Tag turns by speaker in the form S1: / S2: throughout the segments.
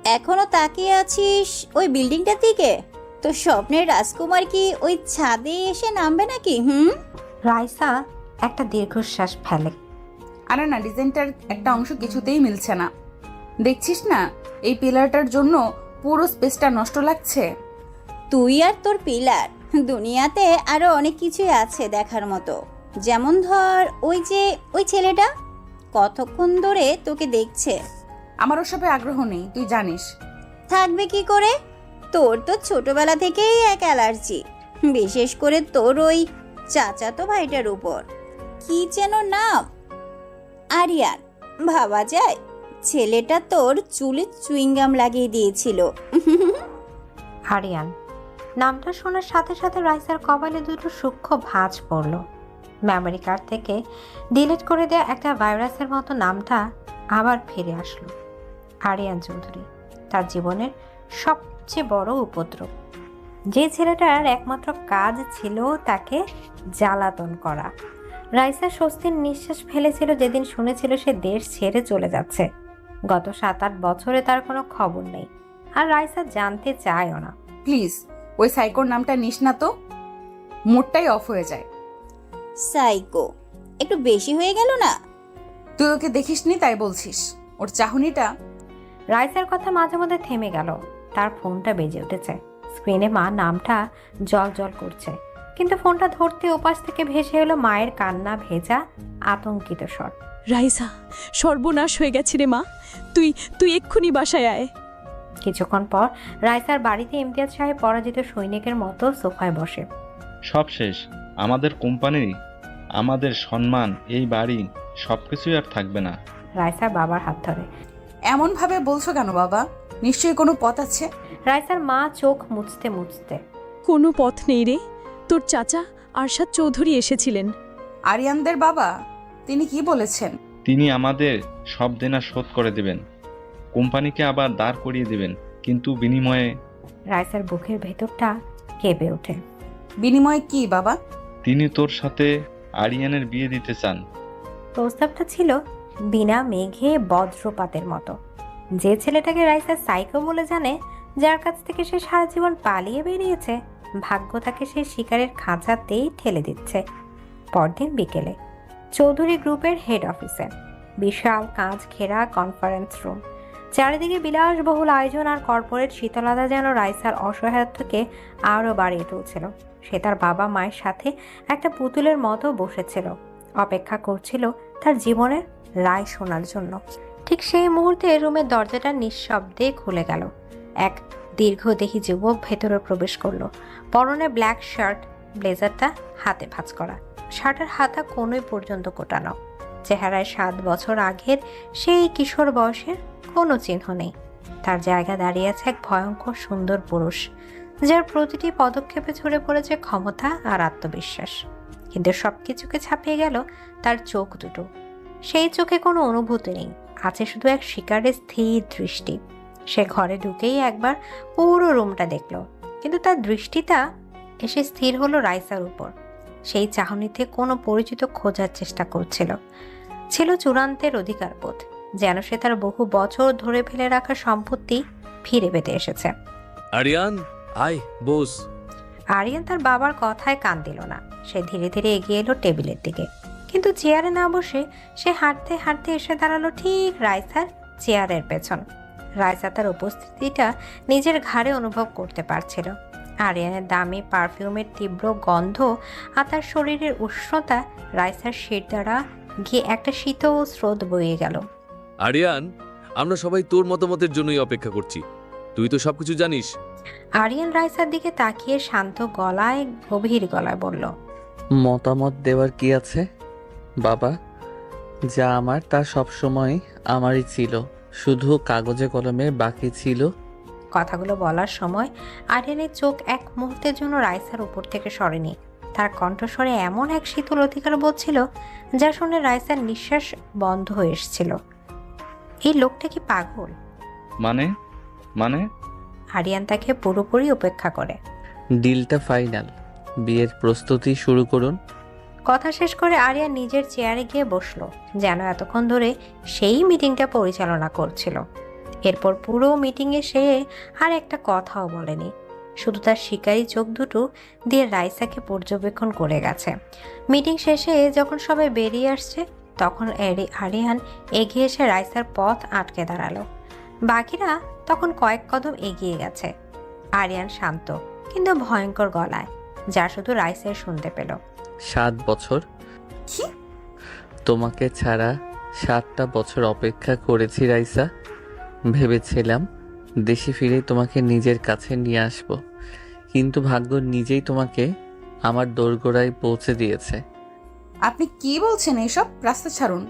S1: এখনো তাকিয়ে আছিস ওই বিল্ডিংটার দিকে? তোর স্বপ্নের রাজকুমার কি ওই ছাদে এসে নামবে নাকি?
S2: রাইসা একটা দীর্ঘশ্বাস ফেলে।
S3: আরে না, ডিজাইনটার একটা অংশ কিছুতেই মিলছে না। দেখছিস না এই পিলারটার জন্য পুরো স্পেসটা নষ্ট লাগছে।
S1: তুই আর তোর পিলার, দুনিয়াতে আরো অনেক কিছুই আছে দেখার মতো। যেমন ধর ওই ছেলেটা কতক্ষণ ধরে তোকে দেখছে।
S3: আমার ওসবে আগ্রহ নেই, তুই জানিস।
S1: থাকবে কি করে? তোর তো ছোটবেলা থেকেই এক অ্যালার্জি, বিশেষ করে তোর ওই চাচাতো ভাইটার উপর। কি যেন নাম? আরিয়ান। ভাবা যায় ছেলেটা তোর চুলে চুইংগাম লাগিয়ে দিয়েছিল।
S2: আরিয়ান নামটা শোনার সাথে সাথে রাইসার কপালে দুটো সূক্ষ্ম ভাঁজ পড়ল। মেমোরি কার্ড থেকে ডিলিট করে দেওয়া একটা ভাইরাসের মতো নামটা আবার ফিরে আসলো। আরিয়ান চৌধুরী, তার জীবনের সবচেয়ে বড় উপদ্রব। যে ছেলেটার একমাত্র কাজ ছিল তাকে জ্বালাতন করা। রাইসা স্বস্তির নিঃশ্বাস ফেলেছিল যেদিন শুনেছিল সে দেশ ছেড়ে চলে যাচ্ছে। গত 7-8 বছরে তার কোনো খবর নেই, আর রাইসা জানতে চায়ও না।
S3: প্লিজ ওই সাইকোর নামটা নিস না তো, মুডটাই অফ হয়ে যায়।
S1: সাইকো একটু বেশি হয়ে গেল না?
S3: তুই ওকে দেখিসনি তাই বলছিস? ওর চাহনিটা।
S2: রাইসার কথা মাঝে মধ্যে থেমে গেল। তার ফোনটা বেজে উঠেছে। স্ক্রিনে মা নামটা জল জল করছে, কিন্তু ফোনটা ধরতে ওপাশ থেকে ভেসে এলো মায়ের কান্না ভেজা আতঙ্কিত স্বর।
S4: রাইসা, সর্বনাশ হয়ে গেছে রে মা, তুই এক্ষুনি বাসায় আয়।
S2: কিছুক্ষণ পর রাইসার বাড়িতে ইমতিয়াজ সাহেব পরাজিত সৈনিকের মতো সোফায় বসে।
S5: সব শেষ। আমাদের কোম্পানি, আমাদের সম্মান, এই বাড়ি, সবকিছুই আর থাকবে না।
S2: রাইসার বাবার হাত ধরে।
S3: এমন ভাবে বলছো কেন বাবা? নিশ্চয়ই কোনো পথ আছে।
S2: রাইসার মা চোখ মুছতে মুছতে।
S4: কোনো পথ নেই রে, তোর চাচা আরশাদ চৌধুরী এসেছিলেন।
S3: আরিয়ানদের বাবা? তিনি কি বলেছেন?
S5: তিনি আমাদের সব দেনা শোধ করে দেবেন, কোম্পানিকে আবার দাঁড় করিয়ে দেবেন, কিন্তু বিনিময়ে।
S2: রাইসার বুকের ভেতরটা কেঁপে ওঠে।
S3: বিনিময়ে কি বাবা?
S5: তিনি তোর সাথে আরিয়ানের বিয়ে দিতে চান।
S2: প্রস্তাবটা ছিল বিনা মেঘে বজ্রপাতের মতো। যে ছেলেটাকে রাইসা সাইকো বলে জানে, যার কাছ থেকে সে সারা জীবন পালিয়ে বেরিয়েছে, ভাগ্য তাকে সেই শিকারের খাঁচাতেই ঠেলে দিচ্ছে। পরদিন বিকেলে চৌধুরী গ্রুপের হেড অফিসে বিশাল কাঁচ ঘেরা কনফারেন্স রুম। চারিদিকে বিলাসবহুল আয়োজন আর কর্পোরেট শীতলতা যেন রাইসার অসহায়ত্বকে আরও বাড়িয়ে তুলছিল। সে তার বাবা মায়ের সাথে একটা পুতুলের মতো বসেছিল, অপেক্ষা করছিল তার জীবনের রায় শোনার জন্য। ঠিক সেই মুহূর্তে রুমের দরজাটা নিঃশব্দে খুলে গেল। এক দীর্ঘদেহী যুবক ভেতরে প্রবেশ করলো। পরনে ব্ল্যাক শার্ট, ব্লেজারটা হাতে ভাঁজ করা, শার্টের হাতা কোনোই পর্যন্ত কোটানো। চেহারায় 7 বছর আগের সেই কিশোর বয়সের কোনো চিহ্ন নেই। তার জায়গা দাঁড়িয়ে আছে এক ভয়ঙ্কর সুন্দর পুরুষ, যার প্রতিটি পদক্ষেপে ঝরে পড়েছে ক্ষমতা আর আত্মবিশ্বাস। কিন্তু সবকিছুকে ছাপিয়ে গেল তার চোখ দুটো। সেই চোখে কোনো অনুভূতি নেই, আছে শুধু এক শিকারের স্থির দৃষ্টি। সে ঘরে ঢুকেই একবার পুরো রুমটা দেখল, কিন্তু তার দৃষ্টিটা এসে স্থির হলো রাইসার উপর। সেই চাহনিতে কোনো পরিচিত খোঁজার চেষ্টা করছিল। ছিল চূড়ান্তের অধিকারবোধ, যেন সে তার বহু বছর ধরে ফেলে রাখা সম্পত্তি ফিরে পেতে এসেছে।
S6: আরিয়ান, আয় বস।
S2: আরিয়ান তার বাবার কথায় কান দিল না। সে ধীরে ধীরে এগিয়ে এলো টেবিলের দিকে, কিন্তু চেয়ারে না বসে সে হাঁটতে হাঁটতে এসে দাঁড়ালো ঠিক রাইসার চেয়ারের পেছন। রাইসা তার উপস্থিতিটা নিজের ঘাড়ে অনুভব করতে পারছিল। আরিয়ানের দামি পারফিউমের তীব্র গন্ধ আর তার শরীরের উষ্ণতা রাইসার শির দ্বারা গিয়ে একটা শীতল স্রোত বয়ে গেল।
S6: আরিয়ান, আমরা সবাই তোর মতামতের জন্যই অপেক্ষা করছি, তুই তো সবকিছু জানিস।
S2: আরিয়ান রাইসার দিকে তাকিয়ে শান্ত গলায় গভীর গলায় বলল,
S7: মতামত দেওয়ার কি আছে বাবা? যা আমার তা সবসময় আমারই ছিল, শুধু কাগজে কলমে বাকি ছিল।
S2: কথাগুলো বলার সময় আরিয়ানের চোখ এক মুহূর্তের জন্য রাইসার উপর থেকে সরেনি। তার কণ্ঠস্বরে এমন এক শীতল অধিকার বোধ ছিল, যা শুনে রাইসার নিঃশ্বাস বন্ধ হয়ে এসেছিল। এই লোকটা কি পাগল?
S5: মানে মানে
S2: আরিয়ান তাকে পুরোপুরি উপেক্ষা করে।
S7: ডিলটা ফাইনাল, বিয়ের প্রস্তুতি শুরু করুন।
S2: কথা শেষ করে আরিয়ান নিজের চেয়ারে গিয়ে বসলো, যেন এতক্ষণ ধরে সেই মিটিংটা পরিচালনা করছিল। এরপর পুরো মিটিংয়ে সে আর একটা কথাও বলেনি, শুধু তার শিকারী চোখ দুটো দিয়ে রাইসাকে পর্যবেক্ষণ করে গেছে। মিটিং শেষে যখন সবাই বেরিয়ে আসছে তখন আরিয়ান এগিয়ে এসে রাইসার পথ আটকে দাঁড়ালো। বাকিরা তখন কয়েক কদম এগিয়ে গেছে। আরিয়ান শান্ত কিন্তু ভয়ঙ্কর গলায়, যা শুধু রাইসাই শুনতে পেল।
S7: 7 বছর
S3: কি?
S7: তোমাকে ছাড়া 7টা বছর অপেক্ষা করেছি রাইসা। ভেবেছিলাম দেশে ফিরে তোমাকে নিজের কাছে নিয়ে আসব, কিন্তু ভাগ্য নিজেই তোমাকে আমার দোরগোড়ায় পৌঁছে দিয়েছে।
S3: আপনি কি বলছেন এইসব? রাস্তা ছাড়ুন।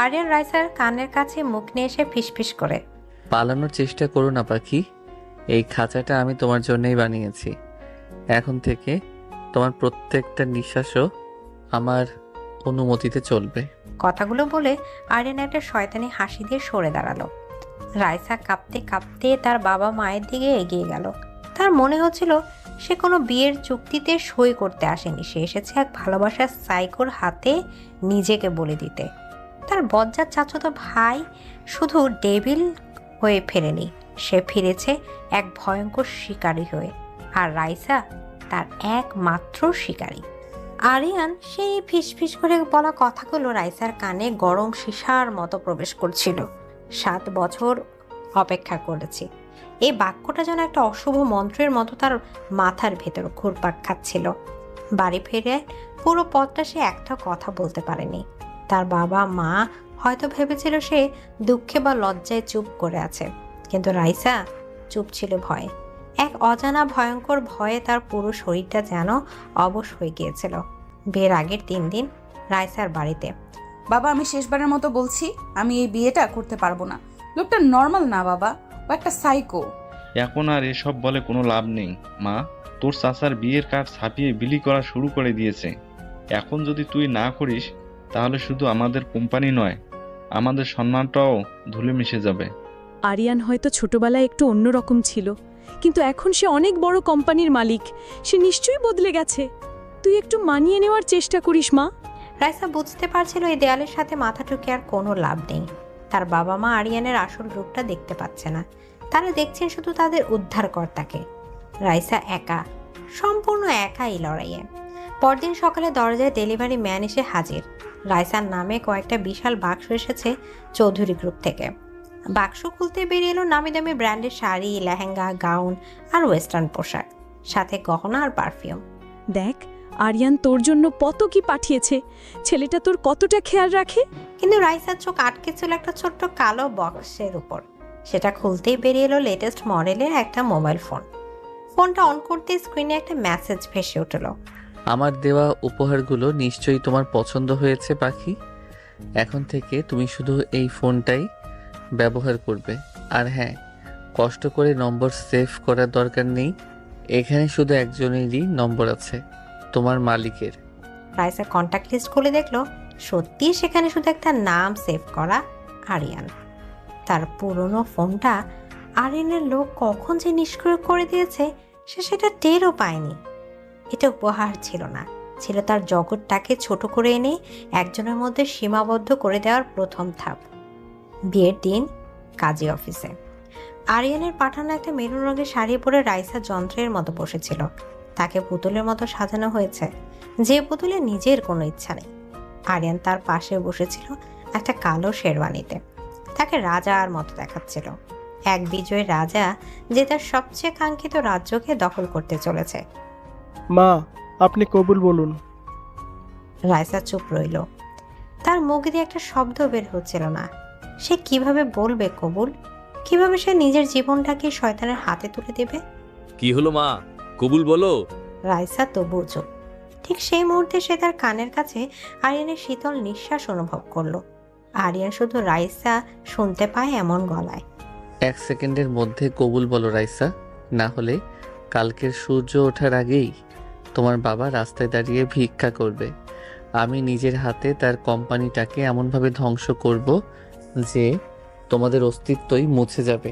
S2: আরিয়ান রাইসার কানের কাছে মুখ নিয়ে এসে ফিসফিস করে,
S7: পালানোর চেষ্টা করো না পাখি, এই খাঁচাটা আমি তোমার জন্যই বানিয়েছি। এখন থেকে তোমার প্রত্যেকটা নিঃশ্বাসও আমার অনুমতিতে চলবে।
S2: কথাগুলো বলে আরিয়ান একটা শয়তানি হাসি দিয়ে সরে দাঁড়ালো। রাইসা কাঁপতে কাঁপতে তার বাবা মায়ের দিকে এগিয়ে গেল। তার মনে হচ্ছিল সে কোনো বিয়ের চুক্তিতে সই করতে আসেনি, সে এসেছে এক ভালোবাসার সাইকোর হাতে নিজেকে বলে দিতে। তার বজ্জাত চাচাতো ভাই শুধু ডেভিল হয়ে ফেরেনি, সে ফিরেছে এক ভয়ঙ্কর শিকারী হয়ে, আর রাইসা তার একমাত্র শিকারী। আরিয়ান সেই ফিসফিস করে বলা কথাগুলো রাইসার কানে গরম সীসার মতো প্রবেশ করছিল। 7 বছর অপেক্ষা করেছি, এই বাক্যটা যেন একটা অশুভ মন্ত্রের মতো তার মাথার ভেতর ঘুরপাক খাচ্ছিল। বাড়ি ফিরে পুরো পথটা সে একটা কথা বলতে পারেনি। তার বাবা মা হয়তো ভেবেছিল সে দুঃখে বা লজ্জায় চুপ করে আছে, কিন্তু রাইসা চুপ ছিল ভয়ে। এক অজানা ভয়ঙ্কর ভয়ে তার পুরো শরীরটা যেন অবশ হয়ে গিয়েছিল। বিয়ের আগের 3 দিন রাইসার বাড়িতে।
S3: বাবা, আমি শেষবারের মতো বলছি, আমি এই বিয়েটা করতে পারবো না। লোকটা নর্মাল না বাবা, ও একটা সাইকো।
S5: এখন আর এসব বলে কোনো লাভ নেই মা। তোর চাচার বিয়ের কার্ড ছাপিয়ে বিলি করা শুরু করে দিয়েছে। এখন যদি তুই না করিস তাহলে শুধু আমাদের কোম্পানি নয়, আমাদের সম্মানটাও ধুলে মিশে যাবে।
S4: আরিয়ান হয়তো ছোটবেলায় একটু অন্যরকম ছিল, কিন্তু এখন সে অনেক বড় কোম্পানির মালিক, সে নিশ্চয়ই বদলে গেছে। তুই একটু মানিয়ে নেওয়ার চেষ্টা করিস মা।
S2: রাইসা বুঝতে পারছিল এই দেয়ালের সাথে মাথা ঠুকে আর কোনো লাভ নেই। তার বাবা মা আরিয়ানের আসল রূপটা দেখতে পাচ্ছে না, তারা দেখছেন শুধু তাদের উদ্ধারকর্তাকে। রাইসা একা, সম্পূর্ণ একা এই লড়াইয়ে। পরদিন সকালে দরজায় ডেলিভারি ম্যান এসে হাজির। রাইসার নামে কয়েকটা বিশাল বাক্স এসেছে চৌধুরী গ্রুপ থেকে। বাক্স খুলতে বেরিয়ে এলো নামি দামি ব্র্যান্ডের শাড়ি, লেহেঙ্গা, গাউন আর ওয়েস্টার্ন পোশাক, সাথে গহনা আর পারফিউম।
S4: দেখ, আরিয়ান তোর জন্য কত কি পাঠিয়েছে। ছেলেটা তোর কতটা খেয়াল রাখে।
S2: কিন্তু রাইসার চোখ আটকে ছিল একটা ছোট্ট কালো বক্সের উপর। সেটা খুলতেই বেরিয়ে এলো লেটেস্ট মডেলের একটা মোবাইল ফোন। ফোনটা অন করতে স্ক্রিনে একটা মেসেজ ভেসে উঠল।
S7: আমার দেওয়া উপহারগুলো নিশ্চয়ই তোমার পছন্দ হয়েছে পাখি। এখন থেকে তুমি শুধু এই ফোনটাই ব্যবহার করবে। আর হ্যাঁ, কষ্ট করে নম্বর সেভ করার দরকার নেই, এখানে শুধু একজনেরই নম্বর আছে, তোমার মালিকের।
S2: রাইসা কন্ট্যাক্ট লিস্ট খুলে দেখলো সত্যি সেখানে শুধু একটা নাম সেভ করা, আরিয়ান। তার পুরনো ফোনটা আরিয়ানের লোক কখন যে নিষ্ক্রিয় করে দিয়েছে সে সেটা টেরও পায়নি। এটা উপহার ছিল না, ছিল তার জগৎটাকে ছোট করে এনে একজনের মধ্যে সীমাবদ্ধ করে দেওয়ার প্রথম ধাপ। বিয়ের দিন কাজী অফিসে আরিয়ানের পাঠানো একটা মেরুন রঙের শাড়ি পরে রাইসা যন্ত্রের মতো বসেছিল। তাকে পুতুলের মতো সাজানো হয়েছে, যে পুতুলে নিজের কোনো ইচ্ছা নেই। আরিয়ান তার পাশে বসেছিল একটা কালো শেরওয়ানিতে। তাকে রাজার মতো দেখাচ্ছিল, এক বিজয়ী রাজা যে তার সবচেয়ে কাঙ্ক্ষিত রাজ্যকে দখল করতে চলেছে।
S8: মা, আপনি কবুল বলুন।
S2: রাইসা চুপ রইল, তার মুখ দিয়ে একটা শব্দ বের হচ্ছিল না। সে কিভাবে বলবে কবুল? কিভাবে সে নিজের জীবনটাকে শয়তানের হাতে তুলে দেবে?
S6: কি হলো মা, কবুল বলো।
S2: রাইসা তবুও চুপ। ঠিক সেই মুহূর্তে সে তার কানের কাছে আরিয়ানের শীতল নিঃশ্বাস অনুভব করলো। আরিয়ান শুধু রাইসা শুনতে পায় এমন গলায়।
S7: 1 সেকেন্ডের মধ্যে কবুল বলো রাইসা, না হলে কালকের সূর্য ওঠার আগেই তোমার বাবা রাস্তায় দাঁড়িয়ে ভিক্ষা করবে। আমি নিজের হাতে তার কোম্পানিটাকে এমনভাবে ধ্বংস করব যে তোমাদের অস্তিত্বই মুছে যাবে।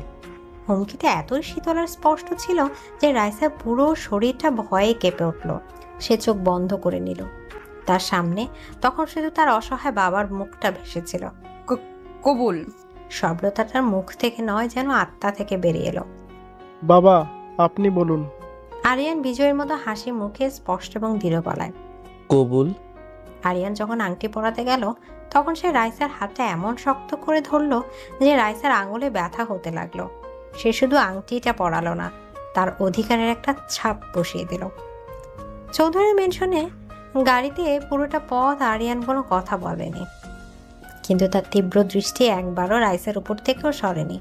S2: হুমকিটা এতই শীতল আর স্পষ্ট ছিল যে রাইসার পুরো শরীরটা ভয়ে কেঁপে উঠল। সে চোখ বন্ধ করে নিল। তার সামনে তখন শুধু তার অসহায় বাবার মুখটা ভেসেছিল।
S3: কবুল।
S2: শব্দটা তার মুখ থেকে নয়, যেন আত্মা থেকে বেরিয়ে এলো।
S8: বাবা আপনি বলুন।
S2: আরিয়ান বিজয়ের মতো হাসি মুখে স্পষ্ট এবং দৃঢ় গলায়।
S7: কবুল।
S2: আরিয়ান যখন আংটি পরাতে গেল তখন সে রাইসার হাতটা এমন শক্ত করে ধরলো যে রাইসার আঙুলে ব্যথা হতে লাগলো। সে শুধু আংটিটা পরালো না, তার অধিকারের একটা ছাপ বসিয়ে দিল। চৌধুরী মেনশনে গাড়িতে পুরোটা পথ আরিয়ান কোনো কথা বলেনি, কিন্তু তার তীব্র দৃষ্টি একবারও রাইসার উপর থেকেও সরেনি।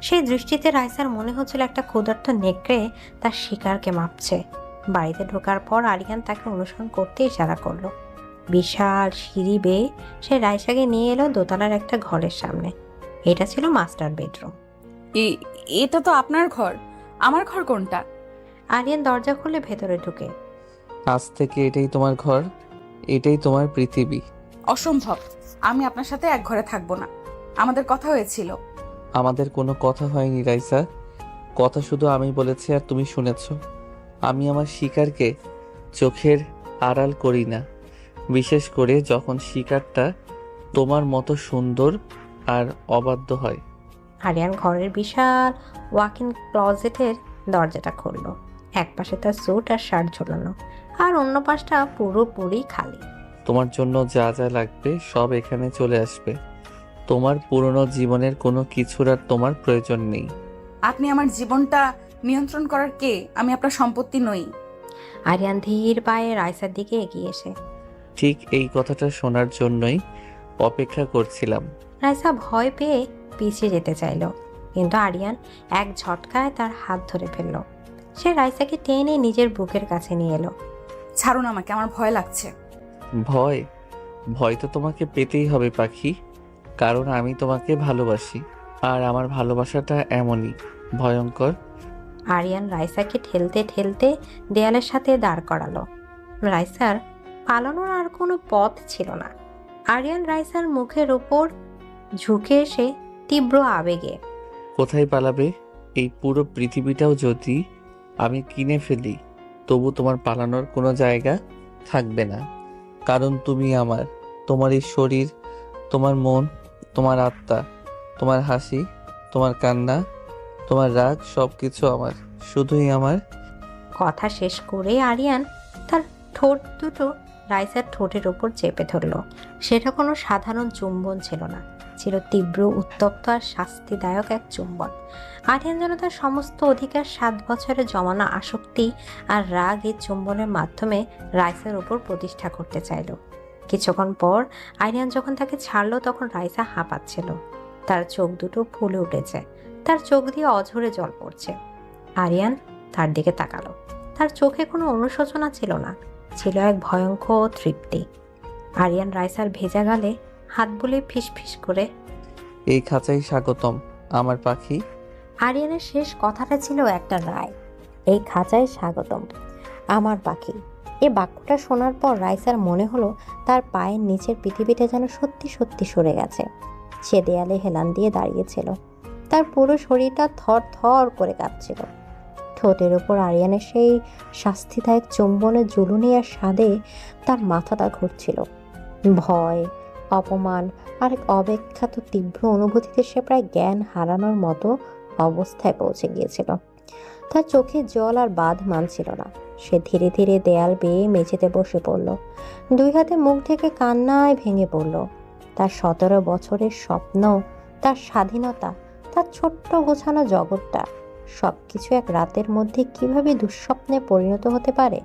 S2: সেই দৃষ্টিতে রাইসার মনে হচ্ছিল একটা ক্ষুধার্ত নেকড়ে তার শিকারকে মাপছে। বাড়িতে ঢোকার পর আরিয়ান তাকে অনুসরণ করতে ইশারা করলো। বিশাল সিঁড়ি বেয়ে সে রাইসাকে নিয়ে এলো দোতলার একটা ঘরের সামনে। এটা ছিল মাস্টার বেডরুম।
S3: এটা তো আপনার ঘর, আমার ঘর কোনটা?
S2: আরিয়ান দরজা খুলে ভেতরে ঢুকে।
S7: আজ থেকে এটাই তোমার ঘর, এটাই তোমার পৃথিবী।
S3: অসম্ভব, আমি আপনার সাথে এক ঘরে থাকবো না। আমাদের কথা হয়েছিল।
S7: আমাদের কোনো কথা হয়নি রাইসা, কথা শুধু আমি বলেছি আর তুমি শুনেছ। আমি আমার শিকারকে চোখের আড়াল করি না, বিশেষ করে যখন শিকারটা তোমার মতো সুন্দর আর অবাধ্য হয়।
S2: আরিয়ান ঘরের বিশাল ওয়াক ইন ক্লজেটের দরজাটা খুললো। এক পাশে তার স্যুট আর শার্ট ঝোলানো, আর অন্য পাশটা পুরোপুরি খালি।
S7: তোমার জন্য যা যা লাগবে সব এখানে চলে আসবে। তোমার পুরনো জীবনের কোনো কিছুর আর তোমার প্রয়োজন নেই।
S3: আপনি আমার জীবনটা নিয়ন্ত্রণ করার কে? আমি আপনার সম্পত্তি নই।
S2: আরিয়ান ধীর পায়ে রাইসার দিকে এগিয়ে এসে।
S7: ঠিক এই কথাটা শোনার জন্যই অপেক্ষা করছিলাম।
S2: রাইসা ভয় পেয়ে পিছিয়ে যেতে চাইল, কিন্তু আরিয়ান এক ঝটকায় তার হাত ধরে ফেলল। সে রাইসাকে টেনে নিজের বুকের কাছে নিয়ে এলো।
S3: ছাড়ুন আমাকে, আমার ভয় লাগছে।
S7: ভয়? ভয় তো তোমাকে পেতেই হবে পাখি, কারণ আমি তোমাকে ভালোবাসি, আর আমার ভালোবাসাটা এমনই ভয়ঙ্কর।
S2: আরিয়ান রাইসাকে ঠেলতে ঠেলতে দেয়ালের সাথে দাঁড় করালো। রাইসার পালানোর আর কোনো পথ ছিল না। আরিয়ান রাইসার মুখের উপর ঝুঁকে এসে তীব্র আবেগে।
S7: কোথায় পালাবে? এই পুরো পৃথিবীটাও যদি আমি কিনে ফেলি, তবু তোমার পালানোর কোনো জায়গা থাকবে না, কারণ তুমি আমার। তোমার এই শরীর, তোমার মন, তোমার আত্মা, তোমার হাসি, তোমার কান্না, তোমার রাগ, সব কিছু আমার, শুধুই আমার।
S2: কথা শেষ করে আরিয়ান তার ঠোঁট দুটো রাইসার ঠোঁটের উপর চেপে ধরল। সেটা কোনো সাধারণ চুম্বন ছিল না, ছিল তীব্র, উত্তপ্ত আর শাস্তিদায়ক এক চুম্বন। আরিয়ান যেন তার সমস্ত অধিকার, 7 বছরে জমানো আসক্তি আর রাগ এই চুম্বনের মাধ্যমে রাইসার উপর প্রতিষ্ঠা করতে চাইল। কিছুক্ষণ পর আরিয়ান যখন তাকে ছাড়লো তখন রাইসা হাঁপাচ্ছিল। তার চোখ দুটো ফুলে উঠেছে, তার চোখ দিয়ে অঝরে জল পড়ছে। আরিয়ান তার দিকে তাকালো। তার চোখে কোনো অনুশোচনা ছিল না, ছিল এক ভয়ঙ্কর তৃপ্তি। আরিয়ান রাইসার ভেজা গালে হাত বুলিয়ে ফিসফিস করে,
S7: এই খাঁচাই স্বাগতম আমার পাখি।
S2: আরিয়ানের শেষ কথাটা ছিল একটা রায়। এই খাঁচায় স্বাগতম আমার পাখি। এই বাক্যটা শোনার পর রাইসার মনে হলো তার পায়ের নিচের পৃথিবীটা যেন সত্যি সত্যি সরে গেছে। সে দেয়ালে হেলান দিয়ে দাঁড়িয়েছিল, তার পুরো শরীরটা থর থর করে কাঁপছিল। ঠোঁটের ওপর আরিয়ানের সেই শাস্তিদায়ক চুম্বনের জুলুনি আর স্বাদে তার মাথাটা ঘুরছিল। ভয়, অপমান আর এক অব্যাখ্যাত তীব্র অনুভূতিতে সে প্রায় জ্ঞান হারানোর মতো অবস্থায় পৌঁছে গিয়েছিল। তার চোখে জল আর বাঁধ মানছিল না। সে ধীরে ধীরে দেয়াল বেয়ে মেঝেতে বসে পড়ল, 2 হাতে মুখ ঢেকে কান্নায় ভেঙে পড়ল। তার 17 বছরের স্বপ্ন, তার স্বাধীনতা, তার ছোট্ট গোছানো জগৎটা, সবকিছু এক রাতের মধ্যে কিভাবে দুঃস্বপ্নে পরিণত হতে পারে।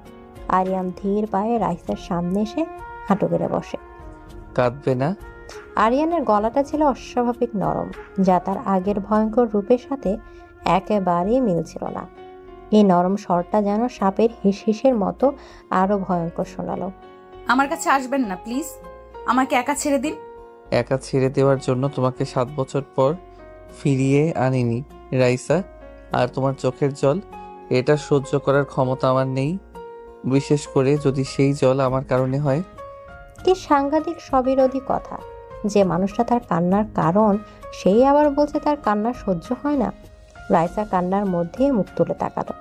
S2: আরিয়ান ধীর পায়ে রাইসার সামনে এসে হাঁটু গেড়ে বসে।
S7: কাঁদবে না?
S2: আরিয়ানের গলাটা ছিল অস্বাভাবিক নরম, যা তার আগের ভয়ঙ্কর রূপের সাথে একেবারেই মিলছিল না। এই নরম স্বরটা যেন সাপের হিসহিসের মতো আরো ভয়ঙ্কর শোনালো।
S3: আমার কাছে আসবেন না প্লিজ, আমাকে একা ছেড়ে দিন।
S7: একা ছেড়ে দেওয়ার জন্য তোমাকে 7 বছর পর ফিরিয়ে আনিনি রাইসা, আর তোমার চোখের জল, এটা সহ্য করার ক্ষমতা আমার নেই, বিশেষ করে যদি সেই জল আমার কারণে হয়।
S2: কি সাংঘাতিক স্ববিরোধী কথা! যে মানুষটা তার কান্নার কারণ, সেই আবার বলছে তার কান্না সহ্য হয় না। রাইসা কান্নার মধ্যে মুখ তুলে তাকালো।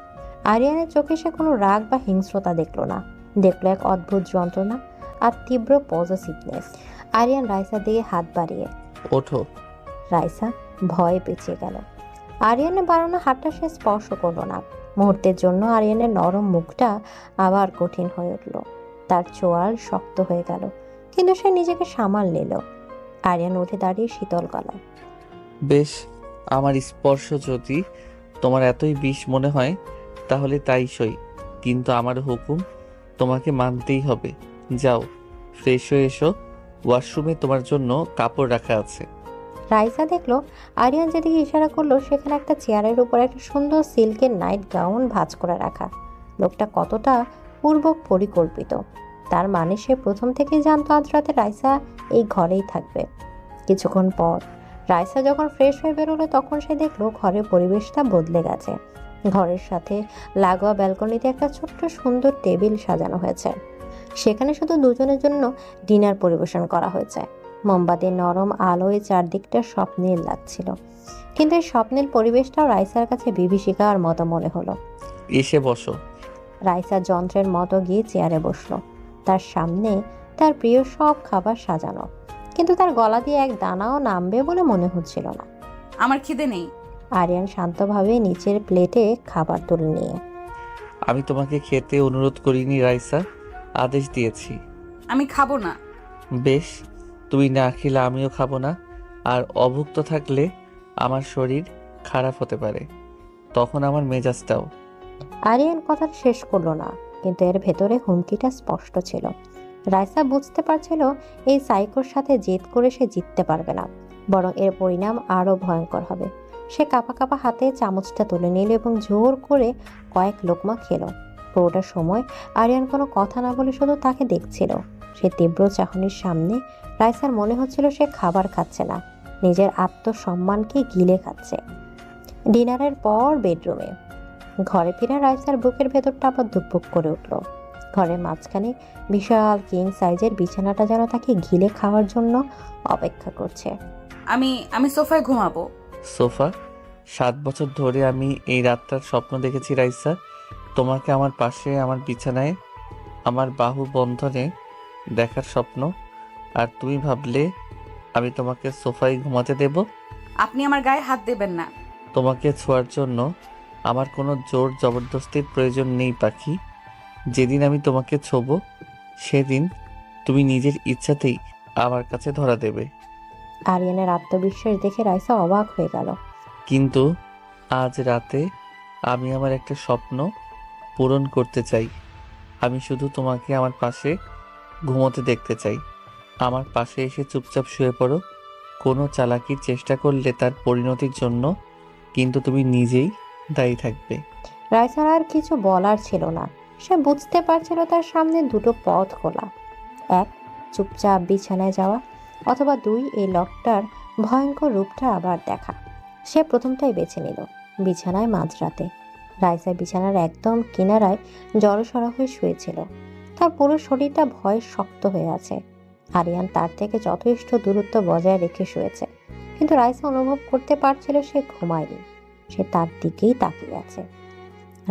S2: আরিয়ানের চোখে সে কোনো রাগ বা হিংস্রতা দেখলো না, দেখলো এক অদ্ভুত যন্ত্রণা আর তীব্র পজিটিভনেস। আরিয়ান রাইসার দিকে হাত বাড়িয়ে,
S7: ওঠো।
S2: রাইসা ভয়ে পেছিয়ে গেল। আরিয়ানের বাড়ানো হাতটা সে স্পর্শ করলো না। মুহূর্তের জন্য আরিয়ানের নরম মুখটা আবার কঠিন হয়ে উঠল। তার চোয়াল শক্ত হয়ে গেল, কিন্তু সে নিজেকে সামাল নিল। আরিয়ান উঠে দাঁড়িয়ে শীতল গলায়,
S7: বেশ, আমার স্পর্শ যদি তোমার এতই বিষ মনে হয় তাহলে তাই সই, কিন্তু আমার হুকুম তোমাকে মানতেই হবে। যাও, ফ্রেশ হয়ে এসো, ওয়াশরুমে তোমার জন্য কাপড় রাখা আছে।
S2: রাইসা দেখলো আরিয়ান যেদিকে ইশারা করলো সেখানে একটা চেয়ারের উপর একটা সুন্দর সিল্কের নাইট গাউন ভাঁজ করে রাখা। লোকটা কতটা পূর্ব পরিকল্পিত! তার মানে সে প্রথম থেকেই জানতো আজ রাতে রাইসা এই ঘরেই থাকবে। কিছুক্ষণ পর রাইসা যখন ফ্রেশ হয়ে বেরোলো তখন সে দেখলো ঘরের পরিবেশটা বদলে গেছে। ঘরের সাথে লাগোয়া ব্যালকনিতে একটা ছোট্ট সুন্দর টেবিল সাজানো হয়েছে। সেখানে শুধু দুজনের জন্য ডিনার পরিবেশন করা হয়েছে। মোমবাতির নরম আলোয় চারদিকটা স্বপ্নীল লাগছিল, কিন্তু এই স্বপ্নীল পরিবেশটাও রাইসার কাছে বিভীষিকার মতো মনে হলো।
S7: এসে বসো।
S2: রাইসা যন্ত্রের মতো গিয়ে চেয়ারে বসলো। তার সামনে তার প্রিয় সব খাবার সাজানো, কিন্তু তার গলা দিয়ে এক দানাও নামবে বলে মনে হচ্ছিল না।
S3: আমার খিদে নেই।
S2: আরিয়ান শান্তভাবে নিচের প্লেটে খাবার তুলে নিয়ে,
S7: আমি তোমাকে খেতে অনুরোধ করিনি রাইসা, আদেশ দিয়েছি।
S3: আমি খাবো না।
S7: বেশ, তুমি না খেলে আমিও খাবো না, আর অভুক্ত থাকলে আমার শরীর খারাপ হতে পারে, তখন আমার মেজাজটাও।
S2: আরিয়ান কথা শেষ করলো না, কিন্তু এর ভেতরে হুমকিটা স্পষ্ট ছিল। রাইসা বুঝতে পারছিল এই সাইকোর সাথে জেদ করে সে জিততে পারবে না, বরং এর পরিণাম আরো ভয়ঙ্কর হবে। সে কাঁপা কাঁপা হাতে চামচটা তুলে নিল এবং জোর করে কয়েক লোকমা খেলো। পুরোটা সময় আরিয়ান কোনো কথা না বলে শুধু তাকে দেখছিল। সে তীব্র চাহনির সামনে রাইসার মনে হচ্ছিল সে খাবার খাচ্ছে না, নিজের আত্মসম্মানকে গিলে খাচ্ছে। ডিনারের পর বেডরুমে ঘরে ফিরে রাইসার বুকের ভেতরটা আবার ধুকপুক করে উঠল। ঘরের মাঝখানে বিশাল কিং সাইজের বিছানাটা যেন তাকে গিলে খাওয়ার জন্য অপেক্ষা করছে।
S3: আমি সোফায় ঘুমাবো।
S7: সোফা? 7 বছর ধরে আমি এই রাতটার স্বপ্ন দেখেছি রাইসা, তোমাকে আমার পাশে, আমার বিছানায়, আমার বাহু বন্ধনে দেখার স্বপ্ন। আর তুমি ভাবলে আমি তোমাকে সোফায় ঘুমাতে দেব?
S3: আপনি আমার গায়ে হাত দেবেন না।
S7: তোমাকে ছোঁয়ার জন্য আমার কোনো জোর জবরদস্তির প্রয়োজন নেই পাখি। যেদিন আমি তোমাকে ছোঁবো সেদিন তুমি নিজের ইচ্ছাতেই আমার কাছে ধরা দেবে।
S2: আরিয়ানের আত্মবিশ্বাস দেখে রাইসা অবাক হয়ে গেল।
S7: কিন্তু আজ রাতে আমি আমার একটা স্বপ্ন পূরণ করতে চাই। আমি শুধু তোমাকে আমার পাশে ঘুমোতে দেখতে চাই। আমার পাশে এসে চুপচাপ শুয়ে পড়ো। কোনো চালাকির চেষ্টা করলে তার পরিণতির জন্য কিন্তু তুমি নিজেই দায়ী থাকবে।
S2: রাইসার আর কিছু বলার ছিল না। সে বুঝতে পারছিল তার সামনে দুটো পথ খোলা। এক, চুপচাপ বিছানায় যাওয়া, অথবা দুই, এই লোকটার ভয়ঙ্কর রূপটা আবার দেখা। সে প্রথমটাই বেছে নিল। বিছানায় মাঝরাতে রাইসা বিছানার একদম কিনারায় জড়সড় হয়ে শুয়েছিল। তার পুরো শরীরটা ভয়ে শক্ত হয়ে আছে। আরিয়ান তার থেকে যথেষ্ট দূরত্ব বজায় রেখে শুয়েছে, কিন্তু রাইসা অনুভব করতে পারছিল সে ঘুমায়নি। সে তার দিকেই তাকিয়ে আছে।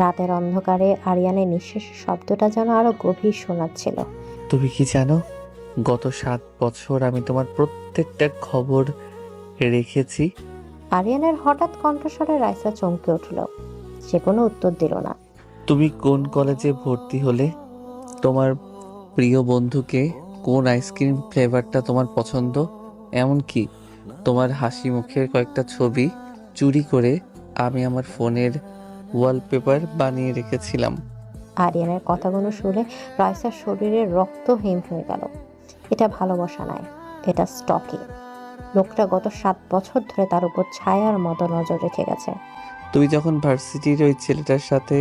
S2: রাতের অন্ধকারে আরিয়ানের নিঃশ্বাসের শব্দটা যেন আরো গভীর শোনাচ্ছিল।
S7: তুমি কি জানো, গত 7 বছর আমি তোমার প্রত্যেকটা খবর রেখেছি।
S2: আরিয়ানের হঠাৎ কণ্ঠস্বরে রাইসা চমকে উঠল। সে কোনো উত্তর দিল না।
S7: তুমি কোন কলেজে ভর্তি হলে, তোমার প্রিয় বন্ধুকে কোন আইসক্রিম ফ্লেভারটা তোমার পছন্দ, এমনকি তোমার হাসি মুখের কয়েকটা ছবি চুরি করে আমি আমার ফোনের ওয়ালপেপার বানিয়ে রেখেছিলাম।
S2: আরিয়ানের কথাগুলো শুনে রাইসার শরীরের রক্ত হিম হয়ে গেল। এটা ভালোবাসা নয়, এটা স্টকিং। লোকটা গত 7 বছর ধরে তার উপর ছায়ার মতো নজর রেখে গেছে।
S7: তুমি যখন ভার্সিটির ওই ছেলেটার সাথে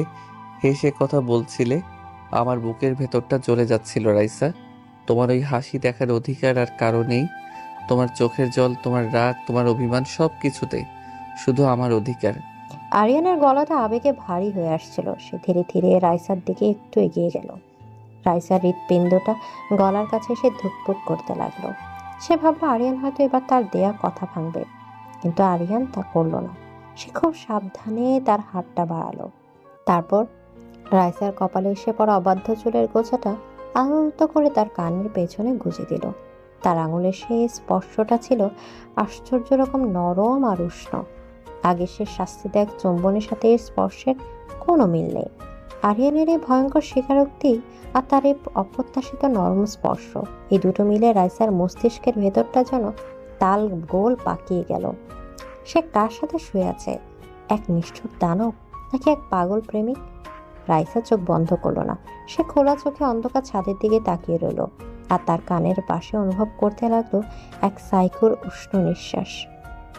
S7: হেসে কথা বলছিলে, আমার বুকের ভেতরটা জ্বলে যাচ্ছিল রাইসা। তোমার ওই হাসি দেখার অধিকার আর কারো নেই। তোমার চোখের জল, তোমার রাগ, তোমার অভিমান, সব কিছুতে শুধু আমার অধিকার।
S2: আরিয়ানের গলাটা আবেগে ভারী হয়ে আসছিল। সে ধীরে ধীরে রাইসার দিকে একটু এগিয়ে গেল। রাইসার হৃৎপিণ্ডটা গলার কাছে এসে ধুকপুক করতে লাগলো। সে ভাবলো আরিয়ান হয়তো এবার তার দেয়া কথা ভাঙবে, কিন্তু আরিয়ান তা করলো না। সে খুব সাবধানে তার হাতটা বাড়ালো। তারপর রাইসার কপালে এসে পড়া অবাধ্য চুলের গোছাটা আলতো করে তার কানের পেছনে গুজে দিল। তার আঙুলের সেই স্পর্শটা ছিল আশ্চর্য রকম নরম আর উষ্ণ। আগে সে শাস্তিদায়ক চুম্বনের সাথে এই স্পর্শের কোনো মিল নেই। আরিয়ানের এই ভয়ঙ্কর স্বীকারোক্তি আর তার এই অপ্রত্যাশিত নরম স্পর্শ, এই দুটো মিলে রাইসার মস্তিষ্কের ভেতরটা যেন তাল গোল পাকিয়ে গেল। সে কার সাথে শুয়ে আছে? এক নিষ্ঠুর দানব নাকি এক পাগল প্রেমিক? রাইসা চোখ বন্ধ করলো না। সে খোলা চোখে অন্ধকার ছাদের দিকে তাকিয়ে রইল আর তার কানের পাশে অনুভব করতে লাগলো এক সাইকোর উষ্ণ নিঃশ্বাস।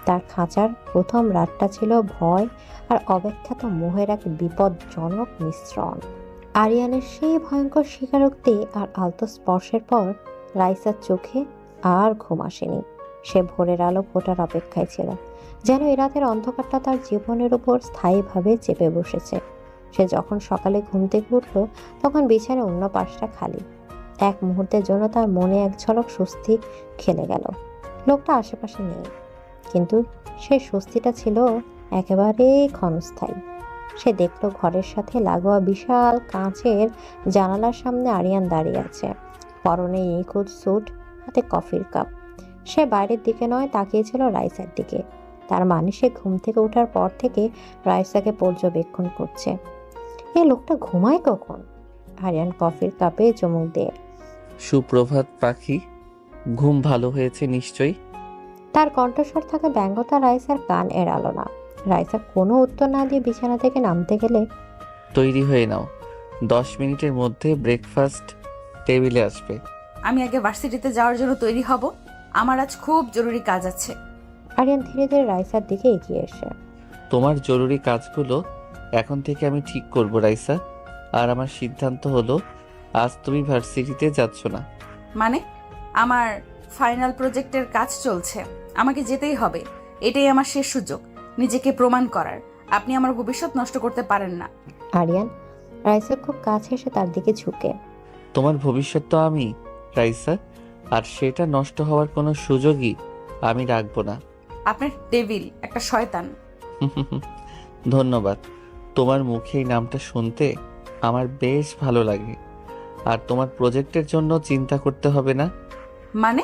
S2: তার খাঁচার প্রথম রাতটা ছিল ভয় আর অব্যাখ্যাত মোহের এক বিপজ্জনক মিশ্রণ। আরিয়ানের সেই ভয়ঙ্কর স্বীকারোক্তি আর আলতো স্পর্শের পর রাইসার চোখে আর ঘুম আসেনি। সে ভোরের আলো ফোটার অপেক্ষায় ছিল, যেন এ রাতের অন্ধকারটা তার জীবনের উপর স্থায়ীভাবে চেপে বসেছে। সে যখন সকালে ঘুম থেকে উঠল তখন বিছানার অন্য পাশটা খালি। এক মুহূর্তের জন্য তার মনে এক ঝলক স্বস্তি খেলে গেল। লোকটা আশেপাশে নেই, কিন্তু সেই স্বস্তিটা ছিল একেবারেই ক্ষণস্থায়ী। সে দেখল ঘরের সাথে লাগোয়া বিশাল কাঁচের জানালার সামনে আরিয়ান দাঁড়িয়ে আছে, পরনে নিখুঁত স্যুট, হাতে কফির কাপ। সে বাইরের দিকে নয়, তাকিয়েছিল রাইসার দিকে। তার মানে সে ঘুম থেকে ওঠার পর থেকে রাইসাকে পর্যবেক্ষণ করছে। এই লোকটা ঘুমায় কখন? আরিয়ান কফির কাপে চুমুক দিয়ে।
S7: সুপ্রভাত পাখি, ঘুম ভালো হয়েছে নিশ্চয়ই?
S2: তার কণ্ঠস্বর থাকা ব্যঙ্গতা রাইসার কান এড়ালো না। রাইসা কোনো উত্তর না দিয়ে বিছানা থেকে নামতে গেলে,
S7: তৈরি হয়ে নাও, 10 মিনিটের মধ্যে ব্রেকফাস্ট টেবিলে আসবে।
S3: আমি আগে ভার্সিটিতে যাওয়ার জন্য তৈরি হব, আমার আজ খুব জরুরি কাজ আছে।
S2: আরিয়ান ধীরে ধীরে রাইসার দিকে এগিয়ে এসে,
S7: তোমার জরুরি কাজগুলো এখন থেকে আমি ঠিক করব রাইসা। আর আমার সিদ্ধান্ত হলো আজ তুমি ভার্সিটিতে যাচ্ছ না।
S3: মানে? আমার ফাইনাল প্রজেক্টের কাজ চলছে, আমাকে যেতেই হবে। এটাই আমার শেষ সুযোগ নিজেকে প্রমাণ করার। আপনি আমার ভবিষ্যৎ নষ্ট করতে পারেন না।
S2: আরিয়ান রাইসার খুব কাছে এসে তার দিকে ঝুঁকে,
S7: তোমার ভবিষ্যৎ তো আমি রাইসা, আর সেটা নষ্ট হওয়ার কোনো সুযোগই আমি রাখবো না।
S3: আপনার ডেভিল, একটা শয়তান।
S7: ধন্যবাদ। তোমার মুখে এই নামটা শুনতে আমার বেশ ভালো লাগে। আর তোমার প্রজেক্টের জন্য চিন্তা করতে হবে না।
S3: মানে?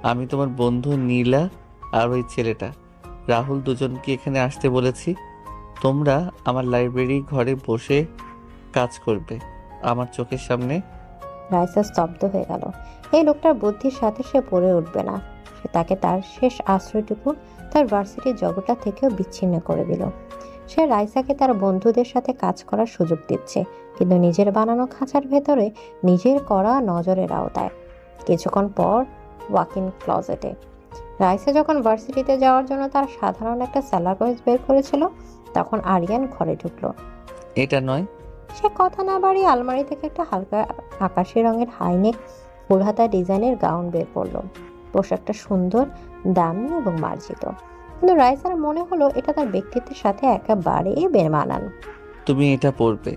S7: আমি তোমার বন্ধু নীলা আর ওই ছেলেটা রাহুল দুজনকে এখানে আসতে বলেছি। তোমরা আমার লাইব্রেরি ঘরে বসে কাজ করবে আমার চোখের সামনে।
S2: রাইসা স্তব্ধ হয়ে গেল। এই লোকটার বুদ্ধির সাথে সে পড়ে উঠবে না। সে তাকে তার শেষ আশ্রয়টুকু তার ভার্সিটির জগৎটা থেকেও বিচ্ছিন্ন করে দিল। সে রাইসাকে তার বন্ধুদের সাথে কাজ করার সুযোগ দিচ্ছে, কিন্তু নিজের বানানো খাঁচার ভেতরে, নিজের করা নজরের আওতায়। কিছুক্ষণ পর ওয়াকিং ক্লজেটে রাইসা যখন ভার্সিটিতে যাওয়ার জন্য তার সাধারণ একটা স্যালার কামিজ বের করেছিল, তখন আরিয়ান ঘরে ঢুকলো।
S7: এটা নয়।
S2: সে কথা না বাড়িয়ে আলমারি থেকে একটা হালকা আকাশি রঙের হাইনেক ফুলহাতা ডিজাইনের গাউন বের করলো। পোশাকটা সুন্দর, দামি এবং মার্জিত, কিন্তু রাইসার মনে হলো এটা তার ব্যক্তিত্বের সাথে একেবারেই বেমানান।
S7: তুমি এটা পরবে?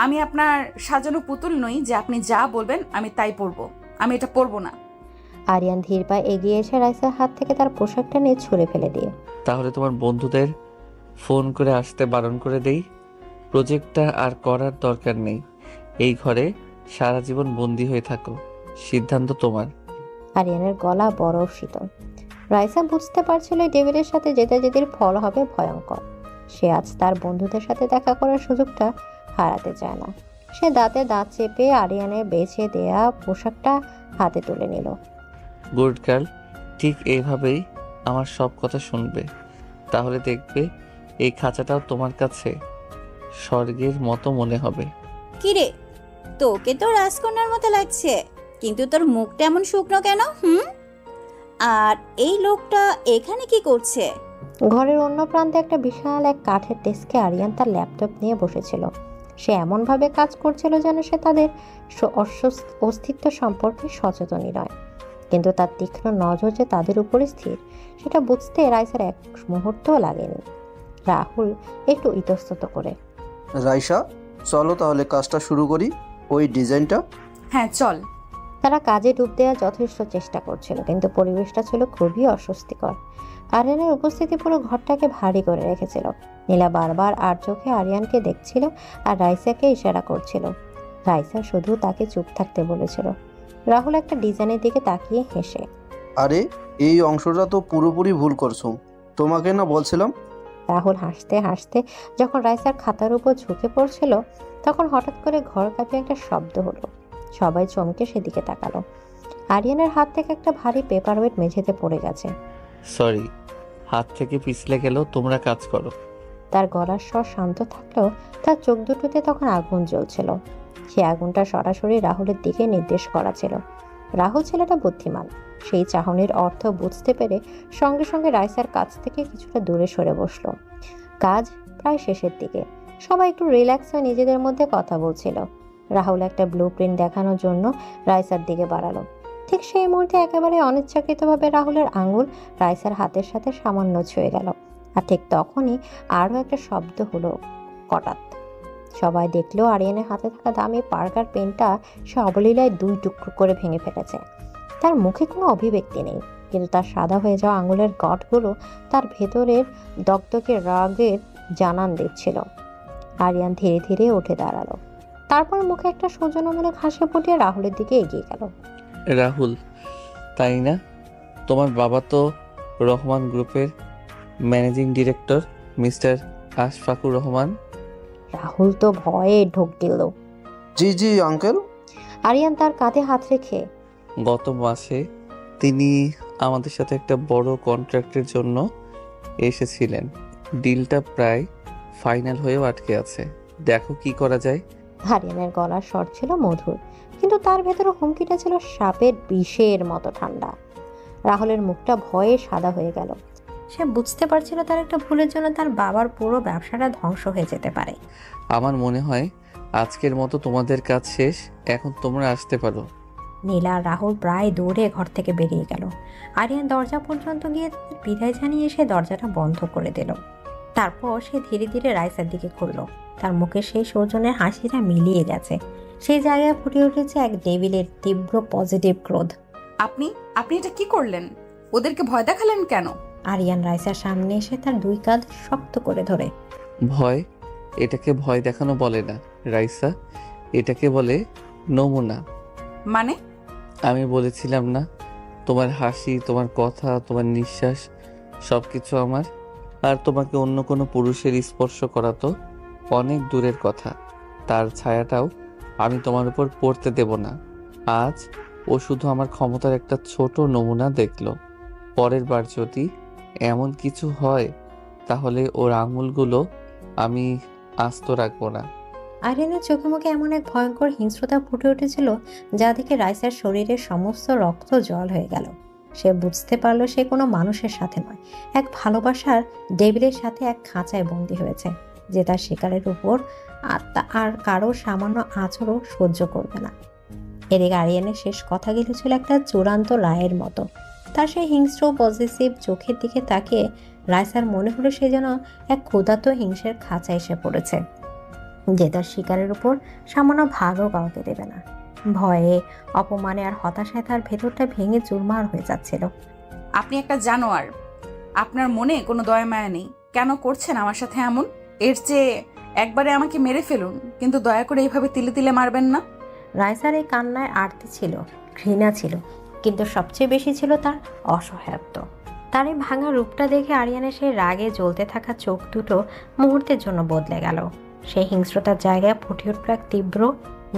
S3: আমি আপনার সাজানো পুতুল নই যে আপনি যা বলবেন আমি তাই পরবো। আমি এটা পরবো না।
S2: আরিয়ান ধীর পায়ে এগিয়ে এসে রাইসার হাত থেকে তার পোশাকটা নিয়ে ছুঁড়ে ফেলে দিয়ে,
S7: তাহলে তোমার বন্ধুদের ফোন করে আসতে বারণ করে দেই। প্রজেক্টটা আর করার দরকার নেই। এই ঘরে সারা জীবন বন্দি হয়ে থাকো, সিদ্ধান্ত তোমার।
S2: আরিয়ানের গলা বড় শীতল। রাইসা বুঝতে পারছিল এই ডেভিলের সাথে যেতে যেতে ফল হবে ভয়ঙ্কর। সে আজ তার বন্ধুদের সাথে দেখা করার সুযোগটা হারাতে চায় না। সে দাঁতে দাঁত চেপে আরিয়ানের বেছে দেয়া পোশাকটা হাতে তুলে নিল।
S7: গুড গার্ল, ঠিক এইভাবেই আমার সব কথা শুনবে। তাহলে দেখবে এই খাঁচাটাও তোমার কাছে স্বর্গের মতো মনে হবে।
S1: কিরে, তোকে তো রাজকন্যার মতো লাগছে, কিন্তু তোর মুখটা এমন শুকনো কেন? আর এই লোকটা এখানে কি করছে?
S2: ঘরের অন্য প্রান্তে একটা বিশাল এক কাঠের ডেস্কে আরিয়ান তার ল্যাপটপ নিয়ে বসেছিল। সে এমনভাবে কাজ করছিল যেন সে তাদের অস্তিত্ব সম্পর্কে সচেতনই নয়, কিন্তু তার তীক্ষ্ণ নজর যে তাদের উপরে স্থির সেটা বুঝতে রাইসার এক মুহূর্তও লাগেনি। রাহুল একটু ইতস্তত করে,
S9: রাইসা, চলো তাহলে কাজটা শুরু করি। ওই ডিজাইনটা।
S3: হ্যাঁ চল।
S2: তারা কাজে ডুব দেওয়ার যথেষ্ট চেষ্টা করছিল, কিন্তু পরিবেশটা ছিল খুবই অস্বস্তিকর। আরিয়ানের উপস্থিতি পুরো ঘরটাকে ভারী করে রেখেছিল। নীলা বারবার আর চোখে আরিয়ানকে দেখছিল আর রাইসাকে ইশারা করছিল। রাইসা শুধু তাকে চুপ থাকতে বলেছিল। রাহুল একটা ডিজাইনের দিকে তাকিয়ে হেসে।
S9: আরে এই অংশটা তো পুরোপুরি ভুল করছো, তোমাকে না বলছিলাম।
S2: রাহুল হাসতে হাসতে যখন রাইসার খাতার উপর ঝুঁকে পড়ছিল, তখন হঠাৎ করে ঘর কাঁপিয়ে একটা শব্দ হলো। সবাই চমকে সেদিকে তাকালো। আরিয়ানের হাত থেকে একটা ভারী পেপার ওয়েট মেঝেতে পড়ে গেছে।
S7: সরি, হাত থেকে পিছলে গেলেও তোমরা কাজ করো।
S2: তার গলার স্বর শান্ত থাকলেও তার চোখ দুটোতে তখন আগুন জ্বলছিল। সেই আগুনটা সরাসরি রাহুলের দিকে নির্দেশ করা ছিল। রাহুল ছেলেটা বুদ্ধিমান, সেই চাহনির অর্থ বুঝতে পেরে সঙ্গে সঙ্গে রাইসার কাছ থেকে কিছুটা দূরে সরে বসলো। কাজ প্রায় শেষের দিকে, সবাই একটু রিল্যাক্স হয়ে নিজেদের মধ্যে কথা বলছিল। রাহুল একটা ব্লু প্রিন্ট দেখানোর জন্য রাইসার দিকে বাড়ালো। ঠিক সেই মুহূর্তে একেবারে অনিচ্ছাকৃতভাবে রাহুলের আঙুল রাইসার হাতের সাথে সামান্য ছুঁয়ে গেল। আর ঠিক তখনই আরও একটা শব্দ হলো, হঠাৎ। সবাই দেখলো আরিয়ানের হাতে থাকা দামি পার্কার পেনটা সে অবলীলায় 2 টুকরো করে ভেঙে ফেলেছে। তার মুখে কোনো অভিব্যক্তি নেই, কিন্তু তার সাদা হয়ে যাওয়া আঙুলের গাঁটগুলো তার ভেতরের দগদগে রাগের জানান দিচ্ছিল। আরিয়ান ধীরে ধীরে উঠে দাঁড়ালো। তারপর মুখে একটা সৌজন্যমূলক হাসি ফুটিয়ে রাহুলের দিকে এগিয়ে গেল।
S7: রাহুল, তাই না? তোমার বাবা তো রহমান গ্রুপের managing director mister Ashfakur Rahman.
S2: Rahul তো ভয়ে ঢোক গেল।
S9: জি জি আঙ্কেল।
S2: আরিয়ান তার কাঁধে হাত রেখে,
S7: গত মাসে তিনি আমাদের সাথে একটা বড় কন্ট্রাক্টের জন্য এসেছিলেন। ডিলটা প্রায় ফাইনাল হয়েও আটকে আছে। দেখো কি করা যায়।
S2: আরিয়ানের গলার স্বর ছিল মধুর, কিন্তু তার ভেতরে হুমকিটা ছিল সাপের বিষের মতো ঠান্ডা। রাহুলের মুখটা ভয়ে সাদা হয়ে গেল। সে বুঝতে পারছিল তার একটা ভুলের জন্য তার বাবার পুরো ব্যবসাটা ধ্বংস হয়ে যেতে পারে।
S7: আমার মনে হয় আজকের মতো তোমাদের কাজ শেষ, এখন তোমরা আসতে পারো।
S2: নীলা আর রাহুল প্রায় দৌড়ে ঘর থেকে বেরিয়ে গেল। আরিয়ান দরজা পর্যন্ত গিয়ে তাদের বিদায় জানিয়ে সে দরজাটা বন্ধ করে দিল। তারপর সে ধীরে ধীরে রাইসার দিকে ঘুরল। তার মুখে সেই সৌজন্যের হাসিটা মিলিয়ে গেছে। সেই জায়গায় ফুটে উঠেছে এক ডেভিলের তীব্র পজিটিভ ক্রোধ।
S3: আপনি আপনি এটা কি করলেন? ওদেরকে ভয় দেখালেন কেন?
S2: আরিয়ান রাইসার সামনে এসে তার 2 কাঁধ শক্ত করে ধরে।
S7: ভয়? এটাকে ভয় দেখানো বলে না রাইসা, এটাকে বলে নমুনা।
S3: মানে?
S7: আমি বলেছিলাম না, তোমার হাসি, তোমার কথা, তোমার নিঃশ্বাস সবকিছু আমার। আর তোমাকে অন্য কোনো পুরুষের স্পর্শ করা তো অনেক দূরের কথা, তার ছায়াটাও আমি তোমার উপর পড়তে দেব না। আজ ও শুধু আমার ক্ষমতার একটা ছোট নমুনা দেখলো। পরের বার যদি এমন কিছু হয় তাহলে ওর আঙুলগুলো আমি আস্ত রাখবো না।
S2: আরিয়ানের চোখে মুখে এমন এক ভয়ঙ্কর হিংস্রতা ফুটে উঠেছিল, যা দেখে রাইসার শরীরের সমস্ত রক্ত জল হয়ে গেল। সে বুঝতে পারলো সে কোনো মানুষের সাথে নয়, এক ভালোবাসার ডেভিলের সাথে এক খাঁচায় বন্দী হয়েছে, যে তার শিকারের উপর আর কারো সামান্য আচরও সহ্য করবে না। এদিকে আরিয়ানের শেষ কথাগুলো ছিল একটা চূড়ান্ত রায়ের মতো। তার সেই হিংস্র পজিটিভ চোখের দিকে তাকিয়ে রাইসার মনে হলো সে যেন এক ক্ষুধার্ত হিংসের খাঁচা এসে পড়েছে, যে তার শিকারের উপর সামান্য ভাগও কাউকে দেবে না। ভয়ে, অপমানে আর হতাশায় তার ভেতরটা ভেঙে চুরমার হয়ে যাচ্ছিল।
S3: আপনি একটা জানোয়ার। আপনার মনে কোনো দয়া মায়া নেই। কেন করছেন আমার সাথে এমন? এর চেয়ে একবারে আমাকে মেরে ফেলুন, কিন্তু দয়া করে এইভাবে তিলে তিলে মারবেন না।
S2: রাইসার এই কান্নায় আরতি ছিল, ঘৃণা ছিল, কিন্তু সবচেয়ে বেশি ছিল তার অসহায়ত্ব। তার এই ভাঙা রূপটা দেখে আরিয়ানের সেই রাগে জ্বলতে থাকা চোখ দুটো মুহূর্তের জন্য বদলে গেল। সেই হিংস্রতার জায়গায় ফুটে উঠল এক তীব্র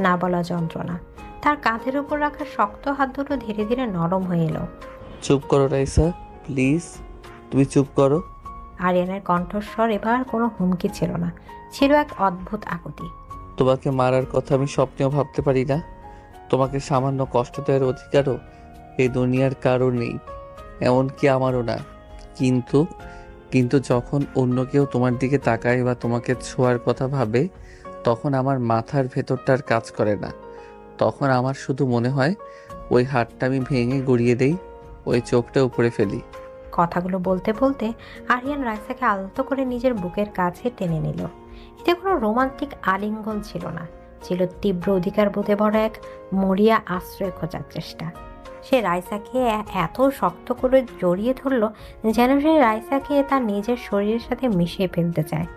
S2: না বলা যন্ত্রণা। তার কাঁধের উপর রাখা শক্ত হাত দুটো ধীরে ধীরে নরম হয়ে এলো।
S7: চুপ করো রাইসা, প্লিজ, তুমি চুপ করো।
S2: আরিয়ানের কণ্ঠস্বর এবার কোনো হুমকি ছিল না, ছিল এক অদ্ভুত আকুতি।
S7: তোমাকে মারার কথা আমি স্বপ্নেও ভাবতে পারি না। তোমাকে সামান্য কষ্ট দেওয়ার অধিকারও এই দুনিয়ার কারো নেই, এমনকি আমারও না। কিন্তু যখন অন্য কেউ তোমার দিকে তাকায় বা তোমাকে ছোঁয়ার কথা ভাবে, তখন আমার মাথার ভেতরটার কাজ করে না। তখন আমার শুধু মনে হয় ওই হাতটা আমি ভেঙে গুড়িয়ে দেই, ওই চোখটা উপরে ফেলি।
S2: কথাগুলো বলতে বলতে আরিয়ান রাইসাকে আলতো করে নিজের বুকের কাছে টেনে নিল। এতে কোনো রোমান্টিক আলিঙ্গন ছিল না, ছিল তীব্র অধিকার বোধে ভরা এক মরিয়া আশ্রয় খোঁজার চেষ্টা। সে রাইসাকে এত শক্ত করে জড়িয়ে ধরল যেন সে রাইসাকে তার নিজের শরীরের সাথে মিশিয়ে ফেলতে চায়,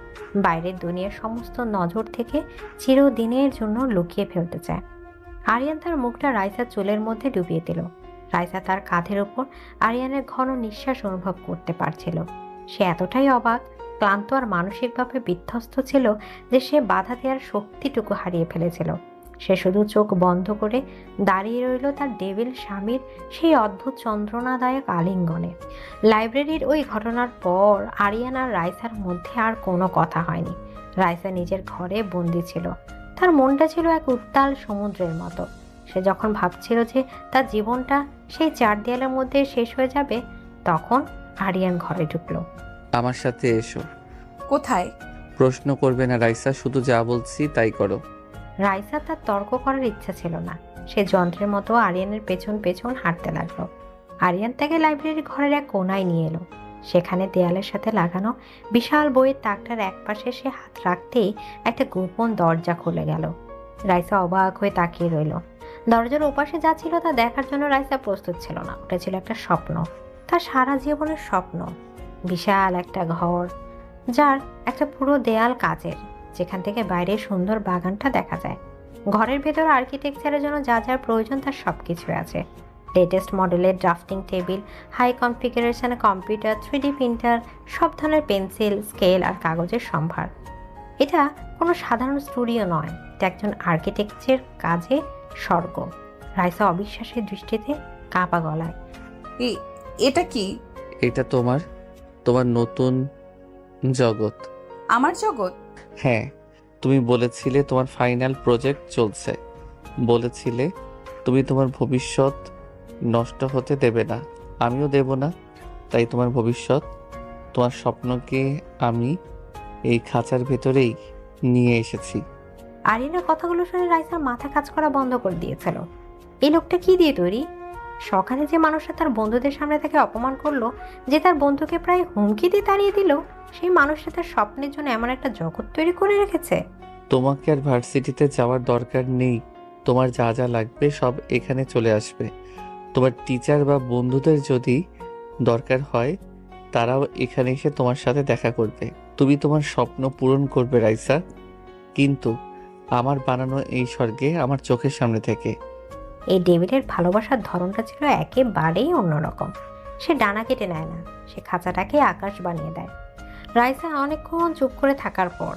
S2: বাইরের দুনিয়ার সমস্ত নজর থেকে চিরদিনের জন্য লুকিয়ে ফেলতে চায়। আরিয়ান তার মুখটা রাইসার চুলের মধ্যে ডুবিয়ে দিল। রাইসা তার কাঁধের উপর আরিয়ানের ঘন নিঃশ্বাস অনুভব করতে পারছিল। সে এতটাই অবাক, ক্লান্ত আর মানসিকভাবে বিধ্বস্ত ছিল যে সে বাধা দেওয়ার শক্তিটুকু হারিয়ে ফেলেছিল। সে শুধু চোখ বন্ধ করে দাঁড়িয়ে রইল তার ডেভিল স্বামীর সেই অদ্ভুত যন্ত্রণাদায়ক আলিঙ্গনে। লাইব্রেরির ওই ঘটনার পর আরিয়ান আর রাইসার মধ্যে আর কোনো কথা হয়নি। রাইসা নিজের ঘরে বন্দি ছিল। তার মনটা ছিল এক উত্তাল সমুদ্রের মতো। সে যখন ভাবছিল যে তার জীবনটা সেই চার দেয়ালের মধ্যে শেষ হয়ে যাবে, তখন আরিয়ান ঘরে ঢুকলো।
S7: আমার সাথে এসো।
S3: কোথায়?
S7: প্রশ্ন করবে না রাইসা, শুধু যা বলছি তাই করো।
S2: রাইসা তার তর্ক করার ইচ্ছা ছিল না। সে যন্ত্রের মতো আরিয়ানের পেছন পেছন হাঁটতে লাগলো। আরিয়ান তাকে লাইব্রেরির ঘরের এক কোনায় নিয়ে এলো। সেখানে দেয়ালের সাথে লাগানো বিশাল বইয়ের তাকটার একপাশে সে হাত রাখতেই একটা গোপন দরজা খুলে গেল। রাইসা অবাক হয়ে তাকিয়ে রইল। দরজার ওপাশে যা ছিল তা দেখার জন্য রাইসা প্রস্তুত ছিল না। ওটা ছিল একটা স্বপ্ন, তার সারা জীবনের স্বপ্ন। বিশাল একটা ঘর, যার একটা পুরো দেয়াল কাচের, যেখান থেকে বাইরের সুন্দর বাগানটা দেখা যায়। ঘরের ভেতর আর্কিটেকচারের জন্য যা যার প্রয়োজন তার সবকিছু আছে। লেটেস্ট মডেলের ড্রাফটিং টেবিল, হাই কনফিগারেশনের কম্পিউটার, 3D প্রিন্টার, সব ধরনের পেন্সিল, স্কেল আর কাগজের সম্ভার। এটা কোনো সাধারণ স্টুডিও নয়, এটা একজন আর্কিটেকচারের কাজে স্বর্গ। রাইসা অবিশ্বাসের দৃষ্টিতে কাঁপা গলায়,
S3: এটা কি?
S7: এটা তোমার তোমার নতুন জগৎ।
S3: আমার জগৎ?
S7: হ্যাঁ, তুমি বলেছিলে তোমার ফাইনাল প্রজেক্ট চলছে। বলেছিলে তুমি তোমার ভবিষ্যৎ নষ্ট হতে দেবে না, আমিও দেব না। তাই তোমার ভবিষ্যৎ, তোমার স্বপ্নকে আমি এই খাঁচার ভেতরেই নিয়ে এসেছি।
S2: আরিয়ানের কথাগুলো শুনে রাইসার মাথা কাজ করা বন্ধ করে দিয়েছিল। এই লোকটা কি দিয়ে তৈরি? সকালে যে মানুষটা তার বন্ধুদের সামনে তাকে অপমান করলো, যে তার বন্ধুকে প্রায় হুমকি দিয়ে তাড়িয়ে দিল, সেই মানুষটা তার স্বপ্নের জন্য এমন একটা জগৎ তৈরি করে রেখেছে।
S7: তোমাকে আর ভার্সিটিতে যাওয়ার দরকার নেই। তোমার যা যা লাগবে সব এখানে চলে আসবে। তোমার টিচার বা বন্ধুদের যদি দরকার হয়, তারাও এখানে এসে তোমার সাথে দেখা করবে। তুমি তোমার স্বপ্ন পূরণ করবে রাইসা, কিন্তু আমার বানানো এই স্বর্গে, আমার চোখের সামনে থেকে।
S2: এই ডেভিডের ভালোবাসার ধরনটা ছিল একেবারেই অন্যরকম। সে ডানা কেটে নেয় না, সে খাঁচাটাকে আকাশ বানিয়ে দেয়। রাইসা অনেকক্ষণ চুপ করে থাকার পর,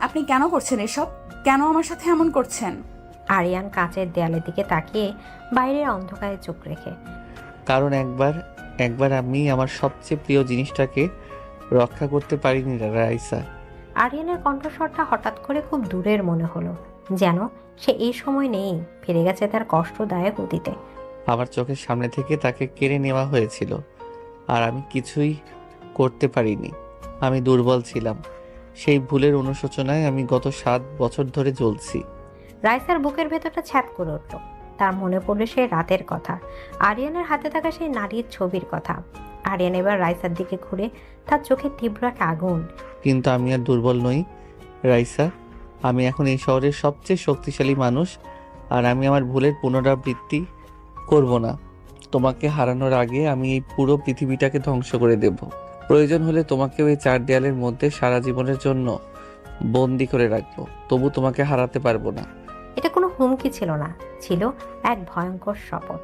S3: আপনি কেন করছেন এসব? কেন আমার সাথে এমন করছেন?
S2: আরিয়ান কাঁচের দেয়ালের দিকে তাকিয়ে বাইরের অন্ধকারে চোখ রেখে,
S7: কারণ একবার আমি আমার সবচেয়ে প্রিয় জিনিসটাকে রক্ষা করতে পারিনি রাইসা।
S2: আরিয়ানের কণ্ঠস্বরটা হঠাৎ করে খুব দূরের মনে হলো, যেন সে এই সময় নেই, ফিরে গেছে তার কষ্টদায়ক অতীতে।
S7: আমার চোখের সামনে থেকে তাকে কেড়ে নেওয়া হয়েছিল, আর আমি কিছুই করতে পারিনি। আমি দুর্বল ছিলাম। সেই ভুলের অনুশোচনায় আমি গত 7 বছর ধরে জ্বলছি।
S2: রাইসার বুকের ভেতরটা ছ্যাদ করে উঠল। তার মনে পড়লো সেই রাতের কথা, আরিয়ানের হাতে থাকা সেই নারীর ছবির কথা। আরিয়ান এবার রাইসার দিকে ঘুরে, তার চোখে তীব্র এক আগুন।
S7: কিন্তু আমি আর দুর্বল নই রাইসা। আমি এখন এই শহরের সবচেয়ে শক্তিশালী মানুষ, আর আমি আমার ভুলের পুনরাবৃত্তি করব না। তোমাকে হারানোর আগে আমি এই পুরো পৃথিবীটাকে ধ্বংস করে দেব। প্রয়োজন হলে তোমাকেও এই 4 দেয়ালের মধ্যে সারা জীবনের জন্য বন্দি করে রাখবো, তবু তোমাকে হারাতে পারবো না।
S2: এটা কোনো হুমকি ছিল না, ছিল এক ভয়ঙ্কর শপথ।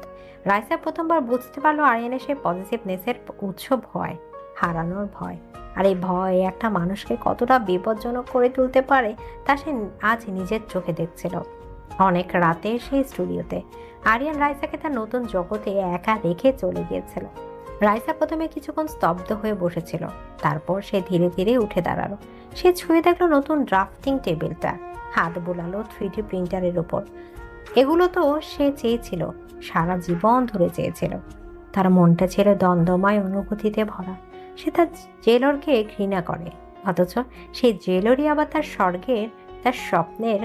S2: রাইসা প্রথমবার বুঝতে পারলো আরিয়ানের সেই পজিটিভনেসের উৎস ভয়, হারানোর ভয়। আর এই ভয় একটা মানুষকে কতটা বিপজ্জনক করে তুলতে পারে তা সে আজ নিজের চোখে দেখছিল। অনেক রাতে সেই স্টুডিওতে আরিয়ান রাইসাকে তার নতুন জগতে একা রেখে চলে গিয়েছিল। রাইসা প্রথমে কিছুক্ষণ স্তব্ধ হয়ে বসেছিল, তারপর সে ধীরে ধীরে উঠে দাঁড়ালো। সে ছুঁয়ে দেখলো নতুন ড্রাফটিং টেবিলটা, হাত বোলালো 3D প্রিন্টারের উপর। এগুলো তো সে চেয়েছিল, সারা জীবন ধরে চেয়েছিল। তার মনটা ছিল দ্বন্দ্বময় অনুভূতিতে ভরা। সে তার জেলরকে ঘৃণা করে, অথচ সেই জেলরই আবার তার স্বর্গের, তার স্বপ্নের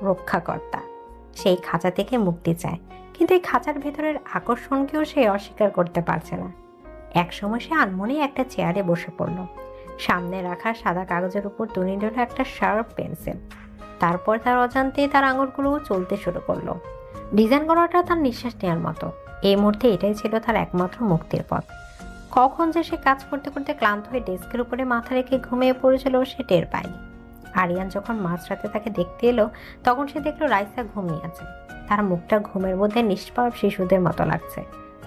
S2: রক্ষাকর্তা। সেই খাঁচা থেকে মুক্তি চায়, কিন্তু এই খাঁচার ভেতরের আকর্ষণকেও সে অস্বীকার করতে পারছে না। একসময় সে আনমনে একটা চেয়ারে বসে পড়ল। সামনে রাখা সাদা কাগজের উপর তুলে নিল একটা শার্প পেন্সিল। তারপর তার অজান্তে তার আঙুলগুলো চলতে শুরু করলো। ডিজাইন করাটা তার নিঃশ্বাস নেওয়ার মতো। এই মুহূর্তে এটাই ছিল তার একমাত্র মুক্তির পথ। কখন যে সে কাজ করতে করতে ক্লান্ত হয়ে ডেস্কের উপরে মাথা রেখে ঘুমিয়ে পড়েছিল সে টের পায়নি। আরিয়ান যখন মাঝরাতে তাকে দেখতে এলো, তখন সে দেখলো রাইসা ঘুমিয়ে আছে। তার মুখটা ঘুমের মধ্যে নিষ্পাপ শিশুদের মতো লাগছে।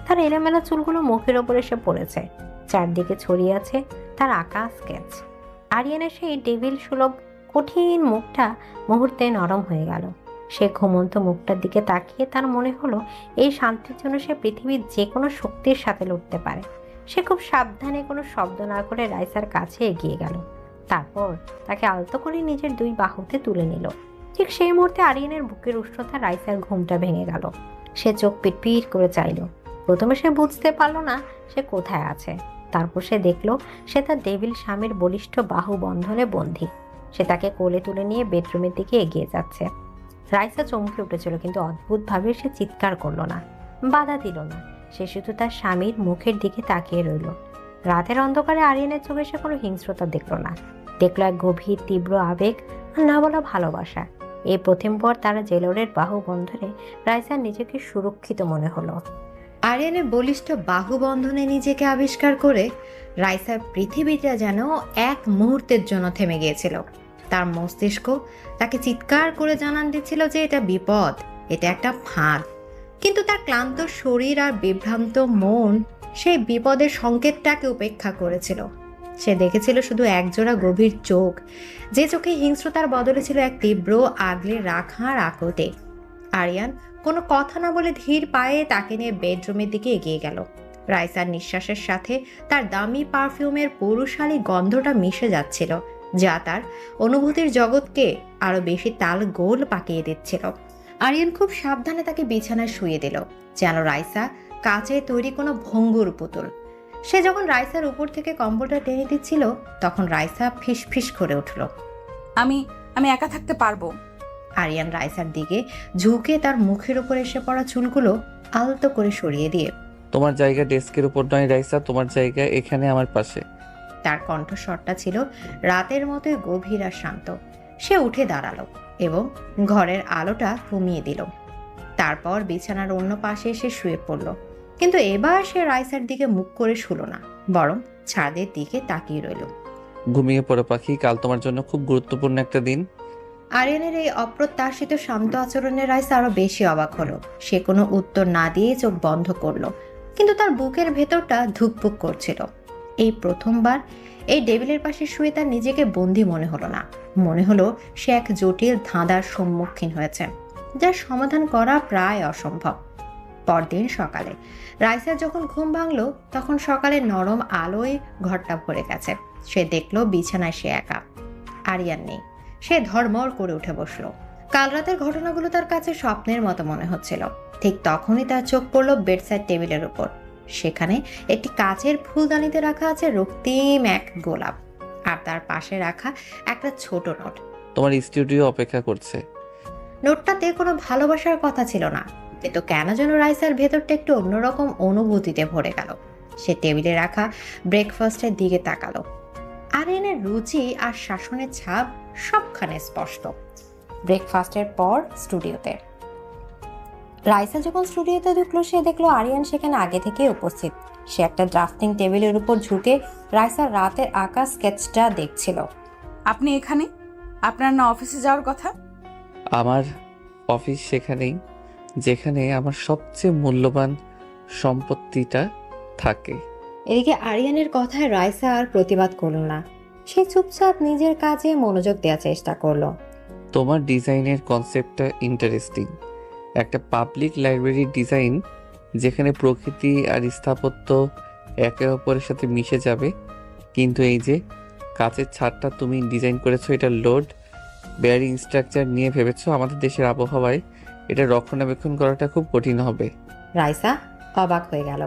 S2: তার এলোমেলো চুলগুলো মুখের ওপর এসে পড়েছে, চারদিকে ছড়িয়ে আছে তার আঁকা স্কেচ। আরিয়ানের সেই ডেভিল সুলভ কঠিন মুখটা মুহূর্তে নরম হয়ে গেল। সে ঘুমন্ত মুখটার দিকে তাকিয়ে তার মনে হলো এই শান্তির জন্য সে পৃথিবীর যে কোনো শক্তির সাথে লড়তে পারে। সে খুব সাবধানে কোনো শব্দ না করে রাইসার কাছে এগিয়ে গেল। তারপর তাকে আলতো করে নিজের দুই বাহুতে তুলে নিল। ঠিক সেই মুহূর্তে আরিয়ানের বুকের উষ্ণতা রাইসার ঘুমটা ভেঙে গেল। সে চোখ পিটপিট করে চাইল। প্রথমে সে বুঝতে পারল না সে কোথায় আছে। তারপর সে দেখল সে তার ডেভিল স্বামীর বলিষ্ঠ বাহু বন্ধনে বন্দী। সে তাকে কোলে তুলে নিয়ে বেডরুমের দিকে এগিয়ে যাচ্ছে। রাইসা চমকে উঠেছিল, কিন্তু অদ্ভুতভাবে সে চিৎকার করলো না, বাধা দিল না। সে শুধু তার স্বামীর মুখের দিকে তাকিয়ে রইল। রাতের অন্ধকারে আরিয়ানের চোখে সে কোনো হিংস্রতা দেখল না, দেখল এক গভীর তীব্র আবেগ আর না বলা ভালোবাসা। এই প্রথমবার তারা জেলরের বাহু বন্ধনে রাইসার নিজেকে সুরক্ষিত মনে হলো।
S10: আরিয়ানের বলিষ্ঠ বাহুবন্ধনে নিজেকে আবিষ্কার করে রাইসার পৃথিবীটা যেন এক মুহূর্তের জন্য থেমে গিয়েছিল। তার মস্তিষ্ক তাকে চিৎকার করে জানান দিচ্ছিল যে এটা বিপদ, এটা একটা ফাঁদ। কিন্তু তার ক্লান্ত শরীর আর বিভ্রান্ত মন সেই বিপদের সংকেতটাকে উপেক্ষা করেছিল। সে দেখেছিল শুধু একজোড়া গভীর চোখ, যে চোখে হিংস্রতার বদলে ছিল এক তীব্র আগলে রাখার আকতে। আরিয়ান কোনো কথা না বলে ধীর পায়ে তাকে নিয়ে বেডরুমের দিকে এগিয়ে গেল। রাইসার নিঃশ্বাসের সাথে তার দামি পারফিউমের পৌরুষালী গন্ধটা মিশে যাচ্ছিল, যা তার অনুভূতির জগৎকে আরো বেশি তাল গোল পাকিয়ে দিচ্ছিল। আরিয়ান খুব সাবধানে তাকে বিছানায় শুয়ে দিল, যেন রাইসা কাচে তৈরি কোনো ভঙ্গুর পুতুল। সে যখন রাইসার উপর থেকে কম্বলটা টেনে দিচ্ছিল, তখন রাইসা ফিসফিস করে উঠল।
S3: আমি একা থাকতে পারবো।
S10: আরিয়ান রাইসার দিকে ঝুঁকে তার মুখের উপর এসে পড়া চুলগুলো আলতো করে সরিয়ে দিয়ে,
S7: তোমার জায়গা ডেস্কের উপর নয় রাইসা, তোমার জায়গা এখানে আমার পাশে।
S10: তার কণ্ঠস্বরটা ছিল রাতের মতোই গভীর আর শান্ত। সে উঠে দাঁড়ালো এবং ঘরের আলোটা কমিয়ে দিল। তারপর বিছানার অন্য পাশে এসে শুয়ে পড়ল। কিন্তু এবার সে রাইসার দিকে মুখ করে শুলো না, বরং ছাদের দিকে তাকিয়ে রইল।
S7: ঘুমিয়ে পড়ো পাখি, কাল তোমার জন্য খুব গুরুত্বপূর্ণ একটা দিন।
S10: আরিয়ানের এই অপ্রত্যাশিত শান্ত আচরণে রাইসা আরো বেশি অবাক হলো। সে কোনো উত্তর না দিয়ে চোখ বন্ধ করলো, কিন্তু তার বুকের ভেতরটা ধুকপুক করছিল। এই প্রথমবার এই ডেভিলের পাশে শুয়ে তার নিজেকে বন্দী মনে হলো না। মনে হলো সে এক জটিল ধাঁধার সম্মুখীন হয়েছে, যার সমাধান করা প্রায় অসম্ভব। পরদিন সকালে রাইসার যখন ঘুম ভাঙলো, তখন সকালে নরম আলোয় ঘরটা ভরে গেছে। সে দেখলো বিছানায় সে একা, আরিয়ান নেই। সে ধড়মড় করে উঠে বসলো। কাল রাতের ঘটনাগুলো তার কাছে স্বপ্নের মতো মনে হচ্ছিল। ঠিক তখনই তার চোখ পড়লো বেডসাইড টেবিলের উপর। সেখানে একটি কাচের ফুলদানিতে রাখা আছে রক্তিম এক গোলাপ, আর তার পাশে রাখা একটা ছোট নোট।
S7: তোমার স্টুডিও অপেক্ষা করছে।
S10: নোটটাতে কোনো ভালোবাসার কথা ছিল না, কিন্তু কেন যেন রাইসার ভেতরটা একটু অন্যরকম অনুভূতিতে ভরে গেল। সে টেবিলে রাখা ব্রেকফাস্টের দিকে তাকালো। আরিয়ানের রুচি আর শাসনের ছাপ সবখানে স্পষ্ট। ব্রেকফাস্টের পর স্টুডিওতে রাইসা যখন স্টুডিওতে ঢুকলো, সে দেখলো আরিয়ান সেখানে আগে থেকে উপস্থিত। সে একটা ড্রাফটিং টেবিলের উপর ঝুঁকে রাইসার রাতের আঁকা স্কেচটা দেখছিল।
S3: আপনি এখানে? আপনার না অফিসে যাওয়ার কথা?
S7: আমার অফিস সেখানেই, যেখানে আমার সবচেয়ে মূল্যবান সম্পত্তিটা থাকে।
S10: এদিকে আরিয়ানের কথায় রাইসা আর প্রতিবাদ করল না। সে চুপচাপ নিজের কাজে মনোযোগ দেওয়ার চেষ্টা করলো।
S7: তোমার ডিজাইনের কনসেপ্টটা ইন্টারেস্টিং। একটা পাবলিক লাইব্রেরির ডিজাইন, যেখানে প্রকৃতি আর স্থাপত্য একে অপরের সাথে মিশে যাবে। কিন্তু এই যে কাচের ছাদটা তুমি ডিজাইন করেছো, এটা লোড বেয়ারিং স্ট্রাকচার নিয়ে ভেবেছো। আমাদের দেশের আবহাওয়ায় এটা রক্ষণাবেক্ষণ করাটা খুব কঠিন হবে।
S10: রাইসা অবাক হয়ে গেল।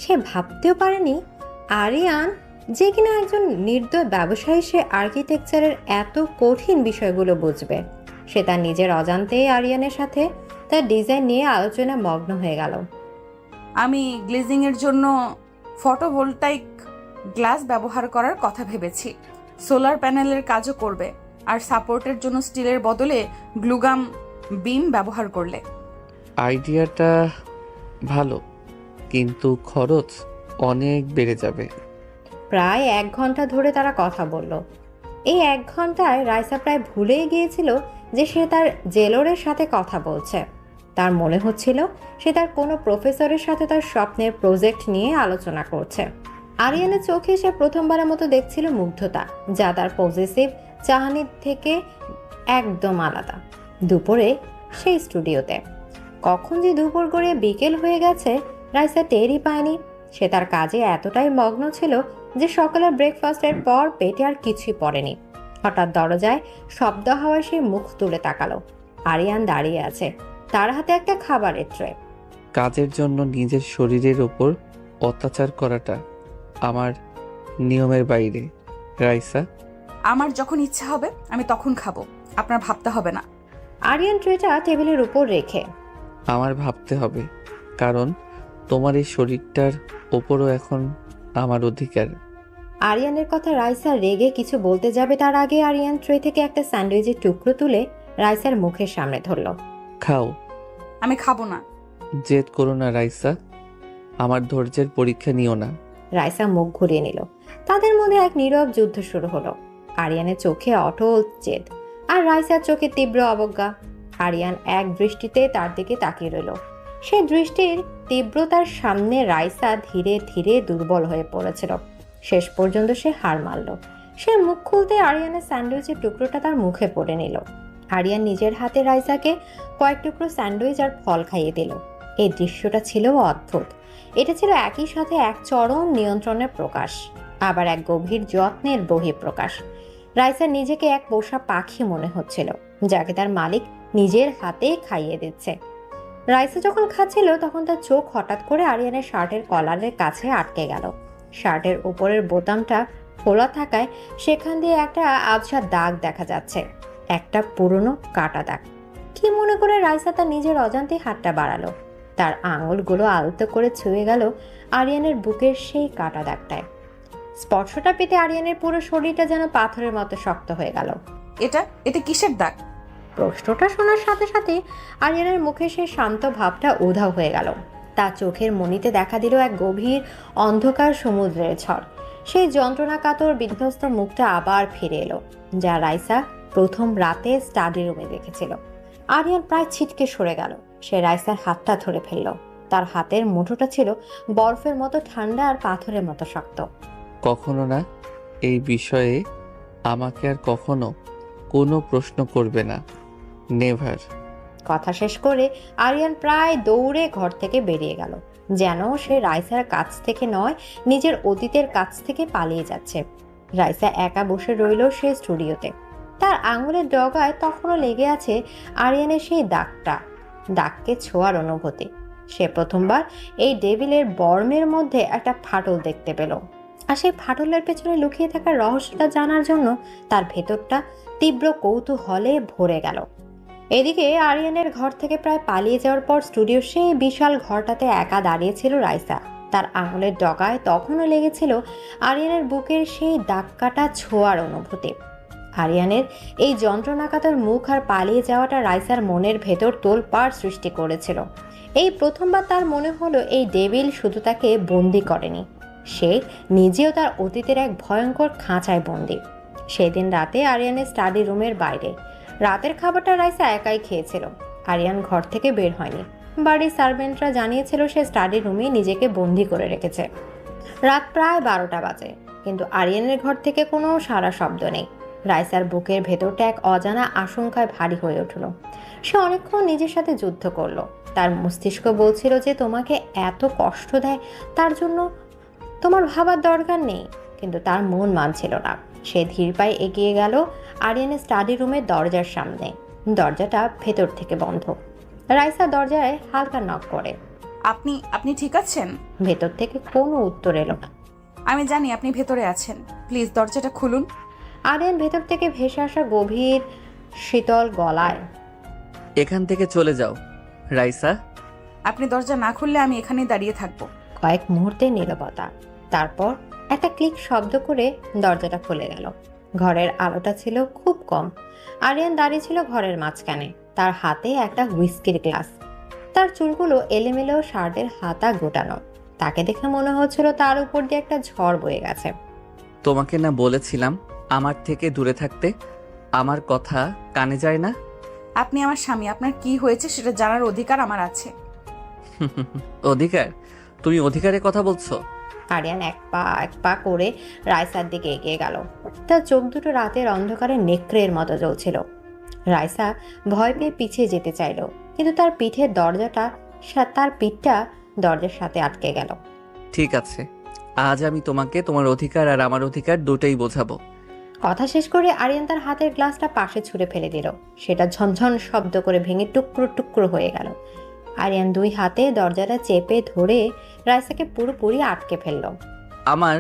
S10: সে ভাবতেও পারেনি আরিয়ান, যে কিনা একজন নির্দয় ব্যবসায়ী, সে আর্কিটেকচারের এত কঠিন বিষয়গুলো বুঝবে। সে তার নিজের অজান্তেই আরিয়ানের সাথে তার ডিজাইন নিয়ে আলোচনা মগ্ন হয়ে গেল।
S3: আমি গ্লেজিংয়ের জন্য ফটোভোল্টাইক গ্লাস ব্যবহার করার কথা ভেবেছি। সোলার প্যানেলের কাজও করবে, আর সাপোর্টের জন্য স্টিলের বদলে গ্লুগাম বিম ব্যবহার করলে।
S7: আইডিয়াটা ভালো, কিন্তু খরচ অনেক বেড়ে যাবে।
S10: প্রায় 1 ঘন্টা ধরে তারা কথা বলল। এই 1 ঘন্টায় রাইসা প্রায় ভুলেই গিয়েছিল যে সে তার জেলরের সাথে কথা বলছে। তার মনে হচ্ছিল সে তার কোনো প্রফেসরের সাথে তার স্বপ্নের প্রজেক্ট নিয়ে আলোচনা করছে। আরিয়ানের চোখে সে প্রথমবারের মতো দেখছিল মুগ্ধতা, যা তার পজেসিভ চাহনির থেকে একদম আলাদা। দুপুরে সেই স্টুডিওতে কখন যে দুপুর গড়িয়ে বিকেল হয়ে গেছে রাইসা টেরই পায়নি। সে তার কাজে এতটাই মগ্ন ছিল যে সকালের ব্রেকফাস্টের পর পেটে আর কিছুই পড়েনি। হঠাৎ দরজায় শব্দ হওয়ায় সে মুখ তুলে তাকালো। আরিয়ান দাঁড়িয়ে আছে, তার হাতে একটা খাবারের ট্রে।
S7: কাজের জন্য নিজের শরীরের ওপর অত্যাচার করাটা আমার নিয়মের বাইরে, রাইসা।
S3: আমার যখন ইচ্ছা হবে আমি তখন খাবো, আপনার ভাবতে হবে না।
S10: আরিয়ান ট্রেটা টেবিলের উপর রেখে,
S7: আমার ভাবতে হবে, কারণ তোমার এই শরীরটার ওপরও এখন আমার অধিকার।
S10: আরিয়ানের কথা রাইসা রেগে কিছু বলতে যাবে তার আগে আরিয়ান ট্রে থেকে একটা স্যান্ডউইচের টুকরো তুলে রাইসার মুখের সামনে ধরল।
S7: খাও।
S3: আমি খাবো না।
S7: জেদ করো না রাইসা, আমার ধৈর্যের পরীক্ষা নিও না।
S10: রাইসা মুখ ঘুরিয়ে নিল। তাদের মধ্যে এক নীরব যুদ্ধ শুরু হলো। আরিয়ানের চোখে অটল জেদ আর রাইসার চোখে তীব্র অবজ্ঞা। আরিয়ান এক দৃষ্টিতে তার দিকে তাকিয়ে রইল। সে দৃষ্টির তীব্রতার সামনে রাইসা ধীরে ধীরে দুর্বল হয়ে পড়েছিল। শেষ পর্যন্ত সে হার মানল। সে মুখ খুলতে আরিয়ানের স্যান্ডউইচের টুকরোটা তার মুখে পড়ে নিল। আরিয়ান নিজের হাতে রাইসাকে কয়েক টুকরো স্যান্ডউইচ আর ফল খাইয়ে দিল। এই দৃশ্যটা ছিল অদ্ভুত। এটা ছিল একই সাথে এক চরম নিয়ন্ত্রণের প্রকাশ, আবার এক গভীর যত্নের বহিঃপ্রকাশ। রাইসার নিজেকে এক পোষা পাখি মনে হচ্ছিল, যাকে তার মালিক নিজের হাতে খাইয়ে দিচ্ছে। রাইসা যখন খাচ্ছিল তখন তার চোখ হঠাৎ করে আরিয়ানের শার্টের কলারের কাছে আটকে গেল। শার্টের উপরের বোতামটা খোলা থাকায় সেখান দিয়ে একটা আবছা দাগ দেখা যাচ্ছে, একটা পুরনো কাটা দাগ। কি মনে করে রাইসা তার নিজের অজান্তে হাতটা বাড়ালো। তার আঙুলগুলো আলতো করে ছুঁয়ে গেল আরিয়ানের বুকের সেই কাটা দাগটায়। স্পর্শটা পেতে আরিয়ানের পুরো শরীরটা যেন পাথরের মতো শক্ত হয়ে গেল।
S3: এটা কিসের দাগ?
S10: প্রশ্নটা শোনার সাথে সাথে আরিয়ানের মুখে সেই শান্ত ভাবটা উধাও হয়ে গেল। তার চোখের মণিতে দেখা দিল এক গভীর অন্ধকার সমুদ্রের ঝড়। সেই যন্ত্রণা কাতর বিধ্বস্ত মুখটা আবার ফিরে এলো, যা রাইসা প্রথম রাতে স্টাডি রুমে দেখেছিল। আরিয়ান প্রায় ছিটকে সরে গেল। সে রাইসার হাতটা ধরে ফেলল। তার হাতের মুঠোটা ছিল বরফের মতো ঠান্ডা আর পাথরের মতো শক্ত।
S7: কখনো না, এই বিষয়ে আমাকে আর কখনো কোনো প্রশ্ন করবে না, নেভার।
S10: কথা শেষ করে আরিয়ান প্রায় দৌড়ে ঘর থেকে বেরিয়ে গেল, যেন সে রাইসার কাছ থেকে নয়, নিজের অতীতের কাছ থেকে পালিয়ে যাচ্ছে। রাইসা একা বসে রইল সেই স্টুডিওতে। তার আঙুলের ডগায় তখনও লেগে আছে আরিয়ানের সেই দাগকে ছোঁয়ার অনুভূতি। সে প্রথমবার এই ডেভিলের বর্মের মধ্যে একটা ফাটল দেখতে পেল, আর সেই ফাটলের পেছনে লুকিয়ে থাকা রহস্যটা জানার জন্য তার ভেতরটা তীব্র কৌতূহলে ভরে গেল। এদিকে আরিয়ানের ঘর থেকে প্রায় পালিয়ে যাওয়ার পর স্টুডিওর সেই বিশাল ঘরটাতে একা দাঁড়িয়েছিল রাইসা। তার আঙুলের ডগায় তখনও লেগেছিল আরিয়ানের বুকের সেই দাগ কাটা ছোঁয়ার অনুভূতি। আরিয়ানের এই যন্ত্রণাকাতর মুখ আর পালিয়ে যাওয়াটা রাইসার মনের ভেতর তোলপাড় সৃষ্টি করেছিল। এই প্রথমবার তার মনে হলো এই ডেভিল শুধু তাকে বন্দি করেনি, সে নিজেও তার অতীতের এক ভয়ঙ্কর খাঁচায় বন্দি। সেদিন রাতে আরিয়ানের স্টাডি রুমের বাইরে রাতের খাবারটা রাইসা একাই খেয়েছিল। আরিয়ান ঘর থেকে বের হয়নি। বাড়ির সার্ভেন্টরা জানিয়েছিল সে স্টাডি রুমে নিজেকে বন্দি করে রেখেছে। রাত প্রায় 12টা বাজে, কিন্তু আরিয়ানের ঘর থেকে কোনো সারা শব্দ নেই। রাইসার বুকের ভেতরটা এক অজানা আশঙ্কায় ভারী হয়ে উঠল। সে অনেকক্ষণ নিজের সাথে যুদ্ধ করলো। তার মস্তিষ্ক বলছিল যে তোমাকে এত কষ্ট দেয় তার জন্য তোমার ভাবার দরকার নেই, কিন্তু তার মন মানছিল না। সে ধীর পায়ে এগিয়ে গেল আরিয়ানের স্টাডি রুমের দরজার সামনে। দরজাটা ভেতর থেকে বন্ধ। রাইসা দরজায় হালকা নক করে।
S3: আপনি ঠিক আছেন?
S10: ভেতর থেকে কোনো উত্তর এলো না।
S3: আমি জানি আপনি ভেতরে আছেন, প্লিজ দরজাটা খুলুন।
S10: আরিয়ান ভেতর থেকে ভেসে আসা গভীর শীতল গলায়,
S7: এখান থেকে চলে যাও রাইসা।
S3: আপনি দরজা না খুললে আমি এখানেই দাঁড়িয়ে থাকবো।
S10: কয়েক মুহূর্তের নীরবতা, তারপর একটা ক্লিক শব্দ করে দরজাটা খুলে গেল। ঘরের আলোটা ছিল খুব কম। আরিয়ান দাঁড়িয়ে ছিল ঘরের মাঝখানে, তার হাতে একটা হুইস্কির গ্লাস। তার চুলগুলো এলোমেলো, শার্টের হাতা গোটানো। তাকে দেখে মনে হচ্ছিল তার উপর দিয়ে একটা ঝড় বয়ে গেছে।
S7: তোমাকে না বলেছিলাম আমার থেকে দূরে থাকতে? আমার কথা কানে যায় না?
S3: আপনি আমার স্বামী, আপনার কি হয়েছে সেটা জানার অধিকার আমার আছে।
S7: অধিকার? তুমি অধিকারের কথা বলছো?
S10: আরিয়ান এক পা করে রাইসার দিকে এগিয়ে গেল। তার চোখ দুটো রাতের অন্ধকারে নেকড়ের মতো জ্বলছিল। রাইসা ভয় পেয়ে পিছিয়ে যেতে চাইল, কিন্তু তার পিঠটা দরজার সাথে আটকে গেল।
S7: ঠিক আছে, আজ আমি তোমাকে তোমার অধিকার আর আমার অধিকার দুটোই বোঝাবো।
S10: কথা শেষ করে আরিয়ান তার হাতের গ্লাসটা পাশে ছুঁড়ে ফেলে দিল। সেটা ঝনঝন শব্দ করে ভেঙে টুকরো টুকরো হয়ে গেল। আরিয়ান দুই হাতে দরজাটা চেপে ধরে রাইসাকে পুরোপুরি আটকে ফেলল।
S7: আমার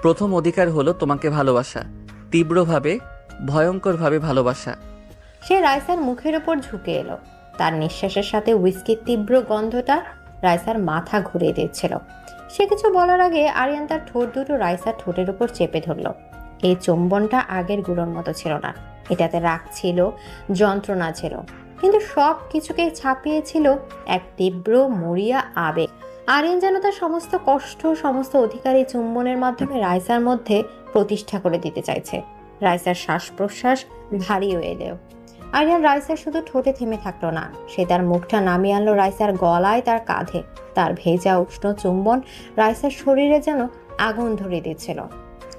S7: প্রথম অধিকার হলো তোমাকে ভালোবাসা, তীব্রভাবে, ভয়ঙ্করভাবে ভালোবাসা।
S10: সে রাইসার মুখের ওপর ঝুঁকে এলো। তার নিঃশ্বাসের সাথে হুইস্কির তীব্র গন্ধটা রাইসার মাথা ঘুরিয়ে দিচ্ছিল। সে কিছু বলার আগে আরিয়ান তার ঠোঁট দুটো রাইসার ঠোঁটের উপর চেপে ধরল। এই চুম্বনটা আগের গুলোর মতো ছিল না। এটাতে রাগ ছিল, যন্ত্রণা ছিল, কিন্তু সব কিছুকে ছাপিয়েছিল এক তীব্র মরিয়া আবেগ। আরিয়ান যেন তার সমস্ত কষ্ট, সমস্ত অধিকার এই চুম্বনের মাধ্যমে রাইসার মধ্যে প্রতিষ্ঠা করে দিতে চাইছে। রাইসার শ্বাস প্রশ্বাস ভারী হয়ে এলো। আরিয়ান রাইসার শুধু ঠোঁটে থেমে থাকলো না, সে তার মুখটা নামিয়ে আনলো রাইসার গলায়, তার কাঁধে। তার ভেজা উষ্ণ চুম্বন রাইসার শরীরে যেন আগুন ধরিয়ে দিচ্ছিল।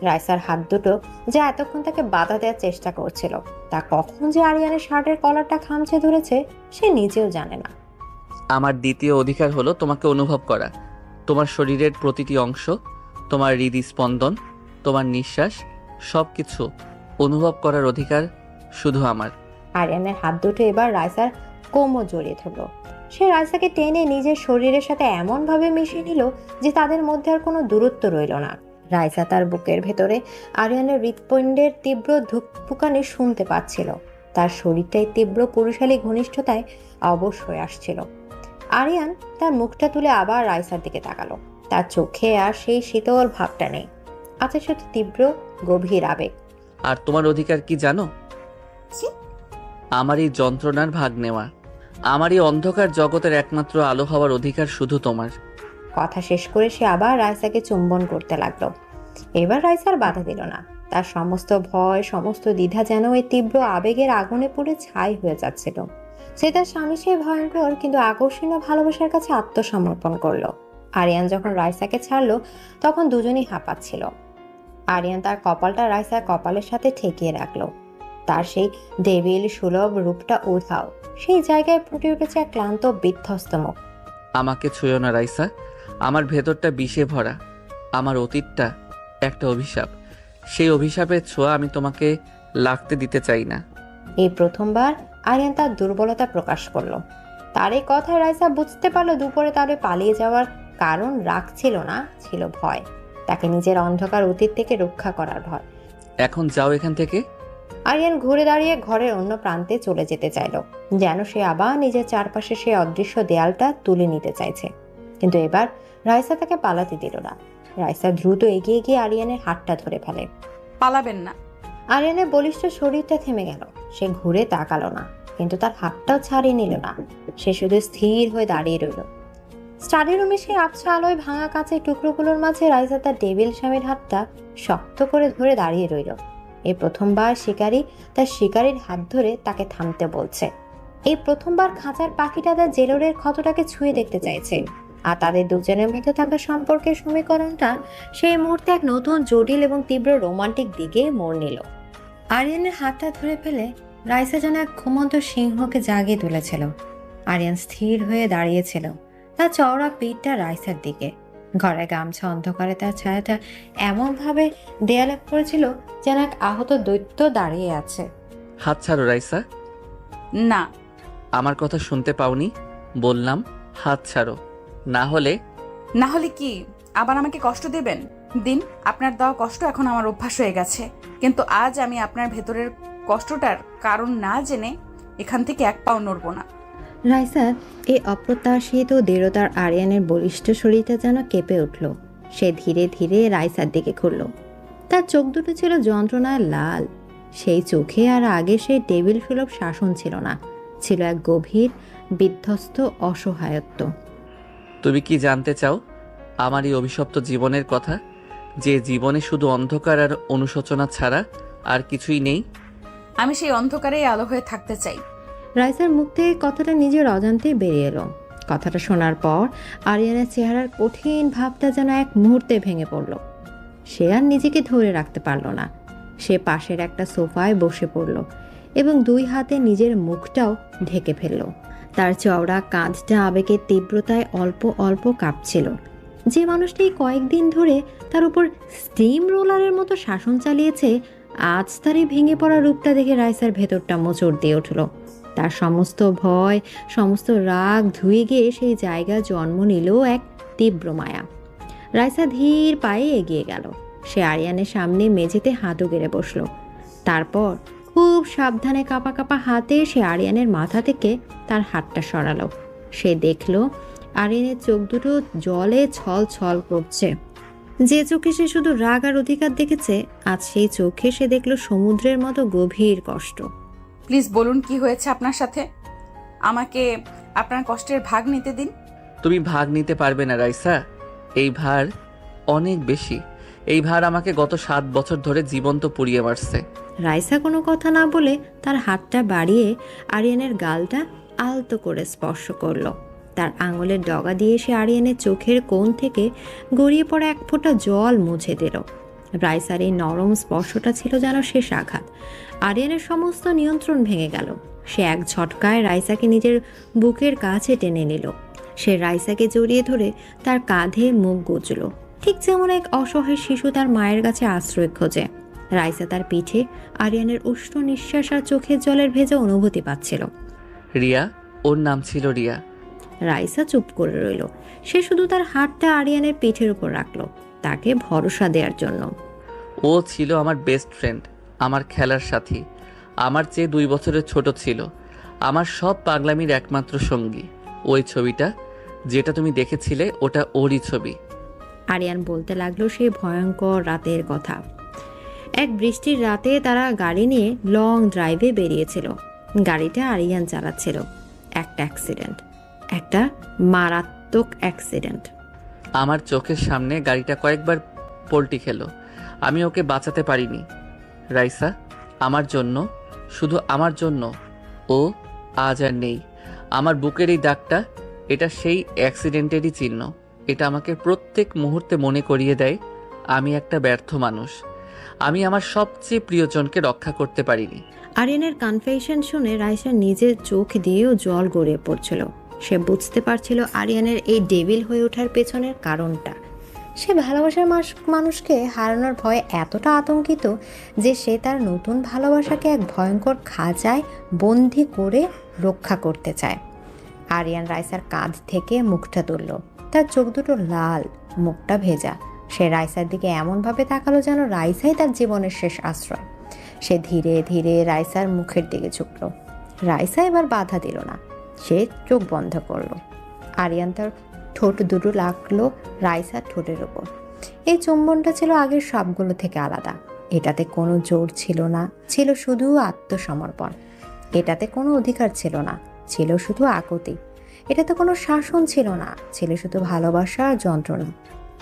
S10: রাইসার হাত দুটো যা এতক্ষণ তাকে বাধা দেওয়ার চেষ্টা করছিল, তা কখন যে আরিয়ানের শার্টের কলারটা খামচে ধরেছে সে নিজেও জানে না।
S7: আমার দ্বিতীয় অধিকার হলো তোমাকে অনুভব করা, তোমার শরীরের প্রতিটি অংশ, তোমার হৃদস্পন্দন, তোমার নিঃশ্বাস, সব কিছু অনুভব করার অধিকার শুধু আমার।
S10: আরিয়ানের হাত দুটো এবার রাইসার কোমর জড়িয়ে ধরলো। সে রাইসাকে টেনে নিজের শরীরের সাথে এমনভাবে মিশিয়ে নিল যে তাদের মধ্যে আর কোনো দূরত্ব রইল না। রাইসা তার বুকের ভেতরে আরিয়ানের হৃৎপিণ্ডের তীব্র ধুকপুকানি শুনতে পাচ্ছিল। তার শরীরটাই তীব্র পুরুষালী ঘনিষ্ঠতায় অবশ হয়ে আসছিল। আরিয়ান তার মুখটা তুলে আবার রাইসার দিকে তাকালো। তার চোখে আর সেই শীতল ভাবটা নেই, আছে শুধু তীব্র গভীর আবেগ।
S7: আর তোমার অধিকার কি জানো?
S3: কি?
S7: আমার এই যন্ত্রণার ভাগ নেওয়া, আমার এই অন্ধকার জগতের একমাত্র আলো হওয়ার অধিকার শুধু তোমার।
S10: কথা শেষ করে সে আবার রাইসাকে চুম্বন করতে লাগলো। এবার রাইসার বাধা দিল না। তার সমস্ত ভয়, সমস্ত দ্বিধা যেন এই তীব্র আবেগের আগুনে পুড়ে ছাই হয়ে যাচ্ছিল। সে তার স্বামী সে ভয়ঙ্কর কিন্তু আকর্ষণীয় ভালোবাসার কাছে আত্মসমর্পণ করলো। আরিয়ান যখন রাইসাকে ছাড়লো তখন দুজনেই হাঁপাচ্ছিল। আরিয়ান তার কপালটা রাইসার কপালের সাথে ঠেকিয়ে রাখলো। তার সেই ডেভিল সুলভ রূপটা উধাও। সেই জায়গায় ফুটে উঠেছে এক ক্লান্ত বিধ্বস্ত মুখ।
S7: আমাকে ছুঁয়ো না রাইসা, আমার ভেতরটা বিষে ভরা, আমার অতীতটা একটা অভিশাপ। সেই অভিশাপের ছোঁয়া আমি তোমাকে লাগতে দিতে চাই না।
S10: এই প্রথমবার আরিয়ান তার দুর্বলতা প্রকাশ করলো। তার এই কথায় রাইসা বুঝতে পারলো দুপুরে তার পালিয়ে যাওয়ার কারণ রাগ ছিল না, ছিল ভয়। তাকে নিজের অন্ধকার অতীত থেকে রক্ষা করার ভয়।
S7: এখন যাও এখান থেকে।
S10: আরিয়ান ঘুরে দাঁড়িয়ে ঘরের অন্য প্রান্তে চলে যেতে চাইল, যেন সে আবার নিজের চারপাশে সেই অদৃশ্য দেয়ালটা তুলে নিতে চাইছে। কিন্তু এবার রাইসা তাকে পালাতে দিল না। রাইসা দ্রুত এগিয়ে গিয়ে আরিয়ানের হাতটা ধরে ফেলে।
S3: পালাবেন না।
S10: আরিয়ানের বলিষ্ঠ শরীরটা থেমে গেল। সে ঘুরে তাকালো না, কিন্তু তার হাতটাও ছাড়িয়ে নিল না। সে শুধু স্থির হয়ে দাঁড়িয়ে রইল। স্টাডি রুমে সেই আবছা আলোয় ভাঙা কাঁচের টুকরোগুলোর মাঝে রাইসা তার টেবিল স্বামীর হাতটা শক্ত করে ধরে দাঁড়িয়ে রইল। এই প্রথমবার শিকারী তার শিকারীর হাত ধরে তাকে থামতে বলছে। এই প্রথমবার খাঁচার পাখিটা তার জেলরের ক্ষতটাকে ছুঁয়ে দেখতে চাইছে। আর তাদের দুজনের মধ্যে থাকা সম্পর্কের সমীকরণটা সেই মুহূর্তে এক নতুন জটিল এবং তীব্র রোমান্টিক দিকে মোড় নিল। আরিয়ানের হাতটা ধরে ফেলে রাইসা যেন এক ঘুমন্ত সিংহকে জাগিয়ে তুলেছিল। আরিয়ান স্থির হয়ে দাঁড়িয়েছিল, তার চওড়া পিঠটা রাইসার দিকে। ঘরে গামছা অন্ধকারে তার ছায়াটা এমনভাবে দেয়ালে পড়েছিল যেন এক আহত দৈত্য দাঁড়িয়ে আছে।
S7: হাত ছাড়ো রাইসা।
S3: না।
S7: আমার কথা শুনতে পাওনি? বললাম হাত ছাড়ো, না হলে।
S3: না হলে কি? আবার আমাকে কষ্ট দেবেন? দিন, আপনার দেওয়া কষ্ট এখন আমার অভ্যাস হয়ে গেছে। কিন্তু আজ আমি আপনার ভেতরের কষ্টটার কারণ না জেনে এখান থেকে এক পাও নড়ব না।
S10: রাইসার এই অপ্রত্যাশিত দৃঢ়তার আরিয়ানের বলিষ্ঠ শরীরটা যেন কেঁপে উঠল। সে ধীরে ধীরে রাইসার দিকে ঘুরল। তার চোখ দুটো ছিল যন্ত্রণায় লাল। সেই চোখে আর আগে সেই টেবিল সুলভ শাসন ছিল না, ছিল এক গভীর বিধ্বস্ত অসহায়ত্ব।
S7: তুমি কি জানতে চাও আমার এই অভিশপ্ত জীবনের কথা, যে জীবনে শুধু অন্ধকার আর অনুশোচনা ছাড়া আর কিছুই নেই?
S3: আমি সেই অন্ধকারেই আলো হয়ে থাকতে চাই।
S10: রাইসার মুখ থেকে কথাটা নিজের অজান্তেই বেরিয়ে এলো। কথাটা শোনার পর আরিয়ানের চেহারার কঠিন ভাবটা যেন এক মুহূর্তে ভেঙে পড়ল। সে আর নিজেকে ধরে রাখতে পারল না। সে পাশের একটা সোফায় বসে পড়ল এবং 2 হাতে নিজের মুখটাও ঢেকে ফেলল। তার চওড়া কাঁধটা আবেগের তীব্রতায় অল্প অল্প কাঁপছিল। যে মানুষটি কয়েকদিন ধরে তার উপর স্টিম রোলারের মতো শাসন চালিয়েছে, আজ তার এই ভেঙে পড়া রূপটা দেখে রাইসার ভেতরটা মোচড় দিয়ে উঠল। তার সমস্ত ভয়, সমস্ত রাগ ধুয়ে গিয়ে সেই জায়গায় জন্ম নিল এক তীব্র মায়া। রাইসা ধীর পায়ে এগিয়ে গেল। সে আরিয়ানের সামনে মেঝেতে হাঁটু গেড়ে বসল। তারপর খুব সাবধানে কাঁপা কাঁপা হাতে সে আরিয়ানের মাথা থেকে তার হাতটা সরালো। সে দেখল আরিয়ানের চোখ দুটো জলে ছল ছল করছে। যে চোখে সে শুধু রাগ আর অধিকার দেখেছে, আজ সেই চোখে সে দেখল সমুদ্রের মতো গভীর কষ্ট।
S3: প্লিজ বলুন কি হয়েছে আপনার সাথে। আমাকে আপনার কষ্টের ভাগ নিতে দিন।
S7: তুমি ভাগ নিতে পারবে না রাইসা। এই ভার অনেক বেশি। এই ভার আমাকে গত 7 বছর ধরে জীবন্ত পুড়িয়ে মারছে।
S10: রাইসা কোনো কথা না বলে তার হাতটা বাড়িয়ে আরিয়ানের গালটা আলতো করে স্পর্শ করলো। তার আঙুলের ডগা দিয়ে সে আরিয়ানের চোখের কোণ থেকে গড়িয়ে পড়া এক ফোঁটা জল মুছে দিল। রাইসার এই নরম স্পর্শটা ছিল যেন শেষ আঘাত। আরিয়ানের সমস্ত নিয়ন্ত্রণ ভেঙে গেল। সে এক ঝটকায় রাইসাকে নিজের বুকের কাছে টেনে নিল। সে রাইসাকে জড়িয়ে ধরে তার কাঁধে মুখ গুজল, ঠিক যেমন এক অসহায় শিশু তার মায়ের কাছে আশ্রয় খোঁজে। রাইসা তার পিঠে আরিয়ানের উষ্ণ নিঃশ্বাস আর চোখের জলের ভেজা অনুভূতি পাচ্ছিল।
S7: রিয়া, ওর নাম ছিল রিয়া।
S10: রাইসা চুপ করে রইল। সে শুধু তার হাতটা আরিয়ানের পিঠের উপর রাখলো, তাকে ভরসা দেওয়ার জন্য।
S7: ও ছিল আমার বেস্ট ফ্রেন্ড, আমার খেলার সাথী, আমার চেয়ে 2 বছরের ছোট ছিল, আমার সব পাগলামির একমাত্র সঙ্গী। ওই ছবিটা যেটা তুমি দেখেছিলে ওটা ওরই ছবি।
S10: আরিয়ান বলতে লাগলো সেই ভয়ঙ্কর রাতের কথা। এক বৃষ্টির রাতে তারা গাড়ি নিয়ে লং ড্রাইভে বেরিয়েছিল। গাড়িটা আরিয়ান চালাচ্ছিল। একটা অ্যাক্সিডেন্ট, একটা মারাত্মক অ্যাক্সিডেন্ট।
S7: আমার চোখের সামনে গাড়িটা কয়েকবার পল্টি খেলো। আমি ওকে বাঁচাতে পারিনি রাইসা। আমার জন্য, শুধু আমার জন্য ও আজ আর নেই। আমার বুকের এই দাগটা, এটা সেই অ্যাক্সিডেন্টেরই চিহ্ন। এটা আমাকে প্রত্যেক মুহূর্তে মনে করিয়ে দেয় আমি একটা ব্যর্থ মানুষ। আমি আমার সবচেয়ে প্রিয়জনকে রক্ষা করতে পারিনি।
S10: আরিয়ানের কনফেশন শুনে রাইসা নিজের চোখ দিয়েও জল গড়িয়ে পড়ছিল। সে বুঝতে পারছিল আরিয়ানের এই ডেভিল হয়ে ওঠার পেছনের কারণটা। সে ভালোবাসার মানুষকে হারানোর ভয়ে এতটা আতঙ্কিত যে সে তার নতুন ভালোবাসাকে এক ভয়ঙ্কর খাঁচায় বন্দি করে রক্ষা করতে চায়। আরিয়ান রাইসার কাঁধ থেকে মুখটা তুলল। তার চোখ দুটো লাল, মুখটা ভেজা। সে রাইসার দিকে এমনভাবে তাকালো যেন রাইসাই তার জীবনের শেষ আশ্রয়। সে ধীরে ধীরে রাইসার মুখের দিকে ঝুঁকল। রাইসা এবার বাধা দিল না। সে চোখ বন্ধ করলো। আরিয়ান তার ঠোঁট দুটো লাগলো রাইসার ঠোঁটের ওপর। এই চুম্বনটা ছিল আগের সবগুলো থেকে আলাদা। এটাতে কোনো জোর ছিল না, ছিল শুধু আত্মসমর্পণ। এটাতে কোনো অধিকার ছিল না, ছিল শুধু আকুতি। এটাতে কোনো শাসন ছিল না, ছিল শুধু ভালোবাসা আর যন্ত্রণা।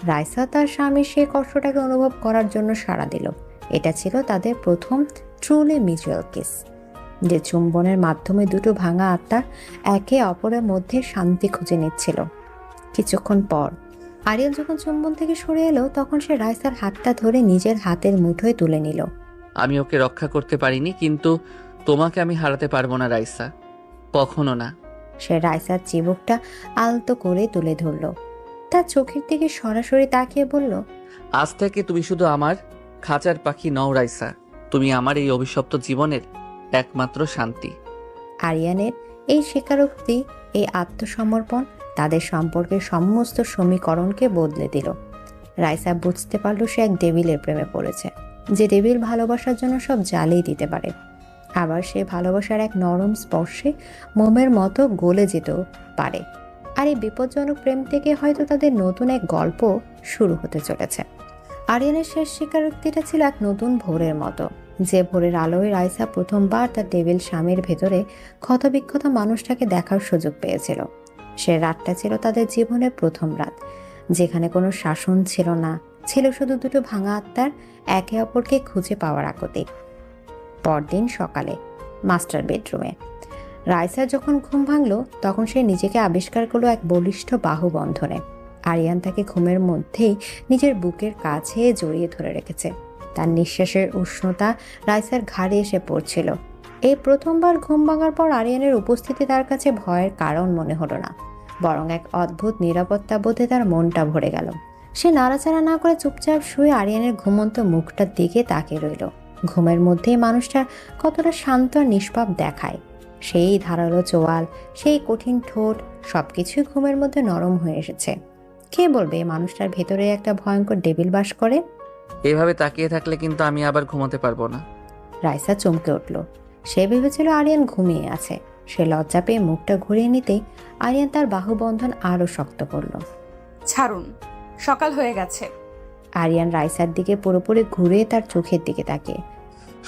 S10: রাইসা তার স্বামীর সেই কষ্টটাকে অনুভব করার জন্য সাড়া দিল। এটা ছিল তাদের প্রথম ট্রুলি মিউচুয়াল কিস, যে চুম্বনের মাধ্যমে দুটো ভাঙা আত্মা একে অপরের মধ্যে শান্তি খুঁজে নিচ্ছিল। কিছুক্ষণ পর আরিয়ান যখন চুম্বন থেকে সরে এলো, তখন সে রাইসার হাতটা ধরে নিজের হাতের মুঠোয় তুলে নিল।
S7: আমি ওকে রক্ষা করতে পারিনি, কিন্তু তোমাকে আমি হারাতে পারবো না রাইসা, কখনো না।
S10: সে রাইসার চিবুকটা আলতো করে তুলে ধরল। তার চোখের দিকে সরাসরি তাকিয়ে বলল,
S7: আজ থেকে তুমি শুধু আমার খাঁচার পাখি নও রাইসা, তুমি আমার এই অভিশপ্ত জীবনের একমাত্র শান্তি।
S10: আরিয়ানের এই স্বীকারোক্তি, এই আত্মসমর্পণ তাদের সম্পর্কের সমস্ত সমীকরণকে বদলে দিল। রাইসা বুঝতে পারল সে এক ডেভিলের প্রেমে পড়েছে, যে ডেভিল ভালোবাসার জন্য সব জ্বালিয়ে দিতে পারে। আবার সে ভালোবাসার এক নরম স্পর্শে মোমের মতো গলে যেত পারে। আর এই বিপজ্জনক প্রেম থেকে হয়তো তাদের নতুন এক গল্প শুরু হতে চলেছে। আরিয়ানের শেষ স্বীকারোক্তিটা ছিল এক নতুন ভোরের মতো, যে ভোরের আলোয় রাইসা প্রথমবার তার ডেভিল স্বামীর ভেতরে ক্ষতবিক্ষত মানুষটাকে দেখার সুযোগ পেয়েছিল। সে রাতটা ছিল তাদের জীবনের প্রথম রাত, যেখানে কোনো শাসন ছিল না, ছিল শুধু দুটো ভাঙা আত্মার একে অপরকে খুঁজে পাওয়ার আকুতি। পরদিন সকালে মাস্টার বেডরুমে রাইসার যখন ঘুম ভাঙল তখন সে নিজেকে আবিষ্কার করলো এক বলিষ্ঠ বাহুবন্ধনে। আরিয়ান তাকে ঘুমের মধ্যেই নিজের বুকের কাছে জড়িয়ে ধরে রেখেছে। তার নিঃশ্বাসের উষ্ণতা রাইসার ঘাড়ে এসে পড়ছিল। এই প্রথমবার ঘুম ভাঙার পর আরিয়ানের উপস্থিতি তার কাছে ভয়ের কারণ মনে হলো না, বরং এক অদ্ভুত নিরাপত্তা বোধে তার মনটা ভরে গেল। সে নাড়াচাড়া না করে চুপচাপ শুয়ে আরিয়ানের ঘুমন্ত মুখটার দিকে তাকিয়ে রইল। ঘুমের মধ্যেই মানুষটা কতটা শান্ত আর নিষ্পাপ দেখায়। সেই ধারালো চোয়াল, সেই কঠিন ঠোঁট, সবকিছুই ঘুমের মধ্যে নরম হয়ে এসেছে। কে বলবে এই মানুষটার ভেতরে একটা ভয়ঙ্কর ডেভিল বাস করে?
S7: এভাবে তাকিয়ে থাকলে কিন্তু আমি আবার ঘুমাতে পারবো না।
S10: রাইসা চমকে উঠল। সে ভেবেছিল আরিয়ান ঘুমিয়ে আছে। সে লজ্জা পেয়ে মুখটা ঘুরিয়ে নিতেই আরিয়ান তার বাহুবন্ধন আরো শক্ত করল।
S3: ছাড়ুন, সকাল হয়ে গেছে।
S10: আরিয়ান রাইসার দিকে পুরোপুরি ঘুরে তার চোখের দিকে তাকিয়ে।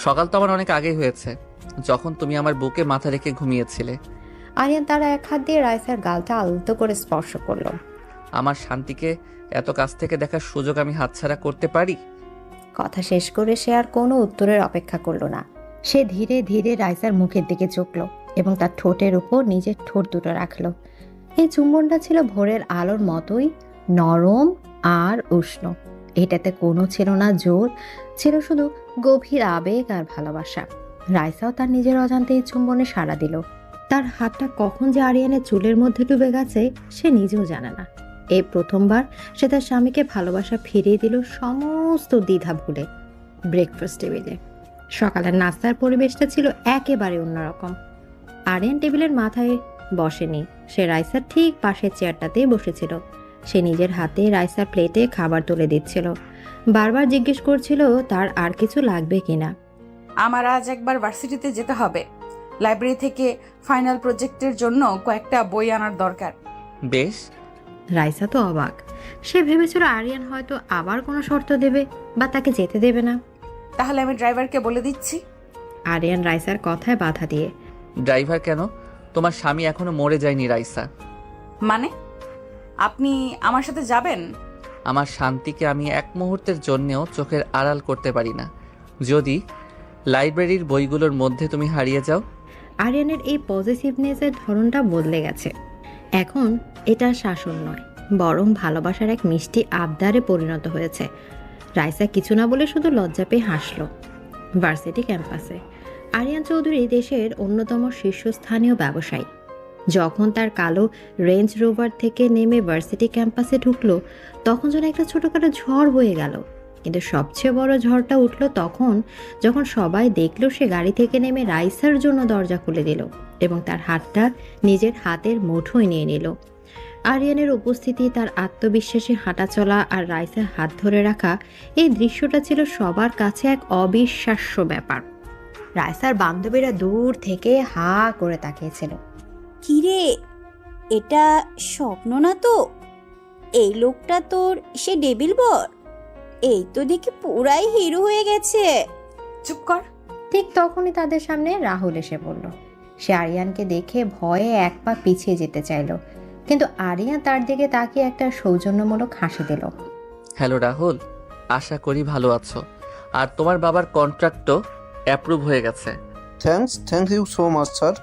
S7: সকাল তো আমার অনেক আগেই হয়েছে, যখন তুমি আমার বুকে মাথা রেখে ঘুমিয়েছিলে।
S10: আরিয়ান তার এক হাত দিয়ে রাইসার গালটা আলতো করে স্পর্শ করল।
S7: আমার শান্তিকে এত কাছ থেকে দেখার সুযোগ আমি হাতছাড়া করতে পারি?
S10: কথা শেষ করে সে আর কোনো উত্তরের অপেক্ষা করলো না। সে ধীরে ধীরে রাইসার মুখের দিকে ঝুঁকল এবং তার ঠোঁটের উপর নিজের ঠোঁট দুটো রাখলো। এই চুম্বনটা ছিল ভোরের আলোর মতোই নরম আর উষ্ণ। এটাতে কোনো ছিল না জোর, ছিল শুধু গভীর আবেগ আর ভালোবাসা। রাইসাও তার নিজের অজান্তে এই চুম্বনে সাড়া দিল। তার হাতটা কখন যে আরিয়ানের চুলের মধ্যে ডুবে গেছে সে নিজেও জানে না। এই প্রথমবার সে তার স্বামীকে ভালোবাসা ফিরিয়ে দিল সমস্ত দ্বিধা ভুলে। ব্রেকফাস্ট টেবিলে সকালের নাস্তার পরিবেশটা ছিল একেবারে অন্যরকম। আরিয়ান টেবিলের মাথায় বসেনি, সে রাইসার ঠিক পাশের চেয়ারটাতেই বসেছিল। সে নিজের হাতে রাইসার প্লেটে খাবার তুলে দিচ্ছিল, বারবার জিজ্ঞেস করছিল তার আর কিছু লাগবে কিনা।
S3: আমার আজ একবার ভার্সিটিতে যেতে হবে। লাইব্রেরি থেকে ফাইনাল প্রজেক্টের জন্য কয়েকটা বই আনার দরকার।
S7: বেশ।
S10: রাইসা তো অবাক। সে ভেবেছিল আরিয়ান হয়তো আবার কোনো শর্ত দেবে বা তাকে যেতে দেবে না।
S3: তাহলে আমি ড্রাইভারকে বলে দিচ্ছি।
S10: আরিয়ান রাইসার কথায় বাধা দিয়ে।
S7: ড্রাইভার কেন? তোমার স্বামী এখনো মরে যায়নি রাইসা।
S3: মানে আপনি আমার সাথে যাবেন?
S7: আমার শান্তিকে আমি এক মুহূর্তের জন্যেও চোখের আড়াল করতে পারি না, যদি লাইব্রেরির বইগুলোর মধ্যে তুমি হারিয়ে যাও।
S10: আরিয়ানের এই পজিটিভনেসের ধরনটা বদলে গেছে। এখন এটা শাসন নয়, বরং ভালোবাসার এক মিষ্টি আবদারে পরিণত হয়েছে। রাইসা কিছু না বলে শুধু লজ্জা পেয়ে হাসল। ভার্সিটি ক্যাম্পাসে আরিয়ান চৌধুরী দেশের অন্যতম শীর্ষস্থানীয় ব্যবসায়ী। যখন তার কালো রেঞ্জ রোভার থেকে নেমে ভার্সিটি ক্যাম্পাসে ঢুকলো তখন যেন একটা ছোটখাটো ঝড় বয়ে গেল। কিন্তু সবচেয়ে বড় ঝড়টা উঠলো তখন যখন সবাই দেখলো সে গাড়ি থেকে নেমে রাইসার জন্য দরজা খুলে দিল এবং তার হাতটা নিজের হাতের মুঠোয় নিয়ে নিল। আরিয়ানের উপস্থিতি, তার আত্মবিশ্বাসী হাঁটাচলা আর রাইসার হাত ধরে রাখা, এই দৃশ্যটা ছিল সবার কাছে এক অবিশ্বাস্য ব্যাপার। রাইসার বান্ধবীরা দূর থেকে হা করে তাকিয়েছিল।
S1: কিরে, এটা স্বপ্ন না তো? এই লোকটা তোর সে ডেভিল বর? এই তো দেখি পুরাই হিরো হয়ে গেছে।
S3: চুপ কর।
S10: ঠিক তখনই তাদের সামনে রাহুল এসে পড়ল। সে আরিয়ানকে দেখে ভয়ে এক পা পিছিয়ে যেতে চাইল, কিন্তু আরিয়ান তার দিকে তাকিয়ে একটা সৌজন্যমূলক হাসি দিল।
S7: হ্যালো রাহুল, আশা করি ভালো আছো। আর তোমার বাবার কন্ট্রাক্টও অ্যাপ্রুভ হয়ে গেছে।
S9: Thank you so much sir.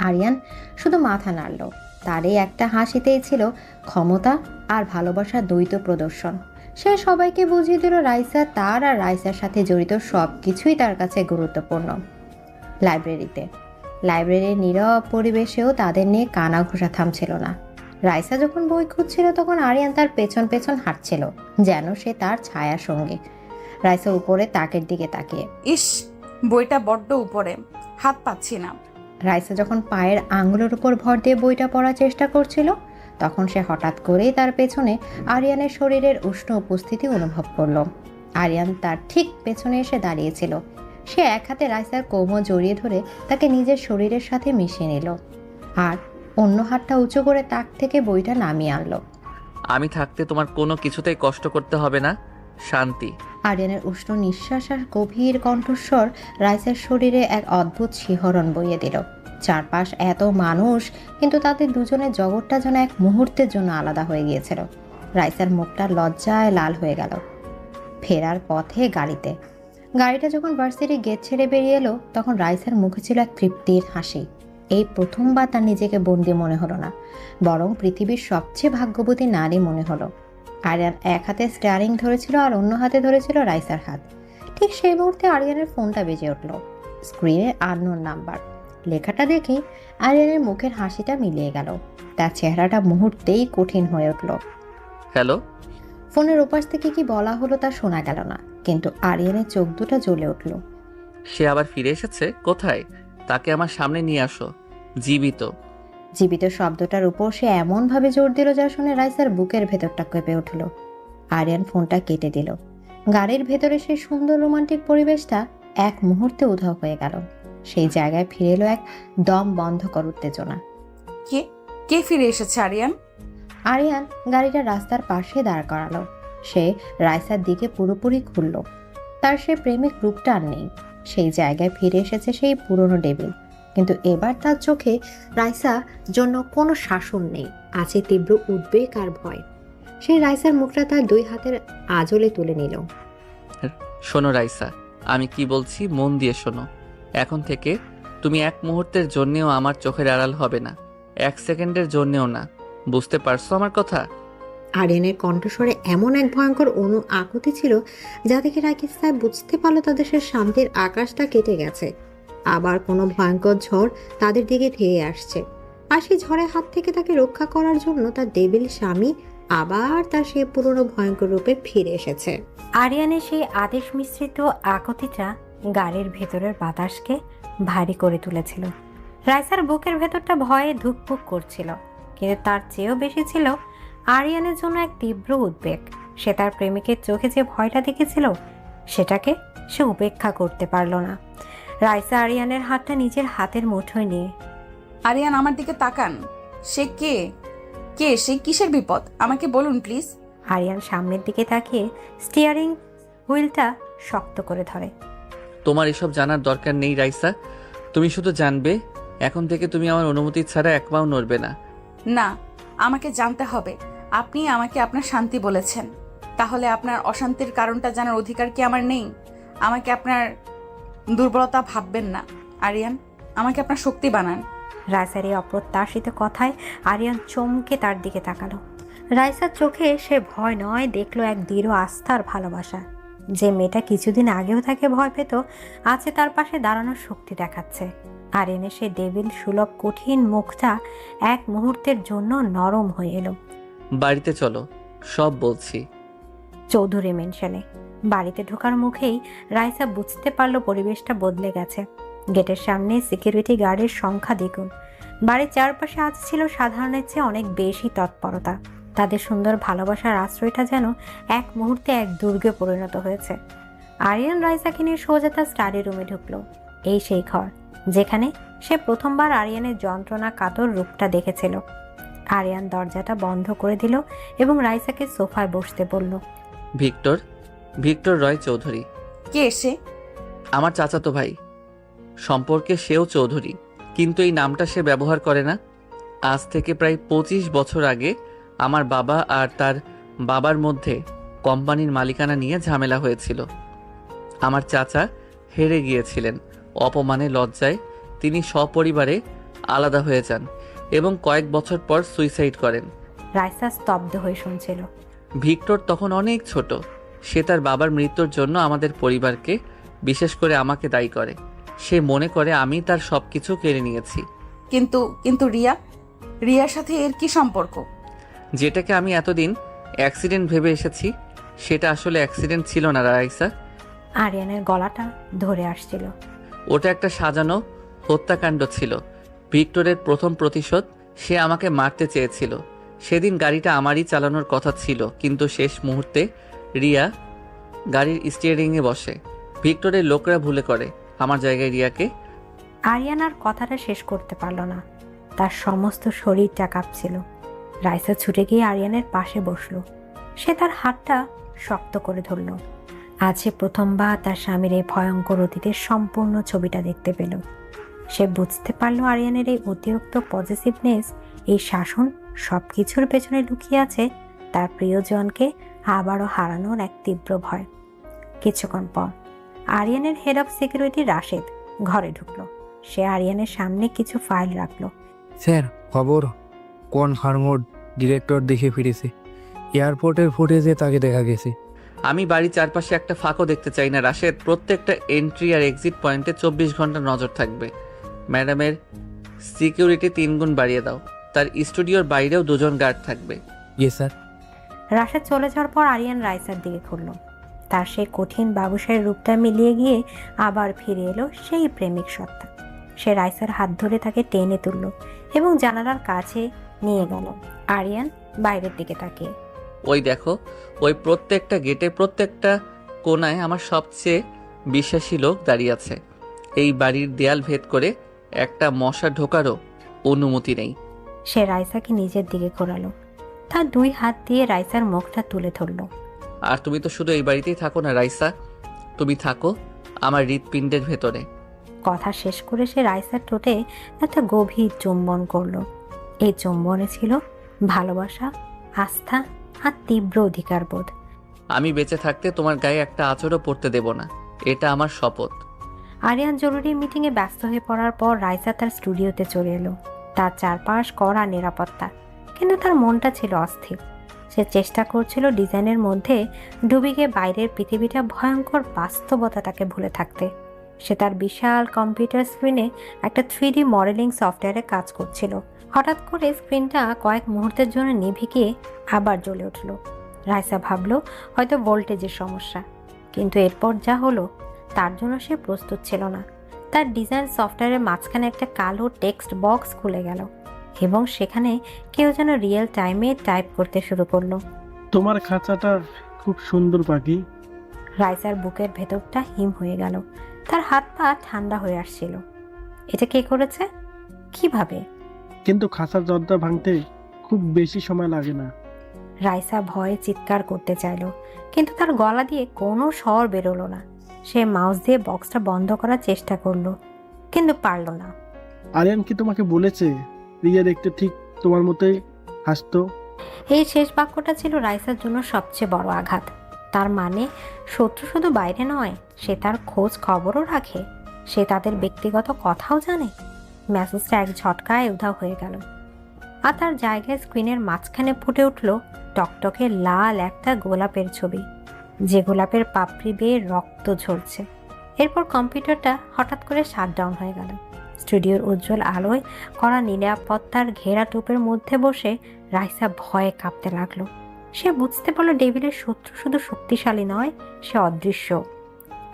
S10: Aryan শুধু মাথা নাড়ল। তার এই একটা হাসিতেই ছিল ক্ষমতা আর ভালোবাসার দ্বৈত প্রদর্শন। সে সবাইকে বুঝিয়ে দিল রাইসা তার আর রাইসার সাথে জড়িত সব কিছুই তার কাছে গুরুত্বপূর্ণ। লাইব্রেরির নীরব পরিবেশেও তাদের নিয়ে কানাঘুষা থামছিল না। রাইসা যখন বই খুঁজছিল তখন আরিয়ান তার পেছন পেছন হাঁটছিল, যেন সে তার ছায়া সঙ্গী। রাইসা উপরে তাকের দিকে তাকিয়ে,
S3: ইস, বইটা বড্ড উপরে, হাত পাচ্ছি না।
S10: রাইসা যখন পায়ের আঙুলের উপর ভর দিয়ে বইটা পড়ার চেষ্টা করছিল তখন সে হঠাৎ করেই তার পেছনে আরিয়ানের শরীরের উষ্ণ উপস্থিতি অনুভব করল। আরিয়ান তার ঠিক পেছনে এসে দাঁড়িয়েছিল। সে এক হাতে রাইসার কোমর জড়িয়ে ধরে তাকে নিজের শরীরের সাথে মিশিয়ে নিল আর অন্য হাতটা উঁচু করে তাক থেকে বইটা নামিয়ে আনলো।
S7: আমি থাকতে তোমার কোনো কিছুতেই কষ্ট করতে হবে না, শান্তি।
S10: আরিয়ানের উষ্ণ নিঃশ্বাস আর গভীর কণ্ঠস্বর রাইসার শরীরে এক অদ্ভুত শিহরণ বইয়ে দিল। চারপাশ এত মানুষ, কিন্তু তাদের দুজনের জগৎটা যেন এক মুহূর্তের জন্য আলাদা হয়ে গিয়েছিল। রাইসার মুখটা লজ্জায় লাল হয়ে গেল। ফেরার পথে গাড়িটা যখন ভার্সিটি গেট ছেড়ে বেরিয়ে এলো তখন রাইসার মুখে ছিল এক তৃপ্তির হাসি। এই প্রথমবার তার নিজেকে বন্দি মনে হলো না, বরং পৃথিবীর সবচেয়ে ভাগ্যবতী নারী মনে হলো। আরিয়ান এক হাতে স্টিয়ারিং ধরেছিল আর অন্য হাতে ধরেছিল রাইসার হাত। ঠিক সেই মুহূর্তে আরিয়ানের ফোনটা বেজে উঠল। স্ক্রিনে আননোন নাম্বার। লেখাটা দেখে আরিয়ানের মুখের হাসিটা মিলিয়ে গেল। তার চেহারাটা মুহূর্তেই কঠিন হয়ে উঠল।
S7: হ্যালো।
S10: ফোনের ওপাশ থেকে কি বলা হলো তা শোনা গেল না, কিন্তু আরিয়ানের চোখ দুটো জ্বলে উঠল।
S7: সে আবার ফিরে এসেছে? কোথায়? তাকে আমার সামনে নিয়ে আসো। জীবিত।
S10: জীবিত শব্দটার উপর সে এমনভাবে জোর দিল যা শুনে রাইসার বুকের ভেতরটা কেঁপে উঠল। আরিয়ান ফোনটা কেটে দিল। গাড়ির ভেতরে সেই সুন্দর রোমান্টিক পরিবেশটা এক মুহূর্তে উধাও হয়ে গেল। সেই জায়গায় ফিরে এলো এক দম বন্ধকর উত্তেজনা।
S3: কে কে ফিরে এসেছে আরিয়ান?
S10: আরিয়ান গাড়িটা রাস্তার পাশে দাঁড় করালো। সে রাইসার দিকে পুরোপুরি খুলল। তার সে প্রেমিক রূপটা আর নেই। সেই জায়গায় ফিরে এসেছে সেই পুরনো ডেভিল, কিন্তু এবার তার চোখে রাইসার জন্য কোনো শাসন নেই, আছে তীব্র উদ্বেগ আর ভয়। সেই রাইসার মুখটা তার দুই হাতের আঁচলে তুলে নিল।
S7: শোনো রাইসা, আমি কি বলছি মন দিয়ে শোনো। এখন থেকে তুমি এক মুহূর্তের জন্যেও আমার চোখের আড়াল হবে না, এক সেকেন্ডের জন্যেও না। বুঝতে পারছো আমার কথা?
S10: আরিয়ানের কণ্ঠস্বরে এমন এক ভয়ঙ্কর আকুতি ছিল যা দেখে রাকিব সাহেব বুঝতে পারলো তাদের সে শান্তির আকাশটা কেটে গেছে। আবার কোনো ভয়ঙ্কর ঝড় তাদের দিকে ধেয়ে আসছে, আর সেই ঝড়ের হাত থেকে তাকে রক্ষা করার জন্য তার ডেভিল স্বামী আবার তার সেই পুরনো ভয়ঙ্কর রূপে ফিরে এসেছে।
S2: আরিয়ানের সেই আদেশ মিশ্রিত আকুতিটা গাড়ির ভেতরের বাতাসকে ভারী করে তুলেছিল। রাইসার বুকের ভেতরটা ভয়ে ধুকপুক করছিল, কিন্তু তার চেয়েও বেশি ছিল আরিয়ানের জন্য এক তীব্র উদ্বেগ। সে তার প্রেমিকের চোখে যে ভয়টা দেখেছিল সেটাকে সে উপেক্ষা করতে পারল না। রাইসা আরিয়ানের হাতটা নিজের হাতের মুঠোয় নিয়ে,
S3: আরিয়ান আমার দিকে তাকান। সে কে? কে সে? কিসের বিপদ? আমাকে বলুন প্লিজ।
S2: আরিয়ান সামনের দিকে তাকিয়ে স্টিয়ারিং হুইলটা শক্ত করে ধরে।
S7: তোমার এসব জানার দরকার নেই রাইসা। তুমি শুধু জানবে এখন থেকে তুমি আমার অনুমতি ছাড়া এক পাও নড়বে না।
S3: না, আমাকে জানতে হবে। আপনি আমাকে আপনার শান্তি বলেছেন, তাহলে আপনার অশান্তির কারণটা জানার অধিকার কি আমার নেই? আমাকে আপনার দুর্বলতা ভাববেন না আরিয়ান, আমাকে আপনার শক্তি বানান।
S2: রাইসার এই অপ্রত্যাশিত কথায় আরিয়ান চমকে তার দিকে তাকালো। রাইসার চোখে সে ভয় নয়, দেখলো এক দৃঢ় আস্থার ভালোবাসা। যে মেয়েটা কিছুদিন আগেও তাকে ভয় পেত, আছে তার পাশে দাঁড়ানোর শক্তি দেখাচ্ছে। আরিয়ানের সে ডেভিল সুলভ কঠিন মুখটা এক মুহূর্তের জন্য নরম হয়ে এলো।
S7: বাড়িতে চলো, সব বলছি।
S2: চৌধুরী মেনশনে বাড়িতে ঢোকার মুখেই রাইসা বুঝতে পারলো পরিবেশটা বদলে গেছে। গেটের সামনে সিকিউরিটি গার্ডের সংখ্যা দ্বিগুণ। বাড়ির চারপাশে আজ ছিল সাধারণের চেয়ে অনেক বেশি তৎপরতা। তাদের সুন্দর ভালোবাসার আশ্রয়টা যেন এক মুহূর্তে এক দুর্গে পরিণত হয়েছে। আরিয়ান রাইসাকে নিয়ে সোজা তার স্টাডি রুমে ঢুকলো। এই সেই ঘর যেখানে সে প্রথমবার আরিয়ানের যন্ত্রণা কাতর রূপটা দেখেছিল। আরিয়ান দরজাটা বন্ধ করে দিল এবং রাইসাকে সোফায় বসতে বলল।
S7: ভিক্টর রয় চৌধুরী।
S3: কে সে?
S7: আমার চাচাতো ভাই। সম্পর্কে সেও চৌধুরী, কিন্তু এই নামটা সে ব্যবহার করে না। আজ থেকে প্রায় 25 বছর আগে আমার বাবা আর তার বাবার মধ্যে কোম্পানির মালিকানা নিয়ে ঝামেলা হয়েছিল। আমার চাচা হেরে গিয়েছিলেন। অপমানে লজ্জায় তিনি সপরিবারে আলাদা হয়ে যান এবং কয়েক বছর পর সুইসাইড করেন।
S2: রাইসা স্তব্ধ হয়ে শুনছিল।
S7: ভিক্টর তখন অনেক ছোট। সে তার বাবার মৃত্যুর জন্য আমাদের পরিবারকে, বিশেষ করে আমাকে দায়ী করে। সে মনে করে আমি তার সবকিছু কেড়ে নিয়েছি।
S3: কিন্তু রিয়ার সাথে এর কি সম্পর্ক?
S7: যেটাকে আমি এতদিন অ্যাক্সিডেন্ট ভেবে এসেছি সেটা আসলে অ্যাক্সিডেন্ট ছিল না রাইসা।
S2: আরিয়ানের গলাটা ধরে আসছিল।
S7: ওটা একটা সাজানো হত্যাকাণ্ড ছিল। ভিক্টরের প্রথম প্রতিশোধ। সে আমাকে মারতে চেয়েছিল। সেদিন গাড়িটা আমারই চালানোর কথা ছিল, কিন্তু শেষ মুহূর্তে রিয়া গাড়ির স্টিয়ারিংয়ে বসে। ভিক্টরের লোকরা ভুলে করে আমার জায়গায় রিয়াকে।
S2: আরিয়ান আর কথাটা শেষ করতে পারল না। তার সমস্ত শরীরটা কাঁপছিল। রাইসা ছুটে গিয়ে আরিয়ানের পাশে বসলো। সে তার হাতটা শক্ত করে ধরল। আজ সে প্রথমবার তার স্বামীর এই ভয়ঙ্কর অতীতের সম্পূর্ণ ছবিটা দেখতে পেল। সে বুঝতে পারল আরিয়ানের এই অতিরিক্ত পজিটিভনেস, এই শাসন সবকিছুর পেছনে লুকিয়ে আছে তার প্রিয়জনকে আবারও হারানোর এক তীব্র ভয়। কিছুক্ষণ পর আরিয়ানের হেড অফ সিকিউরিটি রাশেদ ঘরে ঢুকলো। সে আরিয়ানের সামনে কিছু ফাইল রাখলো।
S11: স্যার, খবর কনফার্মড ডিরেক্টর দেখে ফিরেছে। এয়ারপোর্টের ফুটেজে তাকে দেখা গেছে।
S7: আমি বাড়ির চারপাশে একটা ফাঁকও দেখতে চাই না রাশেদ। প্রত্যেকটা এন্ট্রি আর এক্সিট পয়েন্টে 24 ঘন্টা নজর থাকবে। ম্যাডামের সিকিউরিটি 3 গুণ বাড়িয়ে দাও। তার স্টুডিওর বাইরেও 2 জন গার্ড থাকবে।
S11: ইয়ে স্যার।
S2: রাশেদ চলে যাওয়ার পর আরিয়ান রাইসার দিকে ঘুরল। তার সেই কঠিন বাবুসাহের রূপটা মিলিয়ে গিয়ে আবার ফিরে এলো সেই প্রেমিক সত্তা। সে রাইসার হাত ধরে তাকে টেনে তুলল এবং জানালার কাছে নিয়ে গেল। আরিয়ান বাইরের দিকে তাকিয়ে,
S7: ওই দেখো, ওই প্রত্যেকটা গেটে, প্রত্যেকটা কোণায় আমার সবচেয়ে বিশ্বাসী লোক দাঁড়িয়ে আছে। এই বাড়ির দেয়াল ভেদ করে একটা মশা ঢোকারও অনুমতি নেই।
S2: সে রাইসাকে নিজের দিকে ঘোরালো। তার 2 হাত দিয়ে রাইসার মুখটা তুলে ধরল।
S7: আর তুমি তো শুধু এই বাড়িতেই থাকো না রাইসা, তুমি থাকো আমার হৃৎপিণ্ডের ভেতরে।
S2: কথা শেষ করে সে রাইসার ঠোঁটে একটা গভীর চুম্বন করলো। এই চুম্বনে ছিল ভালোবাসা, আস্থা আর তীব্র অধিকারবোধ।
S7: আমি বেঁচে থাকতে তোমার গায়ে একটা আঁচড়ও পড়তে দেব না, এটা আমার শপথ।
S2: আরিয়ান জরুরি মিটিংয়ে ব্যস্ত হয়ে পড়ার পর রাইসা তার স্টুডিওতে চলে এলো। তার চারপাশ কড়া নিরাপত্তা, কিন্তু তার মনটা ছিল অস্থির। সে চেষ্টা করছিল ডিজাইনের মধ্যে ডুবে গিয়ে বাইরের পৃথিবীটা ভয়ঙ্কর বাস্তবতাটাকে ভুলে থাকতে। সে তার বিশাল কম্পিউটার স্ক্রিনে একটা 3D মডেলিং সফটওয়্যারে কাজ করছিল। হঠাৎ করে স্ক্রিনটা কয়েক মুহূর্তের জন্য নিভে গিয়ে আবার জ্বলে উঠল। রাইসা ভাবলো হয়তো ভোল্টেজের সমস্যা, কিন্তু এরপর যা হলো তার জন্য সে প্রস্তুত ছিল না। তার ডিজাইন সফটওয়্যারের মাঝখানে একটা কালো টেক্সট বক্স খুলে গেল এবং সেখানে কেউ যেন রিয়েল টাইমে টাইপ করতে শুরু করলো।
S8: তোমার খাঁচাটা খুব সুন্দর পাখি।
S2: রাইসার বুকের ভেতরটা হিম হয়ে গেল। তার হাত পা ঠান্ডা হয়ে আসছিল। এটা কে করেছে? কিভাবে?
S8: কিন্তু খাঁচার দরজা ভাঙতে খুব বেশি সময় লাগে না।
S2: রাইসা ভয়ে চিৎকার করতে চাইল, কিন্তু তার গলা দিয়ে কোনো স্বর বেরোলো না। সে মাউস দিয়ে বক্সটা বন্ধ করার চেষ্টা করলো, কিন্তু পারল না।
S8: আরিয়ান কি তোমাকে বলেছে রিয়া দেখতে ঠিক তোমার মতোই হাসতো?
S2: এই শেষ বাক্যটা ছিল রাইসার জন্য সবচেয়ে বড় আঘাত। তার মানে শত্রু শুধু বাইরে নয়, সে তার খোঁজ খবরও রাখে। সে তাদের ব্যক্তিগত কথাও জানে। মেসেজটা এক ঝটকায় উধাও হয়ে গেল, আর তার জায়গায় স্ক্রিনের মাঝখানে ফুটে উঠল টকটকে লাল একটা গোলাপের ছবি, যে গোলাপের পাপড়ি বেয়ে রক্ত ঝরছে। এরপর কম্পিউটারটা হঠাৎ করে শাটডাউন হয়ে গেল। স্টুডিওর উজ্জ্বল আলোয় করা নিরাপত্তার ঘেরা টোপের মধ্যে বসে রাইসা ভয়ে কাঁপতে লাগলো। সে বুঝতে পারল ডেভিলের শত্রু শুধু শক্তিশালী নয়, সে অদৃশ্য।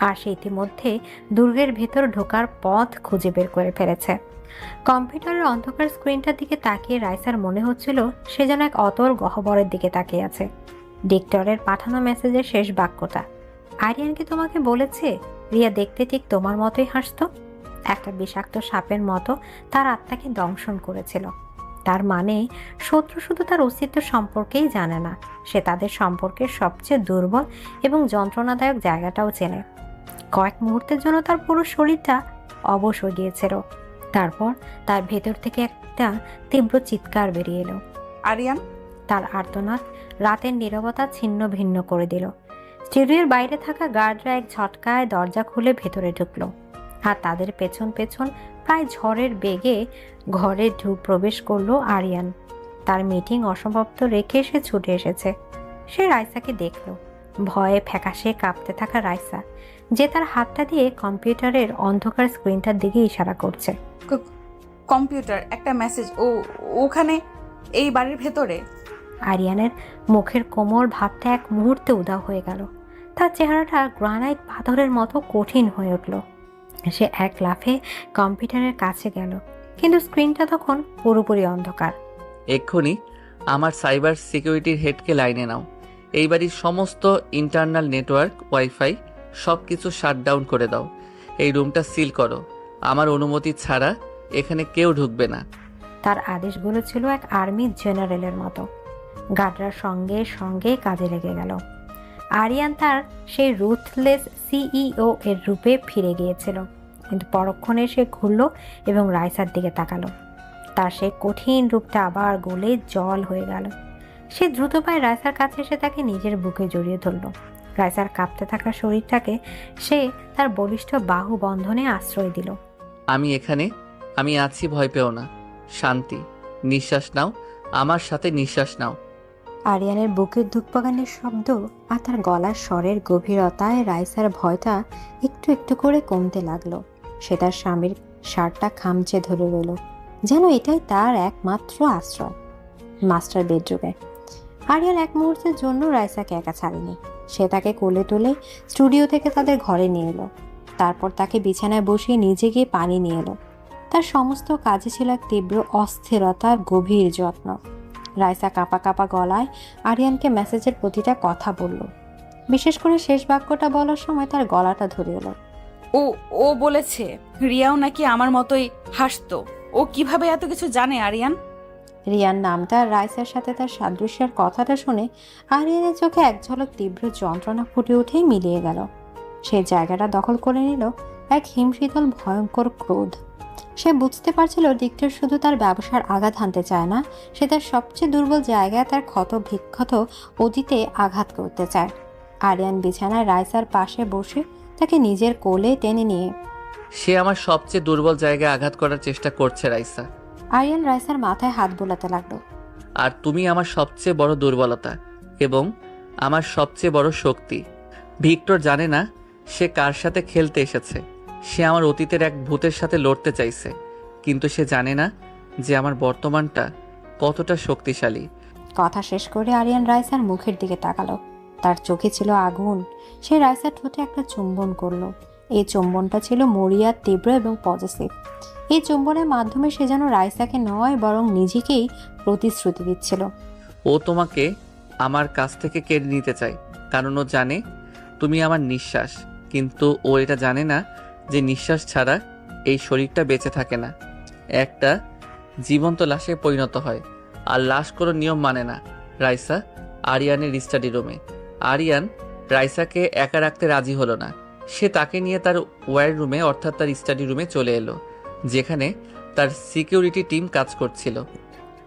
S2: আর সে ইতিমধ্যে দুর্গের ভেতর ঢোকার পথ খুঁজে বের করে ফেলেছে। কম্পিউটারের অন্ধকার স্ক্রিনটার দিকে তাকিয়ে রাইসার মনে হচ্ছিল সে যেন এক অতল গহ্বরের দিকে তাকিয়ে আছে। ডিক্টরের পাঠানো মেসেজের শেষ বাক্যটা, আরিয়ান কি তোমাকে বলেছে রিয়া দেখতে ঠিক তোমার মতোই হাসতো? একটা বিষাক্ত সাপের মতো তার আত্মাকে দংশন করেছিল। তার মানে শত্রু শুধু তার অস্তিত্ব সম্পর্কেই জানে না, সে তাদের সম্পর্কের সবচেয়ে দুর্বল এবং যন্ত্রণাদায়ক জায়গাটাও চেনে। কয়েক মুহূর্তের জন্য তার পুরো শরীরটা অবশ হয়ে গিয়েছিল। তারপর তার ভেতর থেকে একটা তীব্র চিৎকার বেরিয়ে এলো।
S3: আরিয়ান!
S2: তার আর্তনাদ রাতের নীরবতা ছিন্ন ভিন্ন করে দিল। স্টুডিওর বাইরে থাকা গার্ডরা এক ঝটকায় দরজা খুলে ভেতরে ঢুকলো, আর তাদের পেছন পেছন প্রায় ঝড়ের বেগে ঘরে প্রবেশ করলো আরিয়ান। তার মিটিং অসমাপ্ত রেখে সে ছুটে এসেছে। সে রাইসাকে দেখলো, ভয়ে ফ্যাকাশে কাঁপতে থাকা রাইসা, যে তার হাতটা দিয়ে কম্পিউটারের অন্ধকার স্ক্রিনটার দিকে ইশারা করছে।
S3: কম্পিউটার, একটা মেসেজ। ওখানে, এই বাড়ির ভেতরে।
S2: আরিয়ানের মুখের কোমল ভাবটা এক মুহূর্তে উধাও হয়ে গেল। তার চেহারাটা গ্রানাইট পাথরের মতো কঠিন হয়ে উঠল। সে এক লাফে কম্পিউটারের কাছে গেল, কিন্তু স্ক্রিনটা তখন পুরোপুরি অন্ধকার।
S7: এক্ষুনি আমার সাইবার সিকিউরিটির হেডকে লাইনে নাও। এই বাড়ির সমস্ত ইন্টারনাল নেটওয়ার্ক, ওয়াইফাই সব কিছু শাটডাউন করে দাও। এই রুমটা সিল করো। আমার অনুমতি ছাড়া এখানে কেউ ঢুকবে না।
S2: তার আদেশগুলো ছিল এক আর্মি জেনারেলের মতো। গার্ডরা সঙ্গে সঙ্গে কাজে লেগে গেল। আরিয়ান তার সেই রুথলেস সিইও এর রূপে ফিরে গিয়েছিল, কিন্তু পরক্ষণে সে ঘুরল এবং রাইসার দিকে তাকালো। তার সেই কঠিন রূপটা আবার গলে জল হয়ে গেল। সে দ্রুত পায়ে রাইসার কাছে এসে তাকে নিজের বুকে জড়িয়ে ধরল। রাইসার কাঁপতে থাকা শরীরটাকে সে তার বলিষ্ঠ বাহু বন্ধনে আশ্রয় দিল।
S7: আমি এখানে, আমি আছি, ভয় পেও না। শান্তি, নিঃশ্বাস নাও, আমার সাথে নিঃশ্বাস নাও।
S2: আরিয়ানের বুকের ধুকপাগানের শব্দ আর তার গলার স্বরের গভীরতায় রাইসার ভয়টা একটু একটু করে কমতে লাগলো। সে তার স্বামীর শার্টটা খামচে ধরে রইল, যেন এটাই তার একমাত্র আশ্রয়। মাস্টার বেডরুমে আরিয়ান এক মুহূর্তের জন্য রাইসাকে একা ছাড়েনি। সে তাকে কোলে তুলে স্টুডিও থেকে তাদের ঘরে নিয়ে এলো। তারপর তাকে বিছানায় বসিয়ে নিজে গিয়ে পানি নিয়ে এলো। তার সমস্ত কাজে ছিল এক তীব্র অস্থিরতার গভীর যত্ন। রাইসা কাঁপা কাঁপা গলায় আরিয়ানকে মেসেজের প্রতিটা কথা বলল। বিশেষ করে শেষ বাক্যটা বলার সময় তার গলাটা ধরে এলো।
S3: ও ও বলেছে রিয়াও নাকি আমার মতোই হাসতো। ও কিভাবে এত কিছু জানে আরিয়ান?
S2: রিয়ার নামটা রাইসার সাথে তার সাদৃশ্যের কথাটা শুনে আরিয়ানের চোখে এক ঝলক তীব্র যন্ত্রণা ফুটে উঠেই মিলিয়ে গেল। সে জায়গাটা দখল করে নিল এক হিমশীতল ভয়ঙ্কর ক্রোধ। সে বুঝতে পারছিল ডিক্টর শুধু তার ব্যবসার আঘাত হানতে চায় না, সে তার সবচেয়ে দুর্বল জায়গায় তার ক্ষত বিক্ষত অতীতে আঘাত করতে চায়। আরিয়ান বিছানায় রাইসার পাশে বসে তাকে নিজের কোলে টেনে নিয়ে
S7: সে আমার সবচেয়ে দুর্বল জায়গায় আঘাত করার চেষ্টা করছে রাইসা।
S2: আরিয়ান রাইসার মাথায় হাত বোলাতে লাগলো।
S7: আর তুমি আমার সবচেয়ে বড় দুর্বলতা এবং আমার সবচেয়ে বড় শক্তি। ভিক্টর জানে না সে কার সাথে খেলতে এসেছে। সে আমার অতীতের এক ভূতের সাথে লড়তে চাইছে, কিন্তু সে জানে না যে আমার বর্তমানটা কতটা শক্তিশালী।
S2: কথা শেষ করে আরিয়ান রাইসার মুখের দিকে তাকালো। তার চোখে ছিল আগুন। সে রাইসার ঠোঁটে একটা চুম্বন করলো। এই চুম্বনটা ছিল মরিয়া, তীব্র এবং পজিটিভ। এই চুম্বনের মাধ্যমে সে যেন রাইসাকে নয় বরং নিজেকেই প্রতিশ্রুতি দিচ্ছিল।
S7: ও তোমাকে আমার কাছ থেকে কেড়ে নিতে চায়, কারণ ও জানে তুমি আমার নিঃশ্বাস। কিন্তু ও এটা জানে না যে নিঃশ্বাস ছাড়া এই শরীরটা বেঁচে থাকে না, একটা জীবন্ত লাশে পরিণত হয়। আর লাশ কোনো নিয়ম মানে না। রাইসা আরিয়ানের স্টাডি রুমে। আরিয়ান রাইসাকে একা রাখতে রাজি হলো না। সে তাকে নিয়ে তার ওয়্যার রুমে অর্থাৎ তার স্টাডি রুমে চলে এলো, যেখানে তার সিকিউরিটি টিম কাজ করছিল।